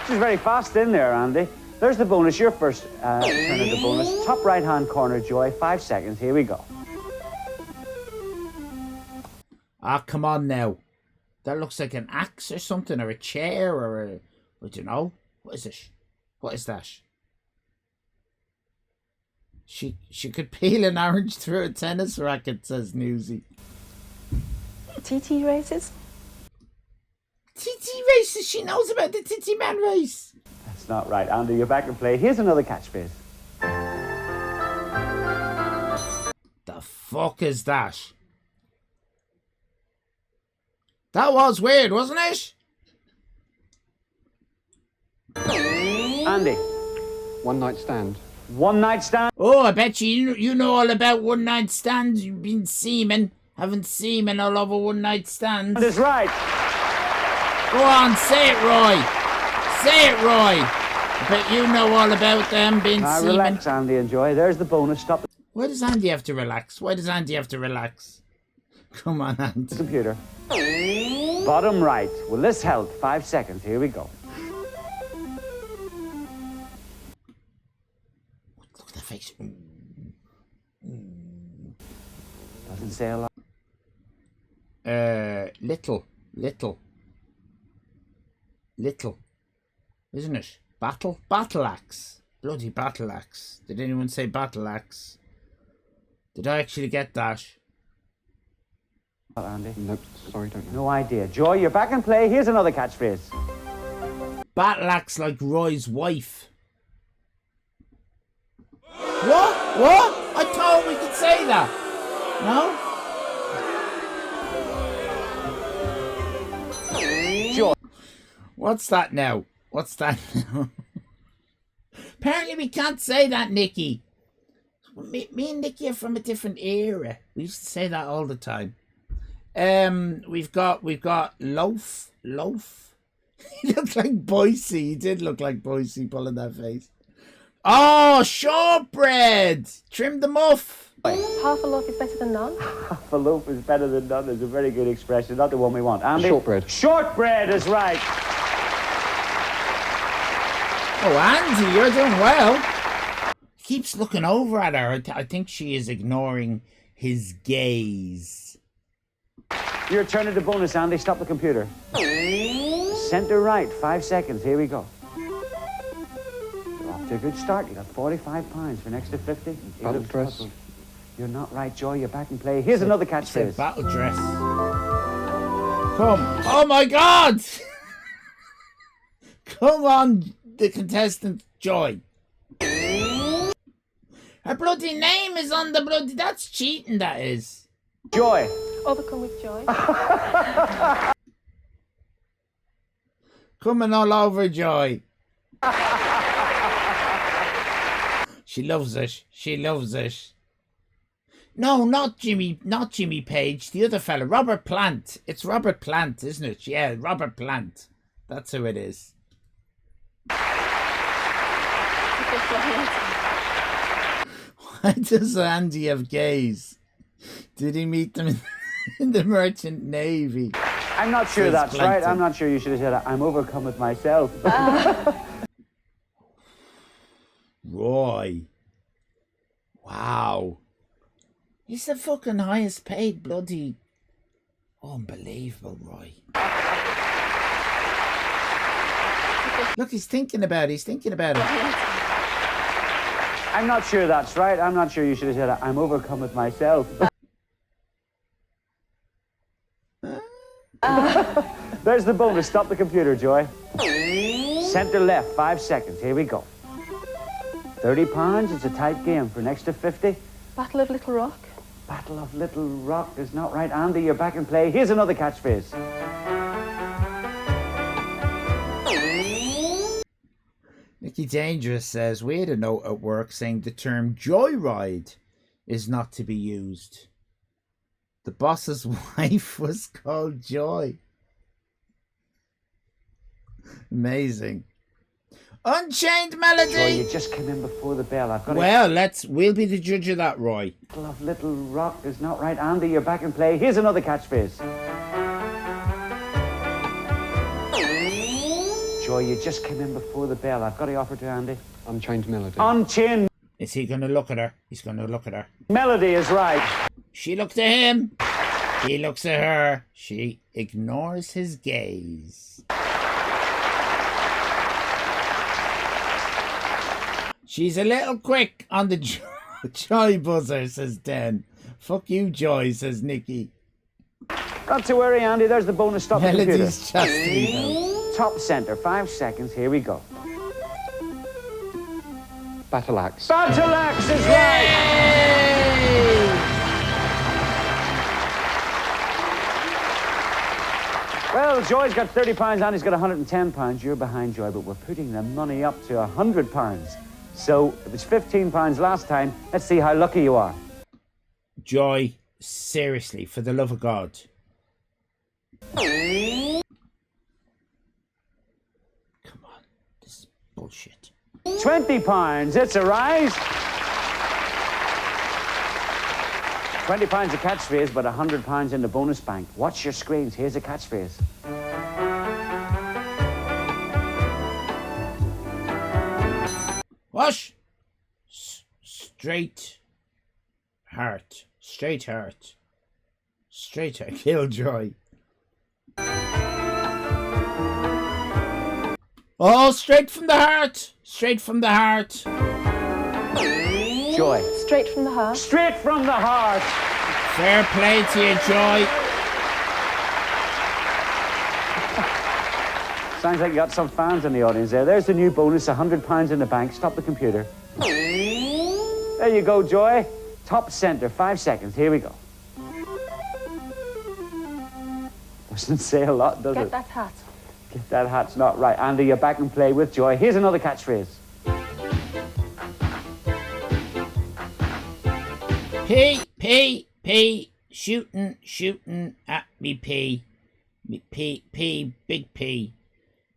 She's very fast in there, Andy. There's the bonus, your first turn of the bonus. Top right-hand corner, Joy. 5 seconds, here we go. Ah, come on now. That looks like an axe or something, or a chair, or a... I don't know. What is it? What is that? She could peel an orange through a tennis racket, says Newsy. TT races? TT races? She knows about the TT man race. That's not right, Andy. You're back in play. Here's another catchphrase. The fuck is that? That was weird, wasn't it? Andy. One night stand. One night stand? Oh, I bet you know all about one night stands. You've been semen, having semen all over one night stands. That's right. Go on, say it, Roy. Say it, Roy. I bet you know all about them being semen. Relax, Andy, enjoy. There's the bonus. Stop. Why does Andy have to relax? Why does Andy have to relax? Come on, Andy. Computer. Bottom right. Will this help? 5 seconds. Here we go. Look at the face. Doesn't say a lot. Little. Isn't it? Battle axe. Bloody battle axe. Did anyone say battle axe? Did I actually get that? Andy? Nope, sorry, don't know. No idea. Joy, you're back in play. Here's another catchphrase. Battle axe like Roy's wife. What? I thought we could say that. No? Joy. What's that now? Apparently we can't say that, Nikki. Me and Nikki are from a different era. We used to say that all the time. We've got loaf. He looked like Boise. He did look like Boise pulling that face. Oh, shortbread. Trim the muff. Half a loaf is better than none. Half a loaf is better than none is a very good expression, not the one we want. Andy? Shortbread. Shortbread is right. Oh, Andy, you're doing well. He keeps looking over at her. I think she is ignoring his gaze. Your turn at the bonus, Andy. Stop the computer. Center right, 5 seconds. Here we go. You're off to a good start. You got £45 for next to 50. Battle dress. You're not right, Joy. You're back in play. Here's another catchphrase. Battle dress. Come. Oh my God! Come on, the contestant, Joy. Her bloody name is on the bloody... That's cheating, that is. Joy. Overcome with joy. Coming all over, Joy. She loves it. She loves it. No, not Jimmy Page. The other fella, Robert Plant. It's Robert Plant, isn't it? Yeah, Robert Plant. That's who it is. Why does Andy have gays? Did he meet them in the Merchant Navy? I'm not sure that's right. I'm not sure you should have said I'm overcome with myself. Roy. Wow. He's the fucking highest paid bloody... Unbelievable, Roy. Look, he's thinking about it. I'm not sure that's right. I'm not sure you should have said I'm overcome with myself. There's the bonus. Stop the computer, Joy. Center left, 5 seconds. Here we go. £30. It's a tight game for next to 50. Battle of Little Rock. Battle of Little Rock is not right. Andy, you're back in play. Here's another catchphrase. Nicky Dangerous says, we had a note at work saying the term joyride is not to be used. The boss's wife was called Joy. Amazing. Unchained Melody. Joy, you just came in before the bell. We'll be the judge of that, Roy. Battle of Little Rock is not right. Andy, you're back in play. Here's another catchphrase. Joy, you just came in before the bell. I've got to offer to Andy. Unchained Melody. Unchained. Is he going to look at her? He's going to look at her. Melody is right. She looks at him. He looks at her. She ignores his gaze. She's a little quick on the Joy buzzer, says Den. Fuck you, Joy, says Nicky. Not to worry, Andy. There's the bonus. Stop the computer. Melody's chastity now. Top center, 5 seconds. Here we go. Battle axe. Battle axe is right. Well, Joy's got £30, Andy's got £110. You're behind, Joy, but we're putting the money up to £100. So it was £15 last time. Let's see how lucky you are. Joy, seriously, for the love of God. Come on, this is bullshit. £20, it's a rise. £20 a catchphrase, but £100 in the bonus bank. Watch your screens. Here's a catchphrase. Wash. Straight heart. Straight heart. Straight heart. Killjoy. Oh, straight from the heart. Straight from the heart. Joy. Straight from the heart. Straight from the heart. Fair play to you, Joy. Sounds like you got some fans in the audience there. There's the new bonus, £100 in the bank. Stop the computer. There you go, Joy. Top center, 5 seconds. Here we go. Doesn't say a lot, does it? Get that hat. Get that hat's not right. Andy, you're back in play with Joy. Here's another catchphrase. P, shooting at me P. P, big P.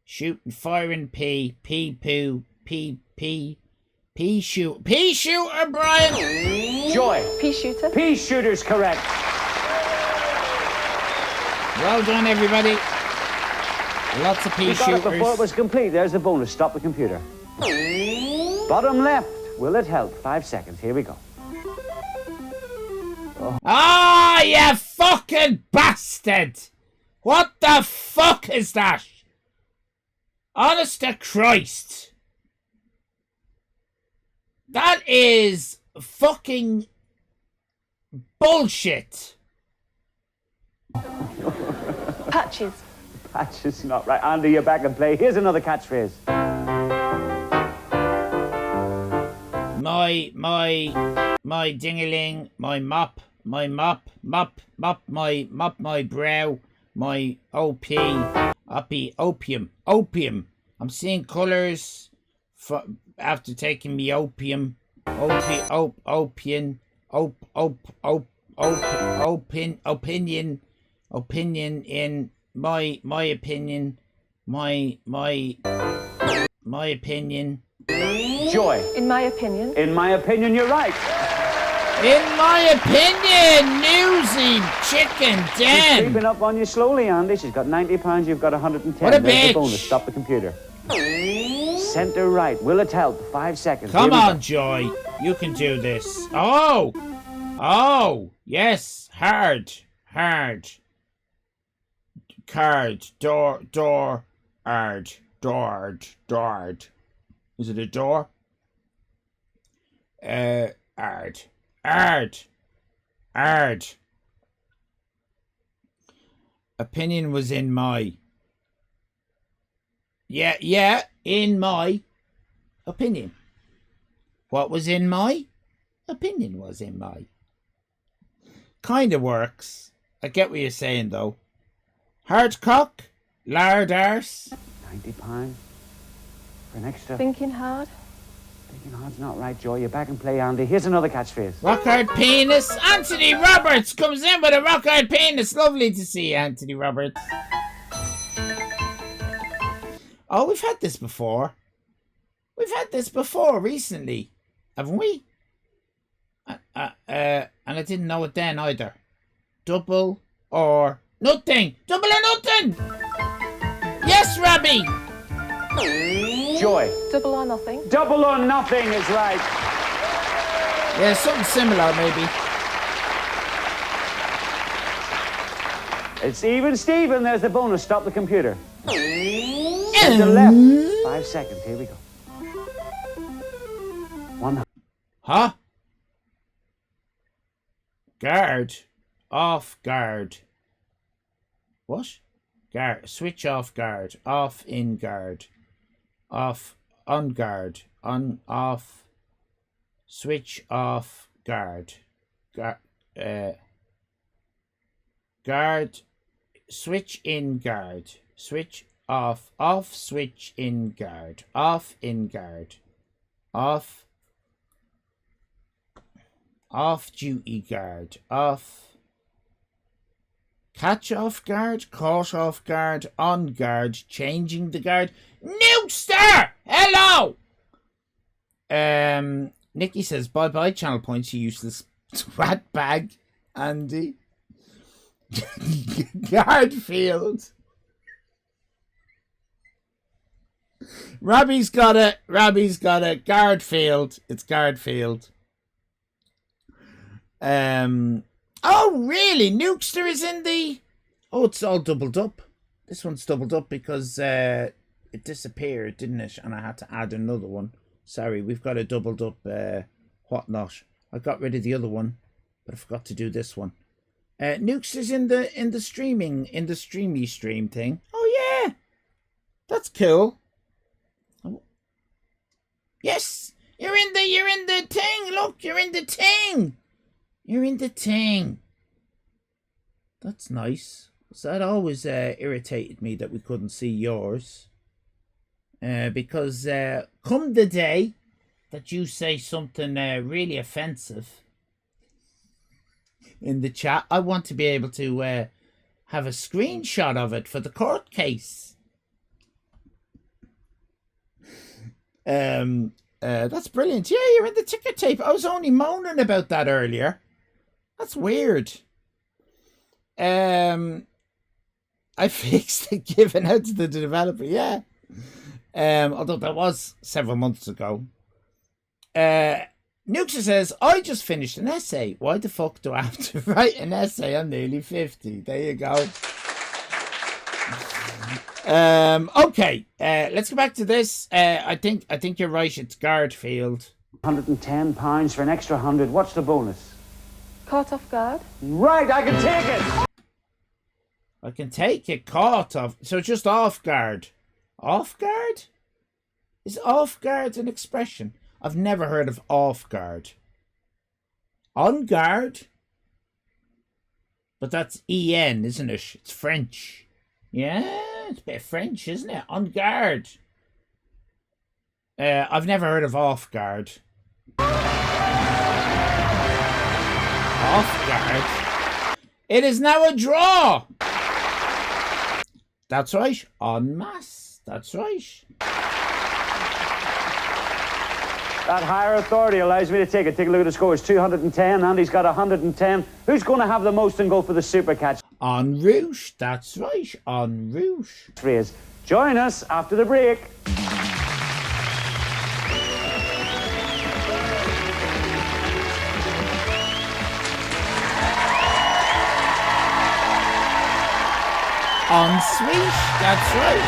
Shooting, firing P, poo, P, Pea shooter, Brian. Joy. Pea shooter. Pea shooter's correct. Well done, everybody. Lots of pea You got it before it shooters. was complete. There's the bonus. Stop the computer. Bottom left. Will it help? 5 seconds. Here we go. Ah, you fucking bastard! What the fuck is that? Honest to Christ. That is fucking bullshit. Patches. Patches not right. Andy, you're back in play. Here's another catchphrase. My dingaling, my mop, my brow, my opium. I'm seeing colours after taking me opium. Opinion in my opinion. Joy. In my opinion. In my opinion, you're right. In my opinion, newsy chicken She's Dan. creeping up on you slowly, Andy. She's got £90. You've got 110. What a There's bitch. the bonus. Stop the computer. Center right. Will it help? 5 seconds. Come Here we on, go. Joy. You can do this. Oh, yes. Hard. Card. Door. Ard. Is it a door? Ard. Opinion was in my. Yeah, in my opinion. What was in my opinion was in my. Kinda works. I get what you're saying though. Hard cock, lard arse. £90 for an extra. Thinking hard. Thinking hard's not right, Joy. You're back in play, Andy. Here's another catchphrase. Rock hard penis. Anthony Roberts comes in with a rock hard penis. Lovely to see you, Anthony Roberts. Oh, we've had this before. Recently, haven't we? And I didn't know it then either. Double or nothing. Double or nothing. Yes, Robbie. Joy. Double or nothing. Double or nothing is right. Yeah, something similar maybe. It's even Steven. There's the bonus. Stop the computer. Center left. 5 seconds. Here we go. 100. Huh? Guard. Off guard. What? Guard. Switch off guard. Off in guard. Off on guard. On off. Switch off guard. Guard. Switch in guard. Switch off. Off switch in guard. Off in guard. Off. Off duty guard. Off. Catch off guard. Caught off guard. On guard. Changing the guard. Nukester! Hello! Nikki says, bye-bye channel points, you useless twat bag, Andy. Guardfield. Robbie's got it. Guardfield. It's Guardfield. Oh, really? Nukester is in the... Oh, it's all doubled up. This one's doubled up because it disappeared, didn't it? And I had to add another one. Sorry, we've got a doubled up whatnot. I got rid of the other one, but I forgot to do this one. Nukester's in the streamy stream thing. Oh yeah, that's cool. Oh. Yes, you're in the thing. Look, you're in the thing. You're in the thing. That's nice. So that always irritated me that we couldn't see yours. Because come the day that you say something really offensive in the chat, I want to be able to have a screenshot of it for the court case. That's brilliant. Yeah, you're in the ticker tape. I was only moaning about that earlier. That's weird. I fixed it, given out to the developer. Yeah. Although that was several months ago. Nuxa says, I just finished an essay. Why the fuck do I have to write an essay? I'm nearly 50. There you go. Okay, let's go back to this. I think you're right. It's Guardfield. £110 for an extra 100. What's the bonus? Caught off guard? Right, I can take it. I can take it. Caught off. So just off guard. Off guard? Is off guard an expression? I've never heard of off guard. On guard? But that's EN, isn't it? It's French. Yeah, it's a bit French, isn't it? On guard. I've never heard of off guard. Off guard? It is now a draw! That's right. En masse. That's right. That higher authority allows me to take it. Take a look at the score. It's 210. Andy's got 110. Who's going to have the most and go for the super catch? En route. That's right. En route. Phrase. Join us after the break. En suite. That's right.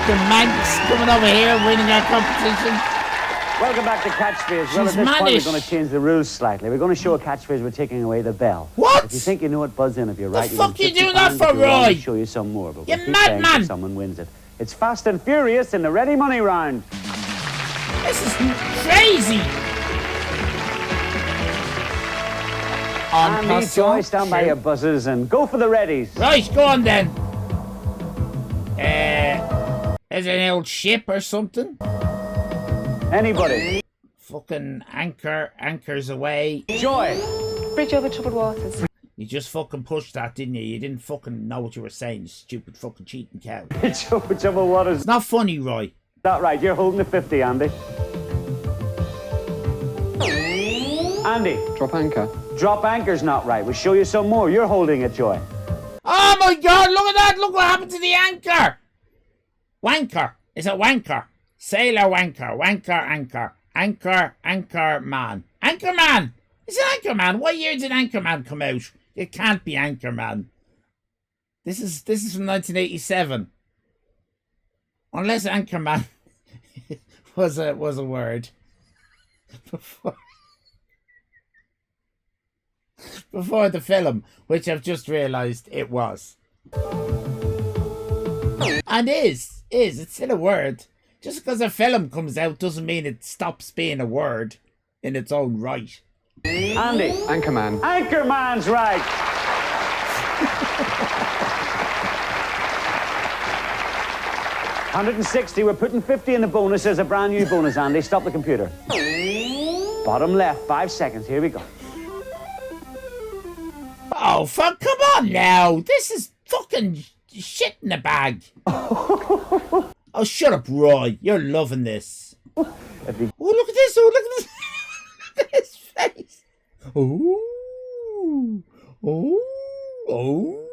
The Manx coming over here winning our competition. Welcome back to Catchphrase. Well, at this point, we're going to change the rules slightly. We're going to show a catchphrase. We're taking away the bell. What? If you think you know it, buzz in. If you're right, the fuck you doing that £50. for, If you're wrong, Roy? we'll show you some more. But You we'll keep playing till madman! someone wins it. It's Fast and Furious in the Ready Money round. This is crazy. Andy, Joy, stand by your buzzers and go for the readies. Right, go on then. Is it an old ship or something? Anybody? Fucking anchors away. Joy. Bridge over troubled waters. You just fucking pushed that, didn't you? You didn't fucking know what you were saying, you stupid fucking cheating cow. Bridge over troubled waters. It's not funny, Roy. That right, you're holding the 50, Andy. Andy. Drop anchor. Drop anchor's not right. We'll show you some more. You're holding it, Joy. Oh my god, look at that! Look what happened to the anchor! Wanker. Is it wanker? Sailor wanker. Wanker anchor. Anchor man. Anchorman! Is it Anchorman? What year did Anchorman come out? It can't be Anchorman. This is from 1987. Unless Anchorman was a word. Before the film, which I've just realised it was. And is. It's still a word. Just because a film comes out doesn't mean it stops being a word in its own right. Andy. Anchorman. Anchorman's right. $160. We're putting 50 in the bonus as a brand new bonus, Andy. Stop the computer. Bottom left, 5 seconds. Here we go. Oh, fuck, come on now. This is fucking shit in the bag. Oh, shut up, Roy. You're loving this. Oh, look at this. Oh, look at this. Look at his face. Oh.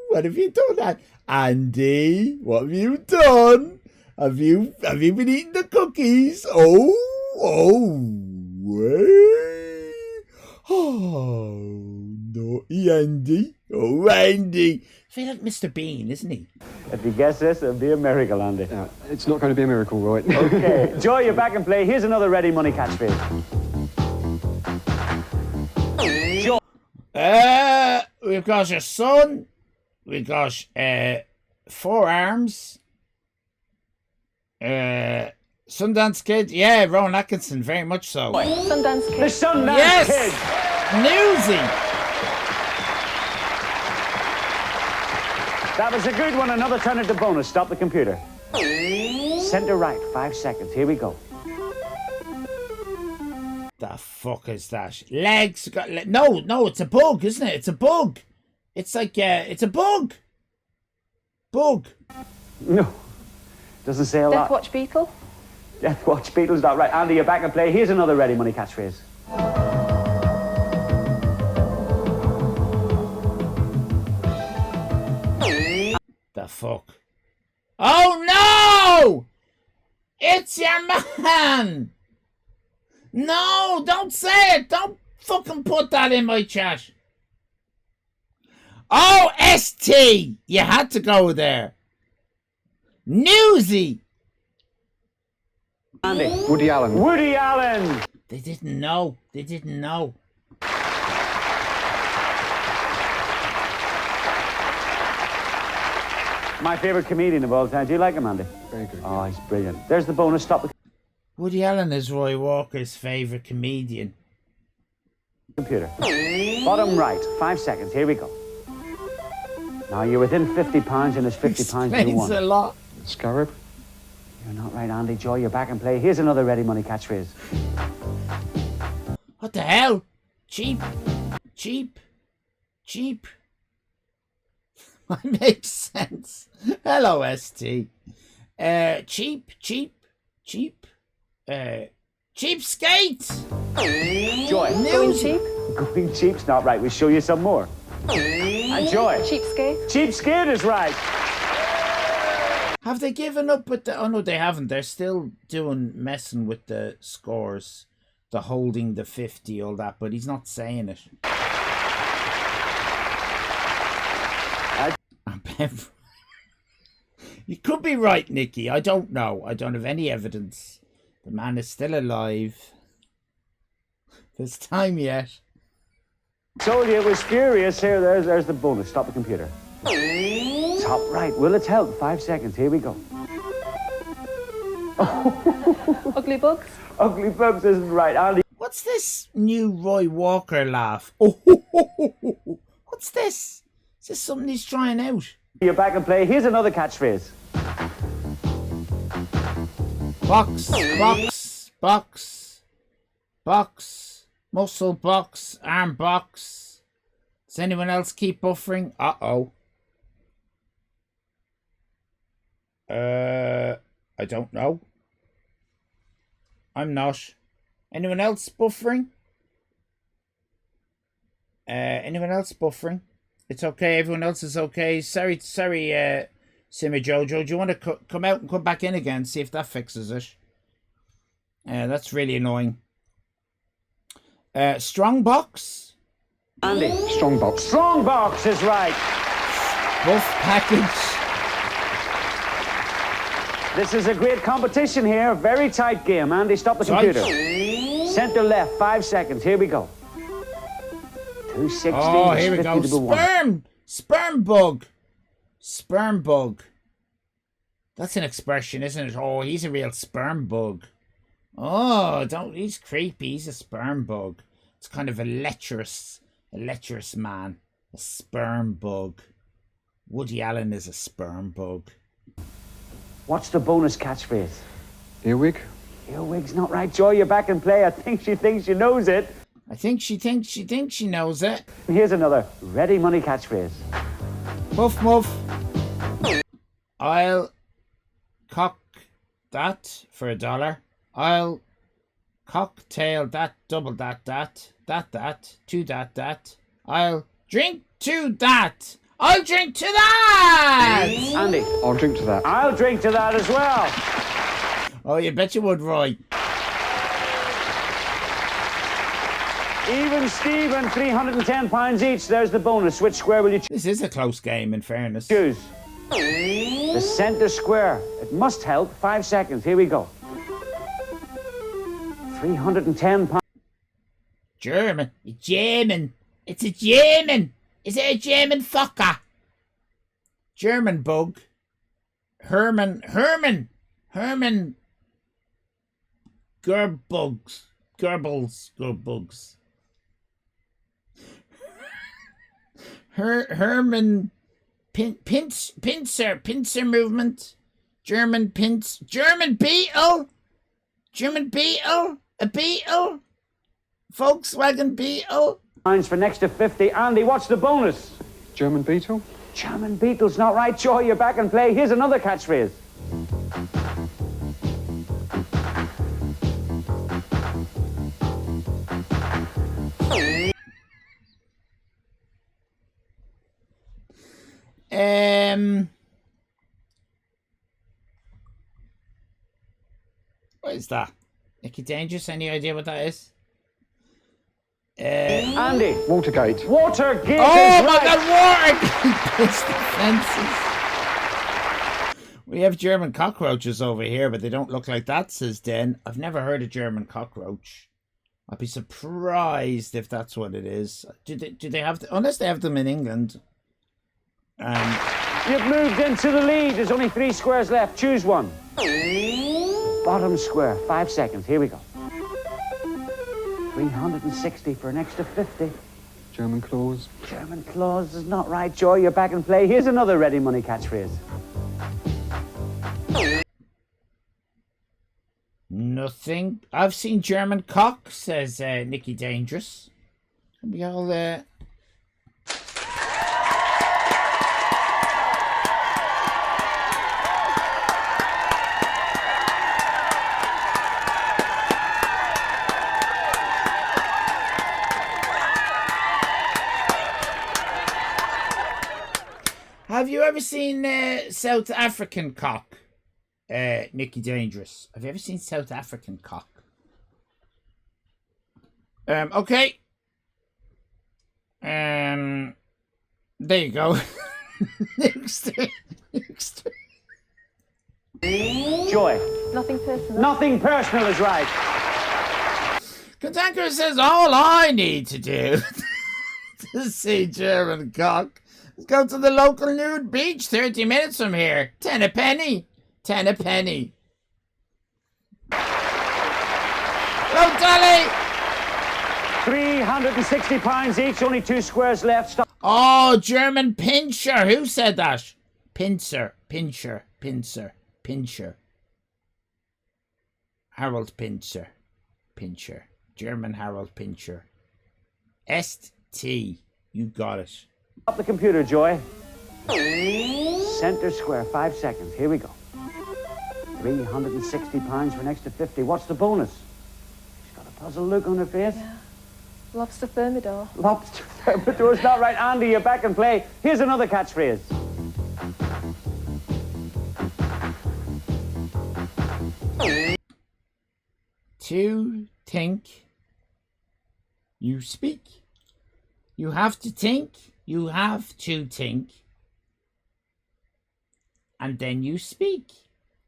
What have you done, that? Andy, what have you done? Have you been eating the cookies? Oh, naughty Andy. Oh, Andy. I feel like Mr. Bean, isn't he? If you guess this, it'll be a miracle, Andy. It's not going to be a miracle, Roy. Okay. Joy, you're back in play. Here's another Ready Money catchphrase. Joy. We've got your son. We've got 4 arms. Sundance Kid. Yeah, Rowan Atkinson, very much so. Sundance Kid. The Sundance Kid. Newsy. That was a good one. Another turn into bonus. Stop the computer. Center right, 5 seconds. Here we go. The fuck is that? Legs. No, it's a bug, isn't it? It's a bug. It's like, it's a bug. Bug. No. Doesn't say a lot. Death Watch Beetle. Death Watch Beatles, not right. Andy, you're back and play. Here's another ready money catchphrase. The fuck? Oh no! It's your man! No, don't say it! Don't fucking put that in my chat. Oh, ST! You had to go there. Newsy! Andy. Woody Allen. Woody Allen! They didn't know. They didn't know. My favourite comedian of all time. Do you like him, Andy? Very good. Oh, he's brilliant. There's the bonus. Stop the Woody Allen is Roy Walker's favourite comedian. computer. Bottom right. 5 seconds. Here we go. Now you're within £50 and there's £50 you Explains want. a lot. Scarab. You're not right, Andy. Joy, you're back and play. Here's another ready money catchphrase. What the hell? Cheap. Cheap. Cheap. That makes sense. Hello, ST. Cheap. Cheap. Cheap. Cheapskate. Joy. Going cheap? Going cheap's not right. We'll show you some more. And Joy. Cheapskate? Cheapskate is right. Have they given up with the... Oh, no, they haven't. They're still messing with the scores. The holding the 50, all that. But he's not saying it. You could be right, Nicky. I don't know. I don't have any evidence. The man is still alive. There's time yet. Told you it was furious. Here, there's the bonus. Stop the computer. Top right. Will it help? 5 seconds. Here we go. Ugly bugs? Ugly bugs isn't right, Andy. What's this new Roy Walker laugh? Oh, what's this? Is this something he's trying out? You're back and play. Here's another catchphrase. Box, box, box, box, muscle box, arm box. Does anyone else keep buffering? Uh-oh. I don't know. I'm not. Anyone else buffering? Anyone else buffering? It's okay. Everyone else is okay. Sorry, Simmer Jojo. Do you want to come out and come back in again? See if that fixes it. That's really annoying. Strong box? Andy. Strong box. Strong box is right. Buff package. This is a great competition here. Very tight game. Andy, stop the computer. Center left. 5 seconds. Here we go. 260. Oh, here we go. Sperm bug. Sperm bug. That's an expression, isn't it? Oh, he's a real sperm bug. Oh, he's creepy. He's a sperm bug. It's kind of a lecherous man. A sperm bug. Woody Allen is a sperm bug. What's the bonus catchphrase? Earwig. Earwig's not right. Joy, you're back in play. I think she thinks she knows it. I think she thinks she knows it. Here's another ready money catchphrase. Muff muff. I'll cock that for $1. I'll cocktail that, double that, to that. I'll drink to that. I'll drink to that! Andy. I'll drink to that. I'll drink to that as well. Oh, you bet you would, Roy. Even Steven, £310 each. There's the bonus. Which square will you choose? This is a close game, in fairness. Choose. The center square. It must help. 5 seconds. Here we go. £310. German. It's a German. Is it a German fucker? German bug. Herman. Gerbugs. Herman pincer movement. German beetle, a beetle, Volkswagen beetle. Lines for next to 50. Andy, what's the bonus? German beetle. German beetle's not right. Joy, you're back and play. Here's another catchphrase. What is that? Nicky Dangerous? Any idea what that is? Andy. Watergate. Watergate. Oh is my right. God! Watergate. It's the fences. We have German cockroaches over here, but they don't look like that, says Den. I've never heard of German cockroach. I'd be surprised if that's what it is. Do they have unless they have them in England? You've moved into the lead. There's only 3 squares left. Choose one. Bottom square. 5 seconds. Here we go. 360 for an extra 50. German claws. German claws is not right, Joy. You're back in play. Here's another ready money catchphrase. Nothing. I've seen German cock, says Nicky Dangerous. We all Have you ever seen South African cock? Nicky Dangerous. Have you ever seen South African cock? Okay. There you go. Next. Joy. Nothing personal. Nothing personal is right. Contanker says all I need to do to see German cock is go to the local nude beach 30 minutes from here. 10 a penny. 10 a penny. Hello, Dolly! 360 pounds each, only 2 squares left. Stop. Oh, German pincher. Who said that? Pincer. Harold Pincher. German Harold Pincher. ST. You got it. Stop the computer, Joy. Center square, 5 seconds. Here we go. 360 pounds for an extra 50. What's the bonus? She's got a puzzled look on her face. Yeah. Lobster thermidor. Lobster thermidor's not right. Andy, you're back in play. Here's another catchphrase. To think, you speak. You have to think. You have to think. And then you speak.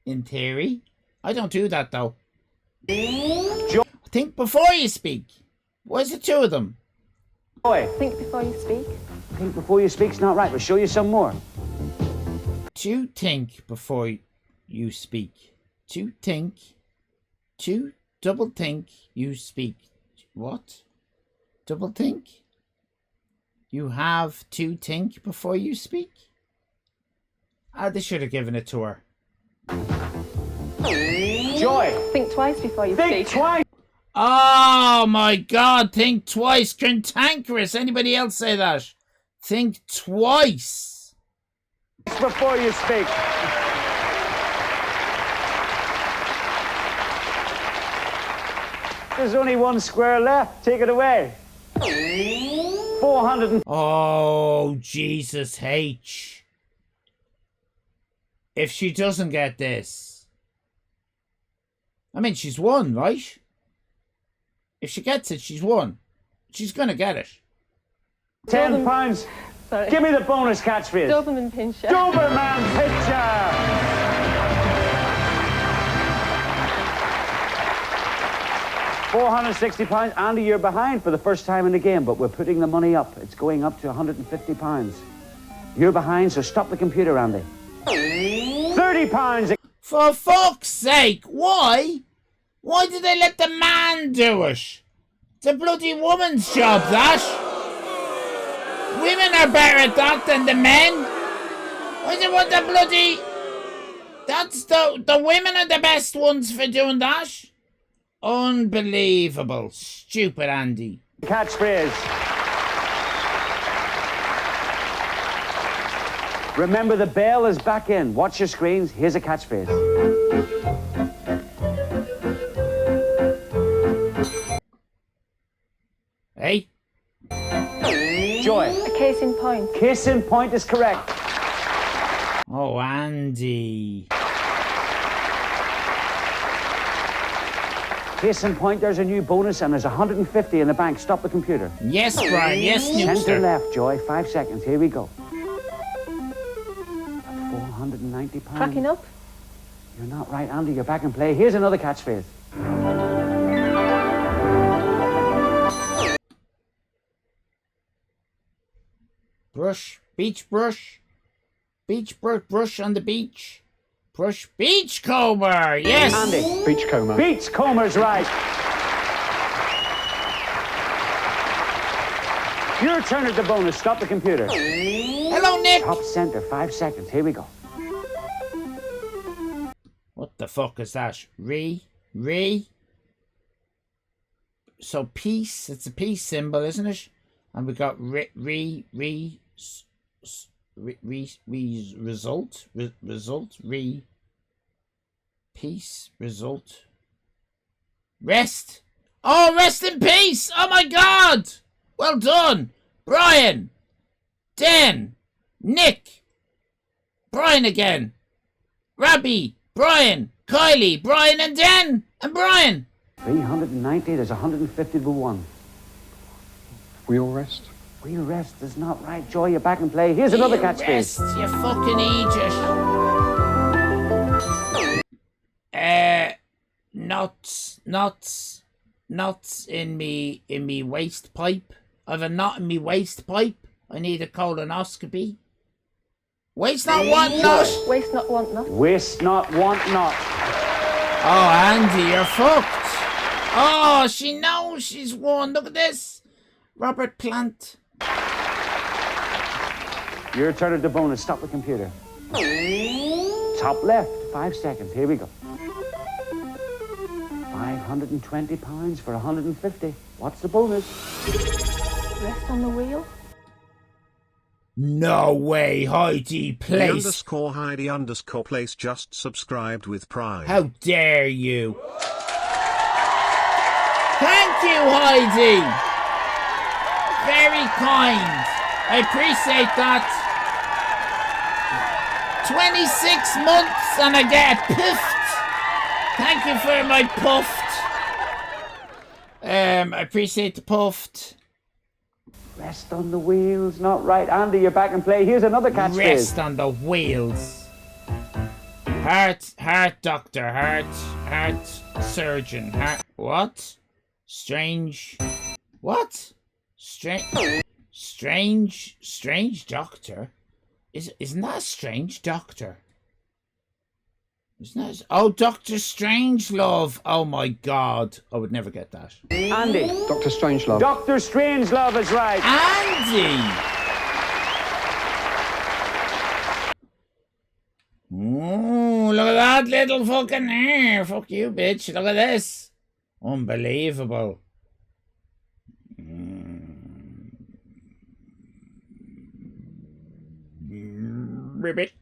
In theory. I don't do that, though. Think before you speak. Where's the 2 of them? Joy. Think before you speak. Think before you speak's not right. We'll show you some more. To think before you speak. To think. To double think you speak. What? Double think? You have to think before you speak? They should have given it to her. Joy. Think twice before you speak. Think twice. Oh my God, think twice. Cantankerous. Anybody else say that? Think twice. Before you speak. There's only 1 square left. Take it away. 400. Oh, Jesus H. If she doesn't get this. I mean, she's won, right? If she gets it, she's won. She's going to get it. 10 pounds. Sorry. Give me the bonus catchphrase. Doberman Pinscher. Doberman Pinscher. 460 pounds. Andy, you're behind for the first time in the game, but we're putting the money up. It's going up to 150 pounds. You're behind, so stop the computer, Andy. 30 pounds. For fuck's sake, why? Why did they let the man do it? It's a bloody woman's job, that. Women are better at that than the men. Why do you want the bloody... That's the women are the best ones for doing that. Unbelievable. Stupid Andy. Catchphrase. Remember, the bell is back in. Watch your screens. Here's a catchphrase. Hey, Case in point. Case in point is correct. Oh, Andy. Case in point, there's a new bonus and there's 150 in the bank. Stop the computer. Yes, Brian. Yes, Centre Newster. left, Joy. 5 seconds. Here we go. £490. Cracking up. You're not right, Andy. You're back in play. Here's another catchphrase. Brush. Beach brush. Beach brush on the beach. Brush. Beachcomber. Yes. Andy. Beachcomber. Beachcomber's right. Your turn at the bonus. Stop the computer. Hello, Nick. Top centre. 5 seconds. Here we go. What the fuck is that? Re. So peace. It's a peace symbol, isn't it? And we got peace, result, rest. Oh, rest in peace. Oh my God. Well done. Brian, Dan, Nick, Brian again, Rabbi, Brian, Kylie, Brian and Dan, and Brian. 390. There's 150 to 1. Wheel rest. Wheel rest is not right, Joy. You're back in play. Here's another catchphrase. Rest, you fucking idiot. Nuts in me waste pipe. I've a knot in me waste pipe. I need a colonoscopy. Waste not, want not. Waste not, want not. Waste not, want not. Oh, Andy, you're fucked. Oh, she knows she's won. Look at this. Robert Plant. Your turn at the bonus. Stop the computer. Top left. 5 seconds. Here we go. £520 for 150. What's the bonus? Rest on the wheel. No way, Heidi The Place. underscore Heidi underscore place just subscribed with Prime. How dare you? Thank you, Heidi. Very kind. I appreciate that. 26 months and I get puffed. Thank you for my puffed. I appreciate the puffed. Rest on the wheels. Not right. Andy, you're back in play. Here's another catchphrase. Rest on the wheels. Heart doctor, heart surgeon, what? Strange. What? Strange doctor? Isn't that a strange doctor? Isn't that? Oh, Dr. Strangelove. Oh my God. I would never get that. Andy. Dr. Strangelove. Dr. Strangelove is right. Andy! Ooh, look at that little fucking hair. Fuck you, bitch. Look at this. Unbelievable. Ribbit.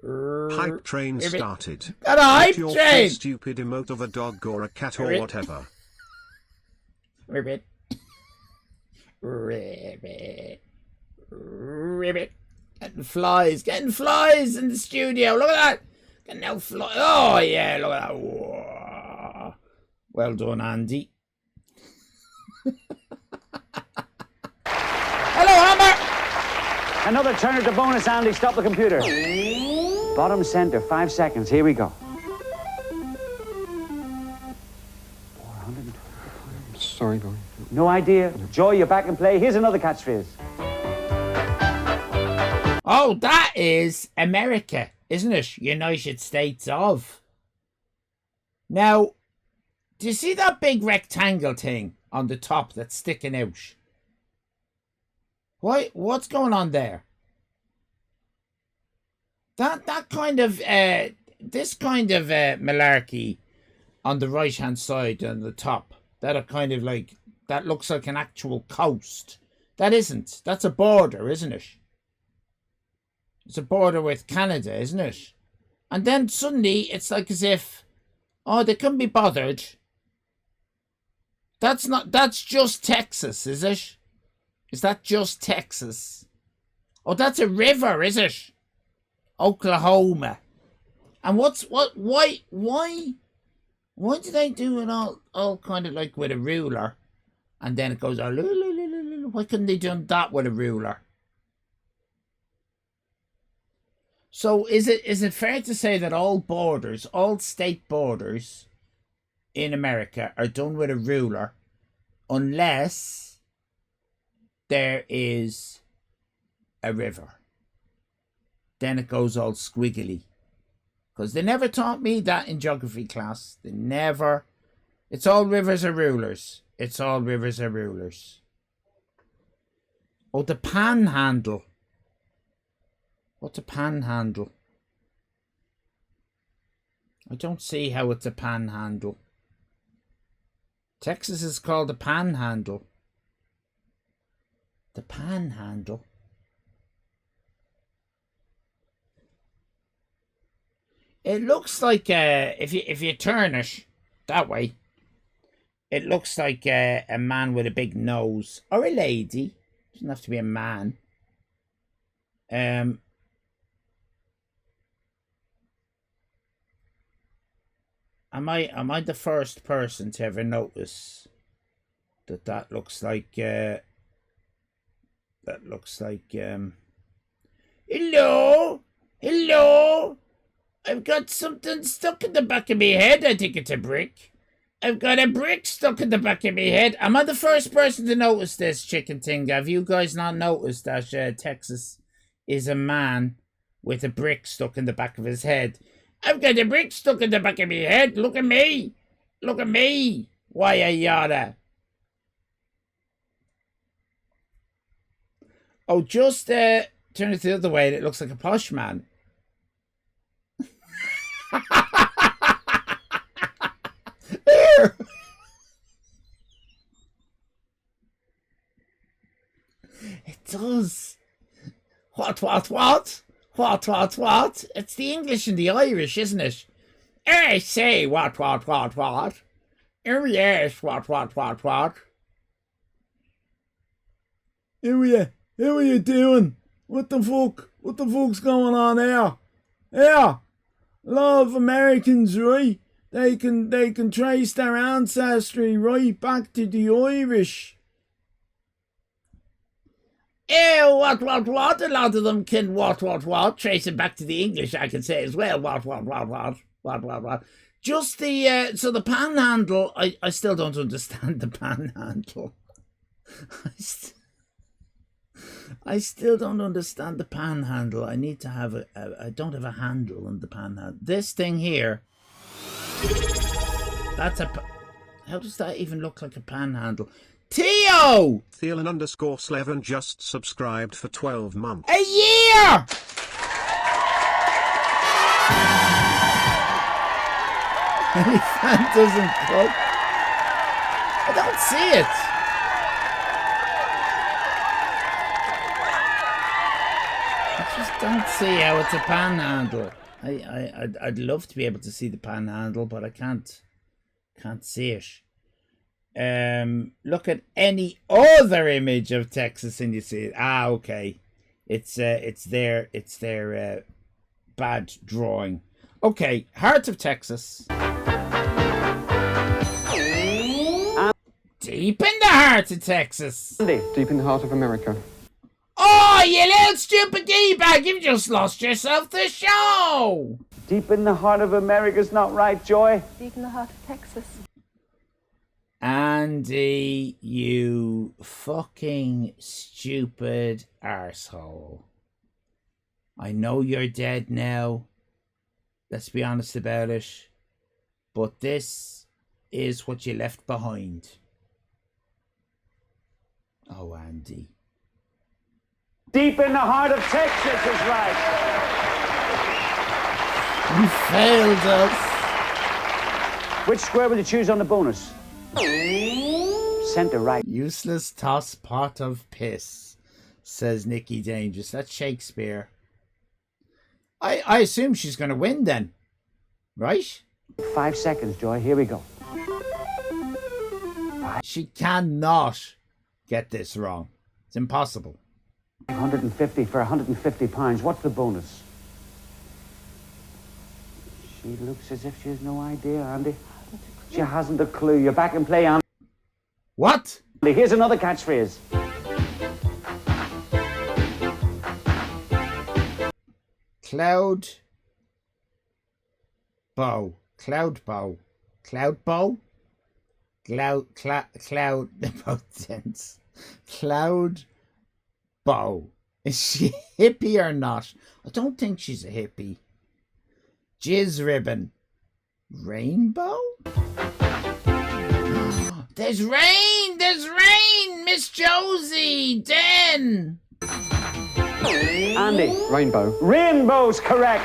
Hype train started. Got a hype Put your train. stupid emote of a dog or a cat or Ribbit. whatever. Ribbit. Ribbit. Ribbit. Getting flies in the studio. Look at that. Getting no fly. Oh yeah, look at that. Whoa. Well done, Andy. Hello, Hammer. Another turn at the bonus, Andy. Stop the computer. Bottom center. 5 seconds. Here we go. Sorry, boy. No idea. Joy, you're back in play. Here's another catchphrase. Oh, that is America, isn't it? United States of. Now, do you see that big rectangle thing on the top that's sticking out? What's going on there? That kind of this kind of malarkey on the right hand side on the top. That are kind of like that looks like an actual coast. That isn't. That's a border, isn't it? It's a border with Canada, isn't it? And then suddenly it's like as if, oh, they couldn't be bothered That's just Texas, is it? Is that just Texas? Oh, that's a river, is it? Oklahoma. And why do they do it all kind of like with a ruler? And then it goes, why couldn't they do that with a ruler? So is it fair to say that all state borders in America are done with a ruler unless there is a river? Then it goes all squiggly. Because they never taught me that in geography class. They never. It's all rivers are rulers. It's all rivers are rulers. Oh, the panhandle. What's a panhandle? I don't see how it's a panhandle. Texas is called a panhandle. The panhandle? It looks like if you turn it that way, it looks like a man with a big nose, or a lady. Doesn't have to be a man. Am I the first person to ever notice that looks like hello. I've got something stuck in the back of my head. I think it's a brick. I've got a brick stuck in the back of my head. Am I the first person to notice this chicken thing? Have you guys not noticed that Texas is a man with a brick stuck in the back of his head? I've got a brick stuck in the back of my head. Look at me. Look at me. Why a yada? Oh, just turn it the other way and it looks like a posh man. Here. It does. What? What? It's the English and the Irish, isn't it? I say what? Oh yes, what? How are you doing? What the fuck? What the fuck's going on here? Yeah. A lot of Americans, right? They can trace their ancestry right back to the Irish. Oh, what? A lot of them can what? Trace it back to the English, I can say as well. What? Just the, so the panhandle, I still don't understand the panhandle. I still don't understand the panhandle. I need to have I don't have a handle on the panhandle. This thing here, that's how does that even look like a panhandle? Theo! Thielen_Sleven just subscribed for 12 months. A year! Allyfan doesn't cook. I don't see it. I just don't see how it's a panhandle. I'd love to be able to see the panhandle, but I can't see it. Look at any other image of Texas and you see it. Ah, okay. It's their bad drawing. Okay, Heart of Texas. Deep in the heart of Texas. Deep in the heart of America. Oh, you little stupid D-bag, you've just lost yourself the show. Deep in the heart of America's not right, Joy. Deep in the heart of Texas. Andy, you fucking stupid arsehole. I know you're dead now. Let's be honest about it. But this is what you left behind. Oh, Andy. Deep in the heart of Texas is right. You failed us. Which square will you choose on the bonus? Center right. Useless toss pot of piss, says Nikki Dangerous. That's Shakespeare. I assume she's going to win then. Right? 5 seconds, Joy. Here we go. She cannot get this wrong. It's impossible. 150 for 150 pounds. What's the bonus? She looks as if she has no idea, Andy. She hasn't a clue. You're back in play, Andy. What? Here's another catchphrase. Cloud bow. Cloud bow. Cloud bow? Cloud both tense. Cloud bow. Is she a hippie or not? I don't think she's a hippie. Jizz ribbon. Rainbow? There's rain! There's rain! Miss Josie! Den! Andy. Rainbow. Rainbow's correct.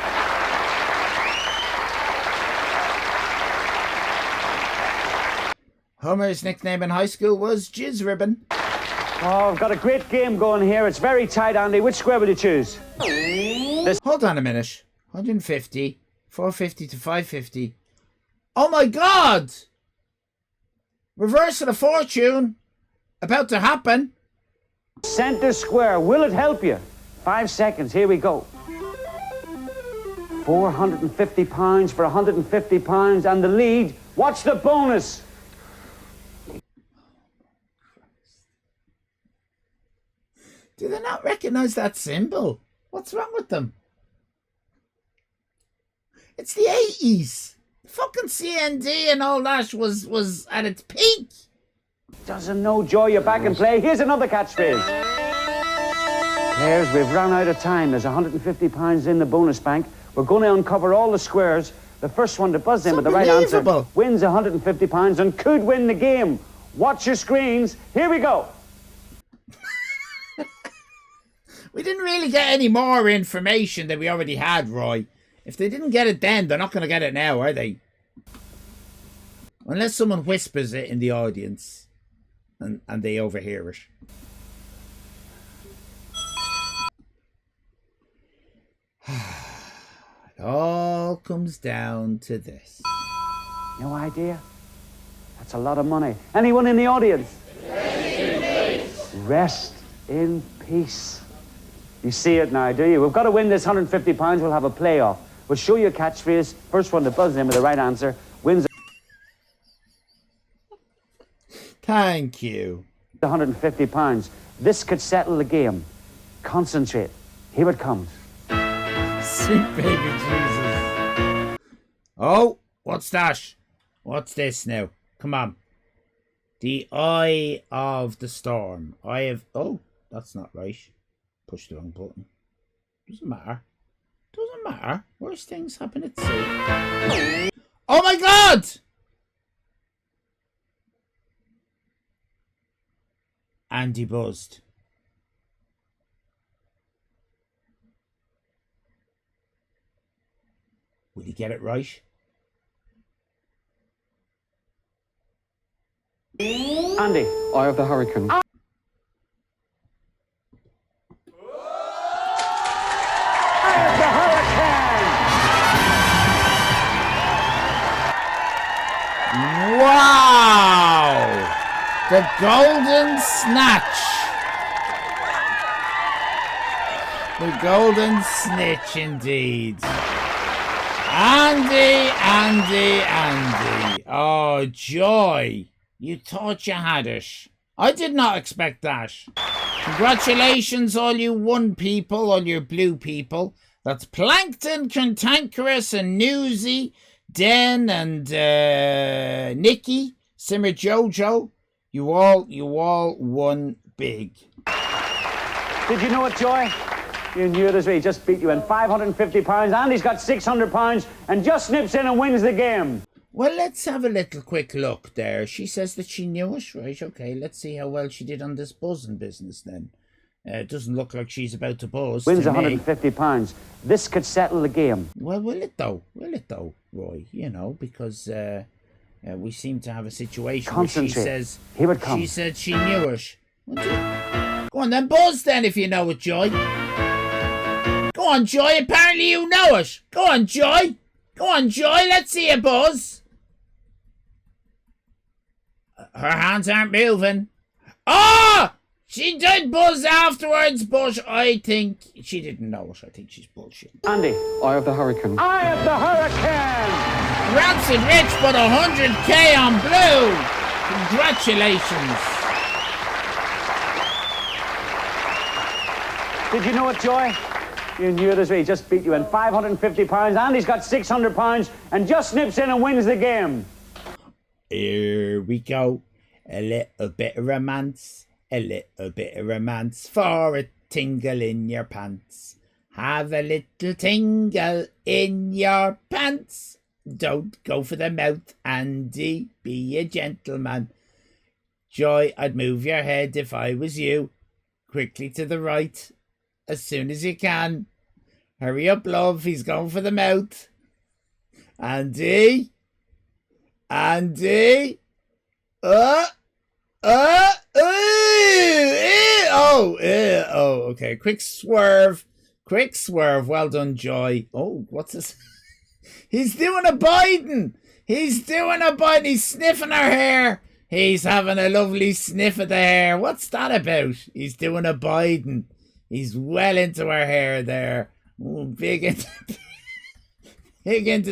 Homer's nickname in high school was Jizz Ribbon. Oh, I've got a great game going here. It's very tight, Andy. Which square would you choose? Hold on a minute. 150, 450 to 550. Oh my God! Reversal of fortune. About to happen. Centre square. Will it help you? 5 seconds. Here we go. £450 for £150 and the lead. What's the bonus? Do they not recognise that symbol? What's wrong with them? It's the 80s. Fucking CND and all that was at its peak. Doesn't know, Joy. You're back in play. Here's another catchphrase. Players, we've run out of time. There's £150 in the bonus bank. We're going to uncover all the squares. The first one to buzz in with the right answer wins £150 and could win the game. Watch your screens. Here we go. We didn't really get any more information than we already had, Roy. If they didn't get it then, they're not going to get it now, are they? Unless someone whispers it in the audience and they overhear it. It all comes down to this. No idea? That's a lot of money. Anyone in the audience? Rest in peace. You see it now, do you? We've got to win this £150. We'll have a playoff. We'll show you a catchphrase. First one to buzz in with the right answer wins. Thank you. £150. This could settle the game. Concentrate. Here it comes. Sweet baby Jesus. Oh, what's that? What's this now? Come on. The Eye of the Storm. Eye of... Oh, that's not right. Push the wrong button. Doesn't matter. Doesn't matter. Worst things happen at sea. Oh my God! Andy buzzed. Will he get it right? Andy. Eye of the Hurricane. Wow! The golden snatch. The golden snitch indeed. Andy. Oh, joy. You thought you had it. I did not expect that. Congratulations, all you one people, all your blue people. That's Plankton, Cantankerous, and Newsy, Den, and Nikki, Simmer Jojo. You all won big. Did you know it, Joy? You knew it as well. He just beat you in £550. Andy's got £600 and just snips in and wins the game. Well, let's have a little quick look there. She says that she knew it, right? Okay, let's see how well she did on this buzzing business then. It doesn't look like she's about to buzz. Wins £150. This could settle the game. Well, will it though? Will it though, Roy? You know, because we seem to have a situation where she says... Here it comes. She said she knew it. Go on then, buzz then if you know it, Joy. Go on, Joy. Apparently you know it. Go on, Joy. Go on, Joy. Let's see a buzz. Her hands aren't moving. Oh! She did buzz afterwards, but I think she didn't know it. I think she's bullshit. Andy. Eye of the Hurricane. Eye of the Hurricane! Rancid Rich put 100k on blue. Congratulations. Did you know it, Joy? You knew it as well. He just beat you in £550. Andy's got £600 and just snips in and wins the game. Here we go. A little bit of romance. A little bit of romance for a tingle in your pants. Have a little tingle in your pants. Don't go for the mouth, Andy. Be a gentleman. Joy, I'd move your head if I was you. Quickly to the right. As soon as you can. Hurry up, love. He's going for the mouth. Andy. Andy. Okay. Quick swerve. Well done, Joy. Oh, what's this? He's doing a Biden. He's sniffing her hair. He's having a lovely sniff of the hair. What's that about? He's doing a Biden. He's well into her hair there. Ooh, big into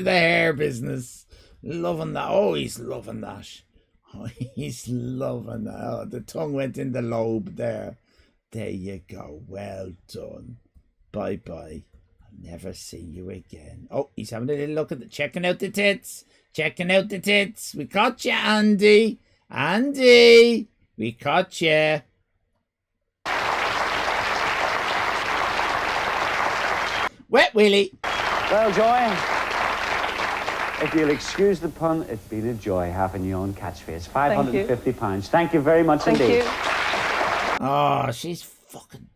the hair business. Loving that. Oh, he's loving that. Oh, he's loving that. Oh, the tongue went in the lobe there. There you go. Well done. Bye-bye. I'll never see you again. Oh, he's having a little look at checking out the tits. We caught you, Andy. Andy, we caught you. Wet Willie. Well, Joy, if you'll excuse the pun, it's been a joy having you on Catchphrase. £550. Thank you very much indeed. Thank you. Oh, she's fucking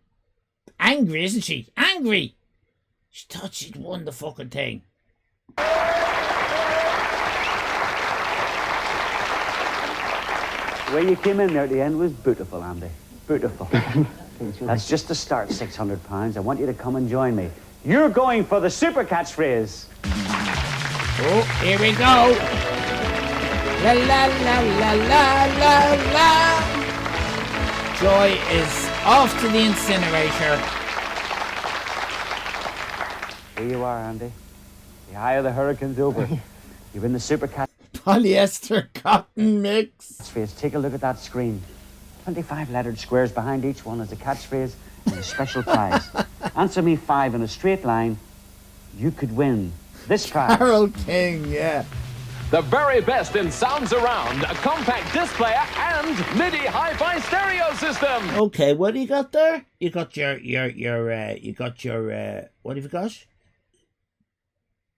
angry, isn't she? Angry. She thought she'd won the fucking thing. The way you came in there at the end was beautiful, Andy. Beautiful. That's just the start, £600. I want you to come and join me. You're going for the super catchphrase. Oh, here we go. La la la la la la la. Joy is off to the incinerator. Here you are, Andy. The eye of the hurricane's over. You're in the super catch. Polyester cotton mix. Catchphrase. Take a look at that screen. 25 lettered squares behind each one is a catchphrase and a special prize. Answer me 5 in a straight line. You could win this prize. Carol King, yeah. The very best in sounds around, a compact disc player and MIDI hi-fi stereo system. Okay, what do you got there? You got your what have you got?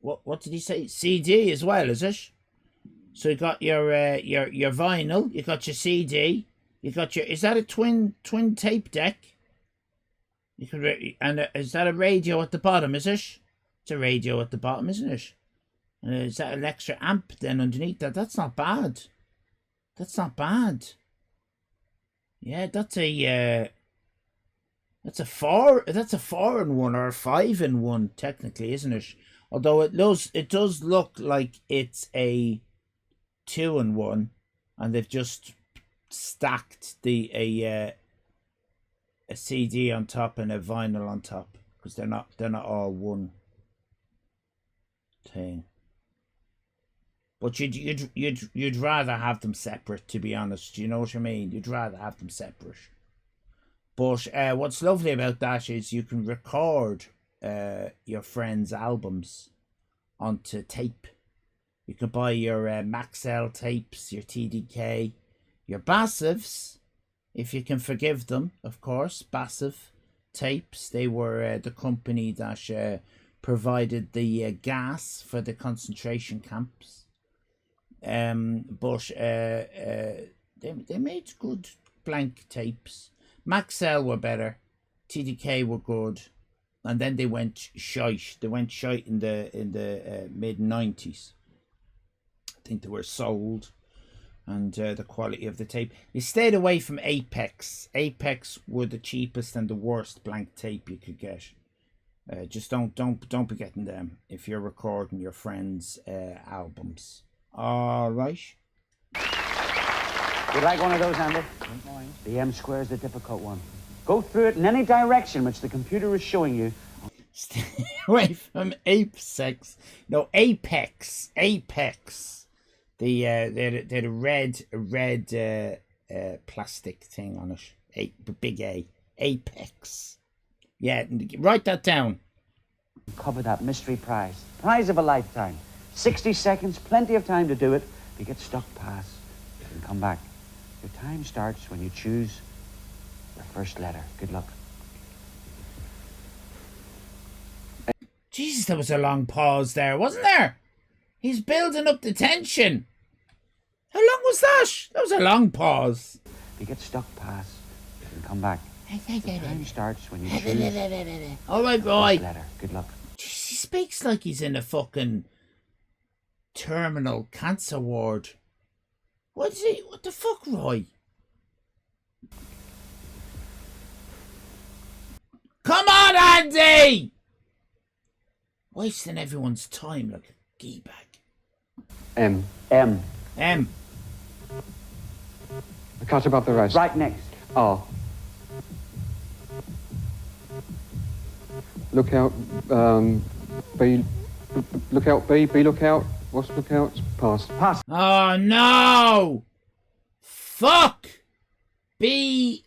What did he say? CD as well, is it? So you got your vinyl, you got your CD, you got your, is that a twin tape deck? You could and is that a radio at the bottom, is it? It's a radio at the bottom, isn't it? And is that an extra amp then underneath that? That's not bad. That's not bad. Yeah, that's a 4-in-1 or a 5-in-1 technically, isn't it? Although it does look like it's a 2-in-1, and they've just stacked a CD on top and a vinyl on top, because they're not all one thing. But you'd rather have them separate, to be honest. You know what I mean? You'd rather have them separate. But what's lovely about that is you can record your friends' albums onto tape. You can buy your Maxell tapes, your TDK, your Bassivs, if you can forgive them, of course. Bassiv tapes. They were the company that provided the gas for the concentration camps. But they made good blank tapes. Maxell were better. TDK were good. And then they went shite. They went shite in the mid-90s. I think they were sold. And the quality of the tape. You stayed away from Apex. Apex were the cheapest and the worst blank tape you could get. Just don't be getting them if you're recording your friends' albums. All right. You like one of those, Andy? The M square is the difficult one. Go through it in any direction which the computer is showing you. Stay away from apex. No, apex. Apex. They're the red plastic thing on it. Big A. Apex. Yeah, write that down. Cover that mystery prize. Prize of a lifetime. 60 seconds, plenty of time to do it. If you get stuck, pass. You can come back. Your time starts when you choose your first letter. Good luck. Jesus, there was a long pause there, wasn't there? He's building up the tension. How long was that? That was a long pause. If you get stuck, pass. You can come back. Your time starts when you choose All right, your boy. first letter. Good luck. Jeez, he speaks like he's in a fucking terminal cancer ward. What the fuck, Roy? Come on, Andy! Wasting everyone's time like a gee bag. M. M. M. A cut above the rest. Right next. R. Look out, B. Look out, B. B, look out. What's look out? Pass. Pass. Oh, no! Fuck! Be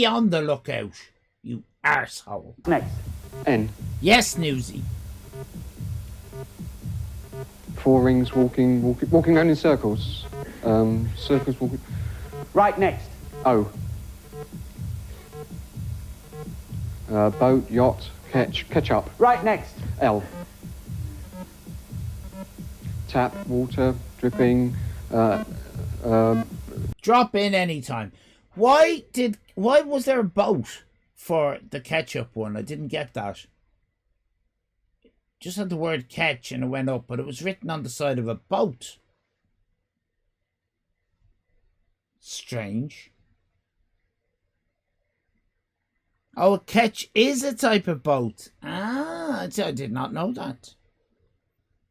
on the lookout, you arsehole. Next. N. Yes, Newsy. 4 rings walking around in circles. Circles walking. Right next. O. Boat, yacht, ketchup. Right next. L. Tap, water, dripping. Drop in anytime. Why was there a boat for the ketchup one? I didn't get that. Just had the word catch and it went up, but it was written on the side of a boat. Strange. Oh, a ketch is a type of boat. Ah, I did not know that.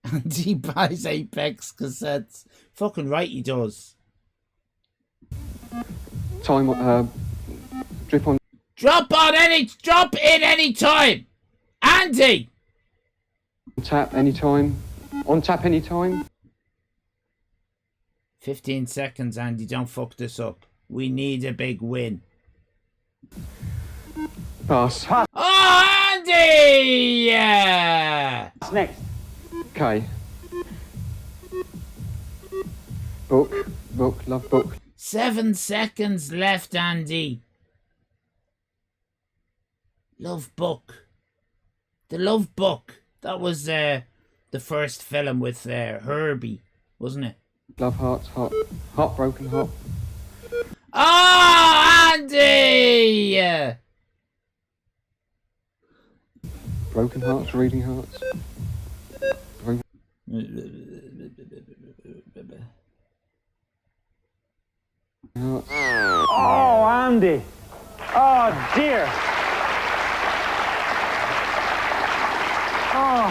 And he buys Apex cassettes. Fucking right he does. Time, drip on. Drop in any time! Andy! Tap anytime. On tap anytime. 15 seconds, Andy. Don't fuck this up. We need a big win. Pass. Oh, Andy! Yeah! Next. K. Book, love book. 7 seconds left, Andy. Love Book. The Love Book. That was the first film with Herbie, wasn't it? Love hearts, heartbroken heart. Oh, Andy! Broken hearts, reading hearts. Oh, Andy. Oh, dear. Oh.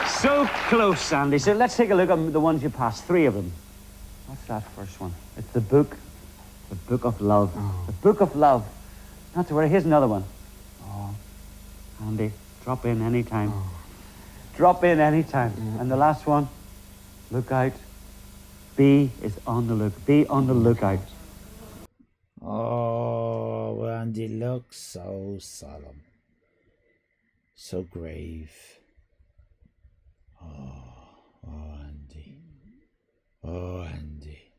So close, Andy. So let's take a look at the ones you passed. 3 of them. What's that first one? It's the book. The Book of Love. Oh. The Book of Love. Not to worry. Here's another one. Oh, Andy, drop in anytime. Oh. Drop in anytime. Yeah. And the last one, look out. B is on the look. Be on the lookout. Oh, Andy looks so solemn. So grave. Oh, Andy. Oh, Andy.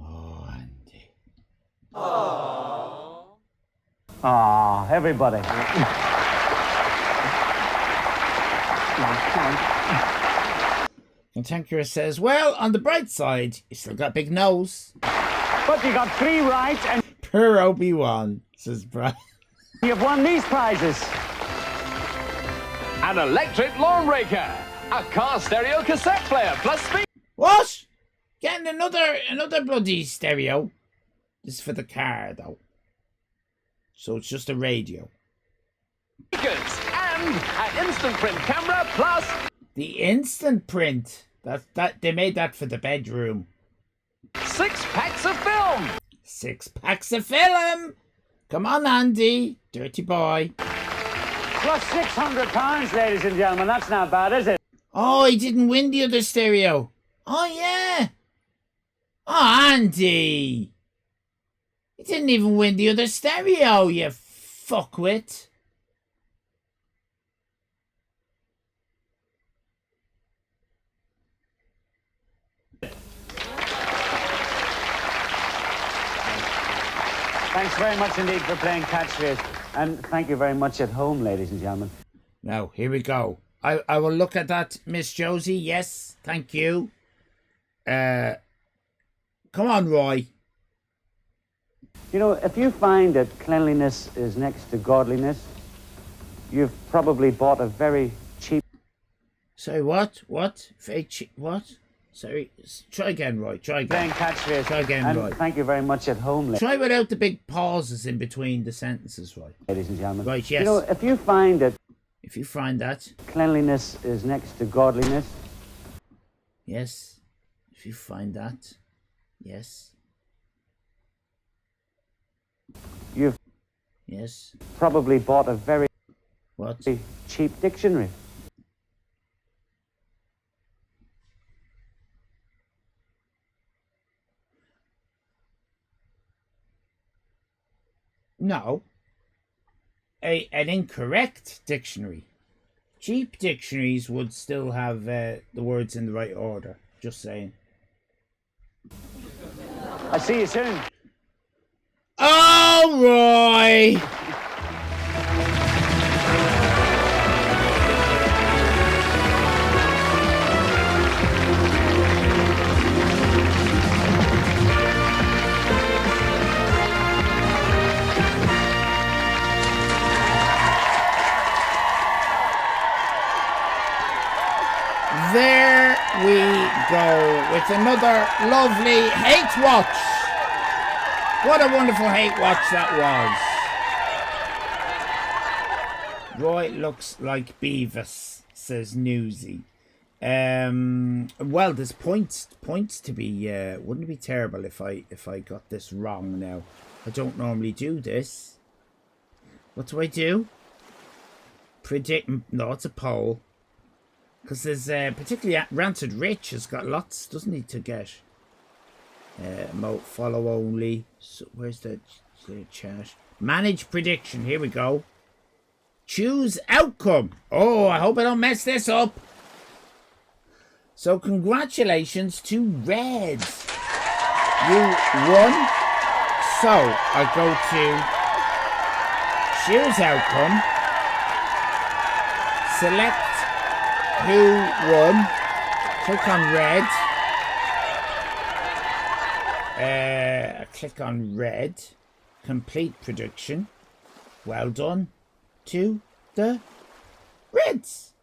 Oh, Andy. Oh. Ah, everybody. Cantankerous says, well, on the bright side, you still got a big nose. But you got 3 right and... Per Obi-Wan, says Brian. You've won these prizes. An electric lawn raker, a car stereo cassette player, plus speed. What? Getting another bloody stereo. This is for the car, though. So it's just a radio. And an instant print camera, plus... The instant print. That they made that for the bedroom. 6 packs of film. 6 packs of film. Come on, Andy, dirty boy. Plus £600, ladies and gentlemen. That's not bad, is it? Oh, he didn't win the other stereo. Oh yeah. Oh, Andy. He didn't even win the other stereo, you fuckwit. Thanks very much indeed for playing catchphrase. And thank you very much at home, ladies and gentlemen. Now, here we go. I will look at that, Miss Josie. Yes, thank you. Come on, Roy. You know, if you find that cleanliness is next to godliness, you've probably bought a very cheap... Sorry, what? What? Very cheap? What? Sorry, try again, Roy. Try again. Catchphrase. Try again, and Roy. Thank you very much at home, Try without the big pauses in between the sentences, Roy. ladies and gentlemen. Right, yes. You know, if you find that... If you find that... Cleanliness is next to godliness. Yes. If you find that. Yes. You've... Yes. Probably bought a very... What? Cheap dictionary. No. An incorrect dictionary. Cheap dictionaries would still have the words in the right order. Just saying. I'll see you soon. Oh, Roy! There we go with another lovely hate watch. What a wonderful hate watch that was. Roy looks like Beavis, says Newsy. Well, there's points to be. Wouldn't it be terrible if I got this wrong now? I don't normally do this. What do I do? Predict? No, it's a poll. Because there's particularly Ranted Rich has got lots, doesn't he, to get? Follow only. So where's the chat? Manage prediction. Here we go. Choose outcome. Oh, I hope I don't mess this up. So congratulations to Red. You won. So I go to choose outcome. Select who won. Click on Red. Click on Red. Complete prediction. Well done to the Reds.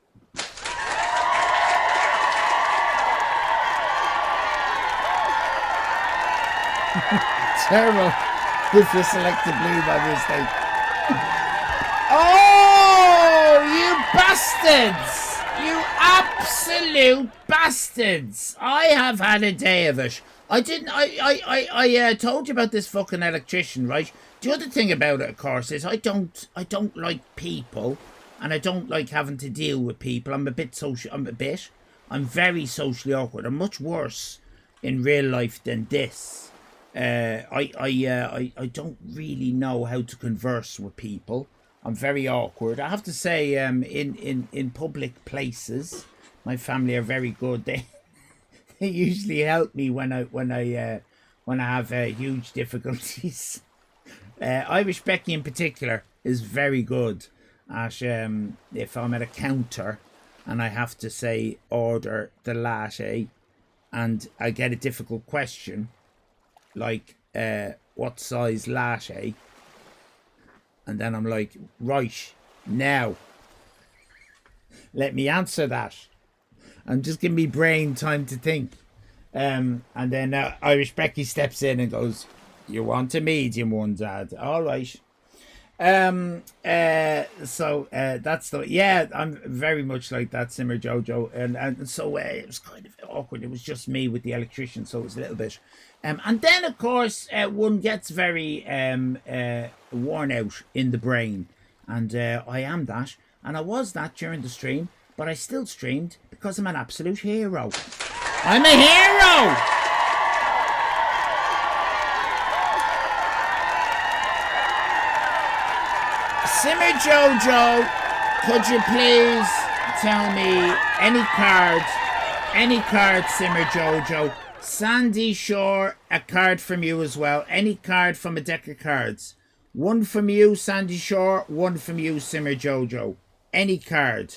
Terrible if you selected blue by mistake. Oh, you bastards! You absolute bastards! I have had a day of it. I told you about this fucking electrician, right? The other thing about it, of course, is I don't like people, and I don't like having to deal with people. I'm very socially awkward. I'm much worse in real life than this. I don't really know how to converse with people. I'm very awkward. I have to say, in public places, my family are very good. They usually help me when I have huge difficulties. Irish Becky in particular is very good at if I'm at a counter and I have to say order the latte, and I get a difficult question like what size latte. And then I'm like, right, now, let me answer that. And just give me brain time to think. And then Irish Becky steps in and goes, you want a medium one, Dad? All right. So that's the yeah. I'm very much like that, Simmer Jojo, and so it was kind of awkward. It was just me with the electrician, so it was a little bit. And then of course one gets very worn out in the brain, and I am that, and I was that during the stream, but I still streamed because I'm an absolute hero. I'm a hero. Simmer Jojo, could you please tell me any card, Simmer Jojo? Sandy Shore, a card from you as well. Any card from a deck of cards. One from you, Sandy Shore, one from you, Simmer Jojo. Any card.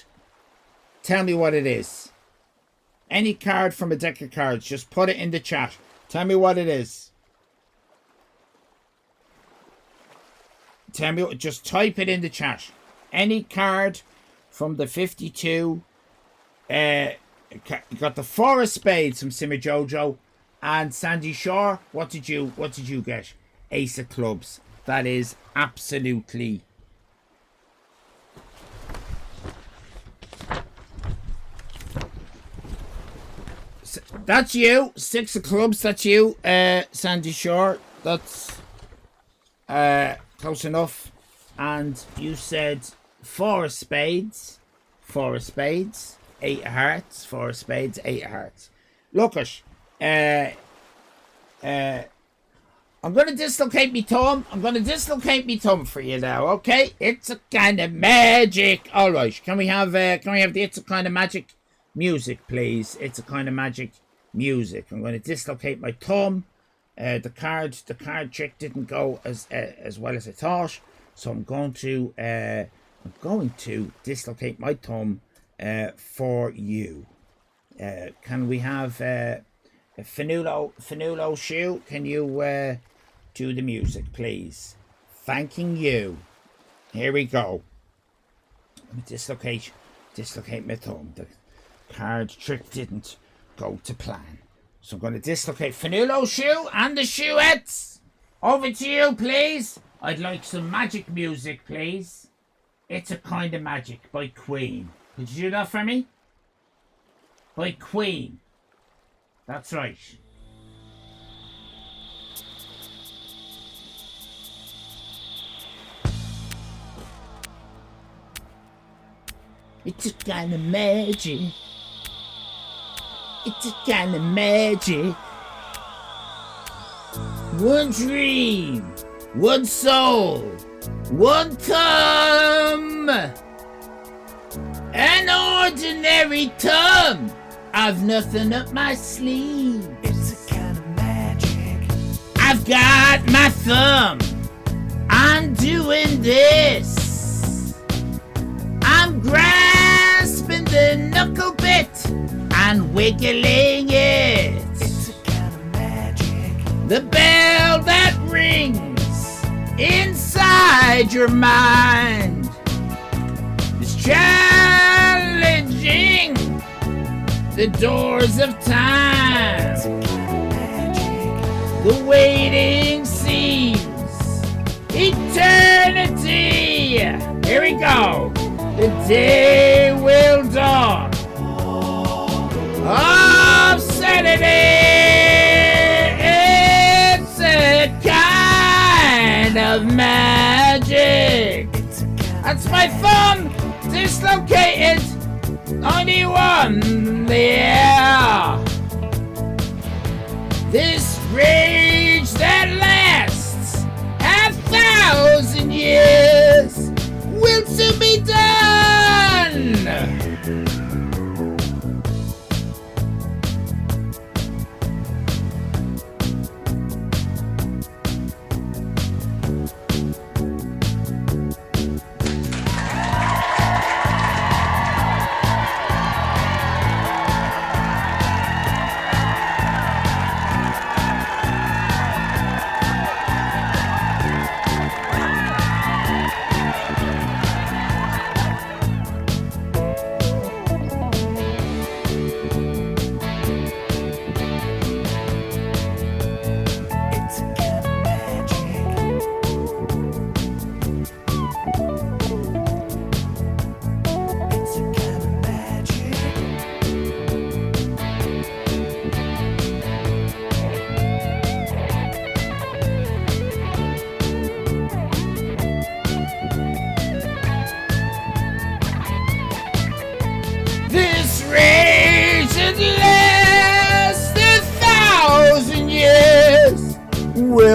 Tell me what it is. Any card from a deck of cards. Just put it in the chat. Tell me what it is. Tell me, just type it in the chat. Any card from the 52. You got the 4 of spades from Simmer Jojo, and Sandy Shore. What did you get? Ace of clubs. That is absolutely. That's you. 6 of clubs. That's you, Sandy Shore. That's close enough. And you said 4 of spades. 4 of spades. 8 of hearts. 4 of spades. 8 of hearts. Look at. I'm gonna dislocate me thumb. I'm gonna dislocate me thumb for you now. Okay? It's a kind of magic. All right. Can we have the It's a Kind of Magic music, please? It's a Kind of Magic music. I'm gonna dislocate my thumb. The card trick didn't go as well as I thought, so I'm going to dislocate my thumb for you. Can we have Fanulo Shoe? Can you do the music, please? Thanking you. Here we go. Let me dislocate my thumb. The card trick didn't go to plan. So I'm going to dislocate Fanulo Shoe and the Shoeettes. Over to you, please. I'd like some magic music, please. It's a Kind of Magic by Queen. Could you do that for me? By Queen. That's right. It's a kind of magic. It's a kind of magic. One dream, one soul, one thumb. An ordinary thumb. I've nothing up my sleeve. It's a kind of magic. I've got my thumb. I'm doing this. I'm grasping the knuckle bit and wiggling it. It's a kind of magic. The bell that rings inside your mind is challenging the doors of time. The waiting seems eternity. Here we go. The day will dawn of Saturday. It's a kind of magic. That's my thumb dislocated. Only one there. This rage that lasts 1,000 years will soon be done.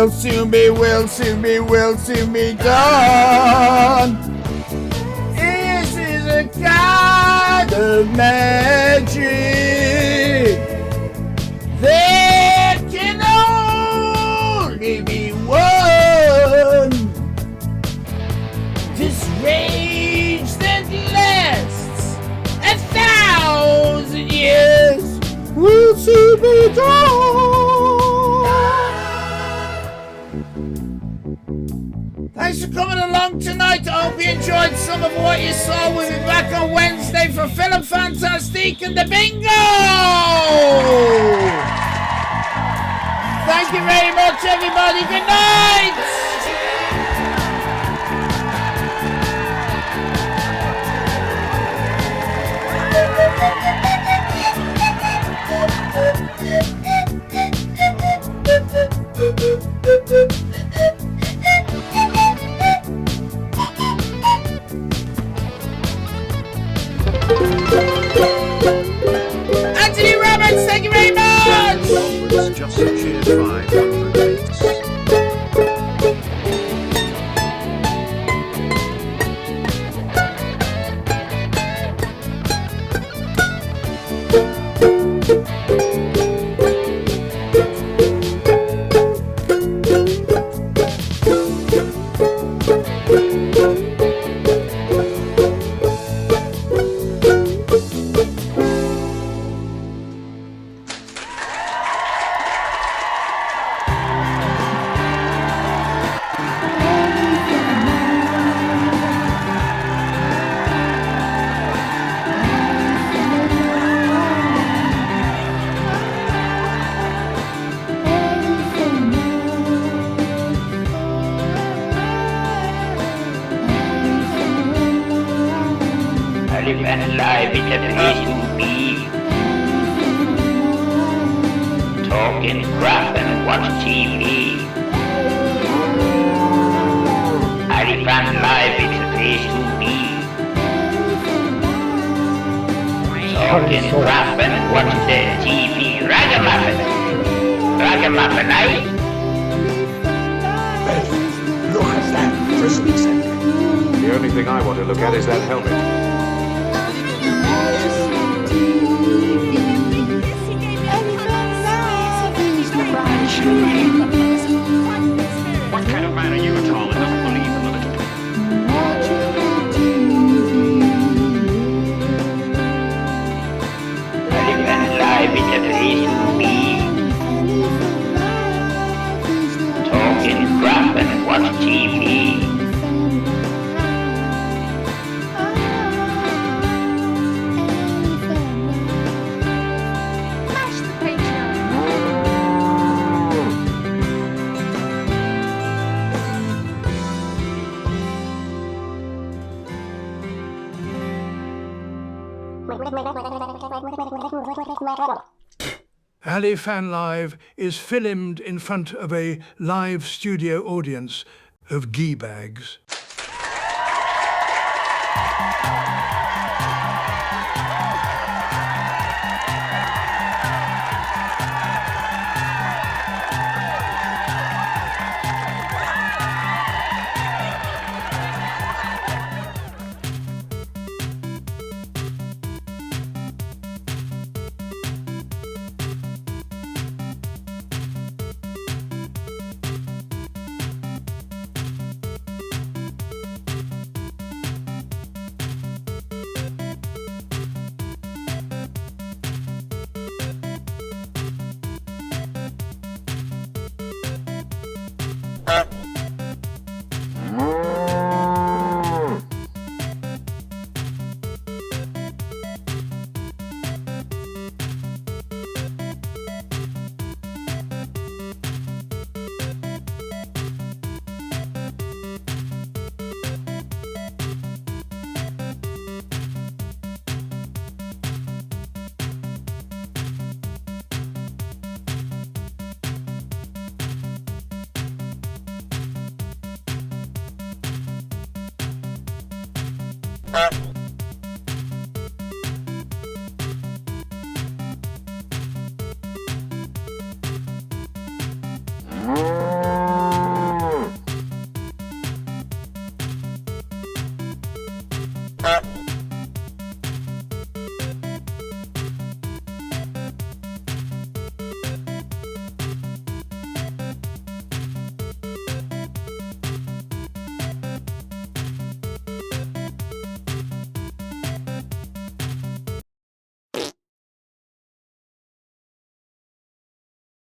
will soon be, will soon be, will soon be done. This is a kind of magic. There can only be one. This rage that lasts 1,000 years will soon be done. Thanks for coming along tonight. I hope you enjoyed some of what you saw. We'll be back on Wednesday for Film Fantastique and the Bingo! Thank you very much, everybody. Good night! Anthony Roberts, thank you very much! Roberts just cheered 500 bits. Allyfan Live is a place to be. Talk and crap and watch TV. Allyfan Live is a place to be. Talk and crap and watch the TV. Ragamuffin. Ragamuffin, eh? Look at that prison center. The only thing I want to look at is that helmet. What kind of man are you at all that doesn't believe in the little Allyfan Live is a place to be. Talk and crap and watch TV. Allyfan Live is filmed in front of a live studio audience of gee bags.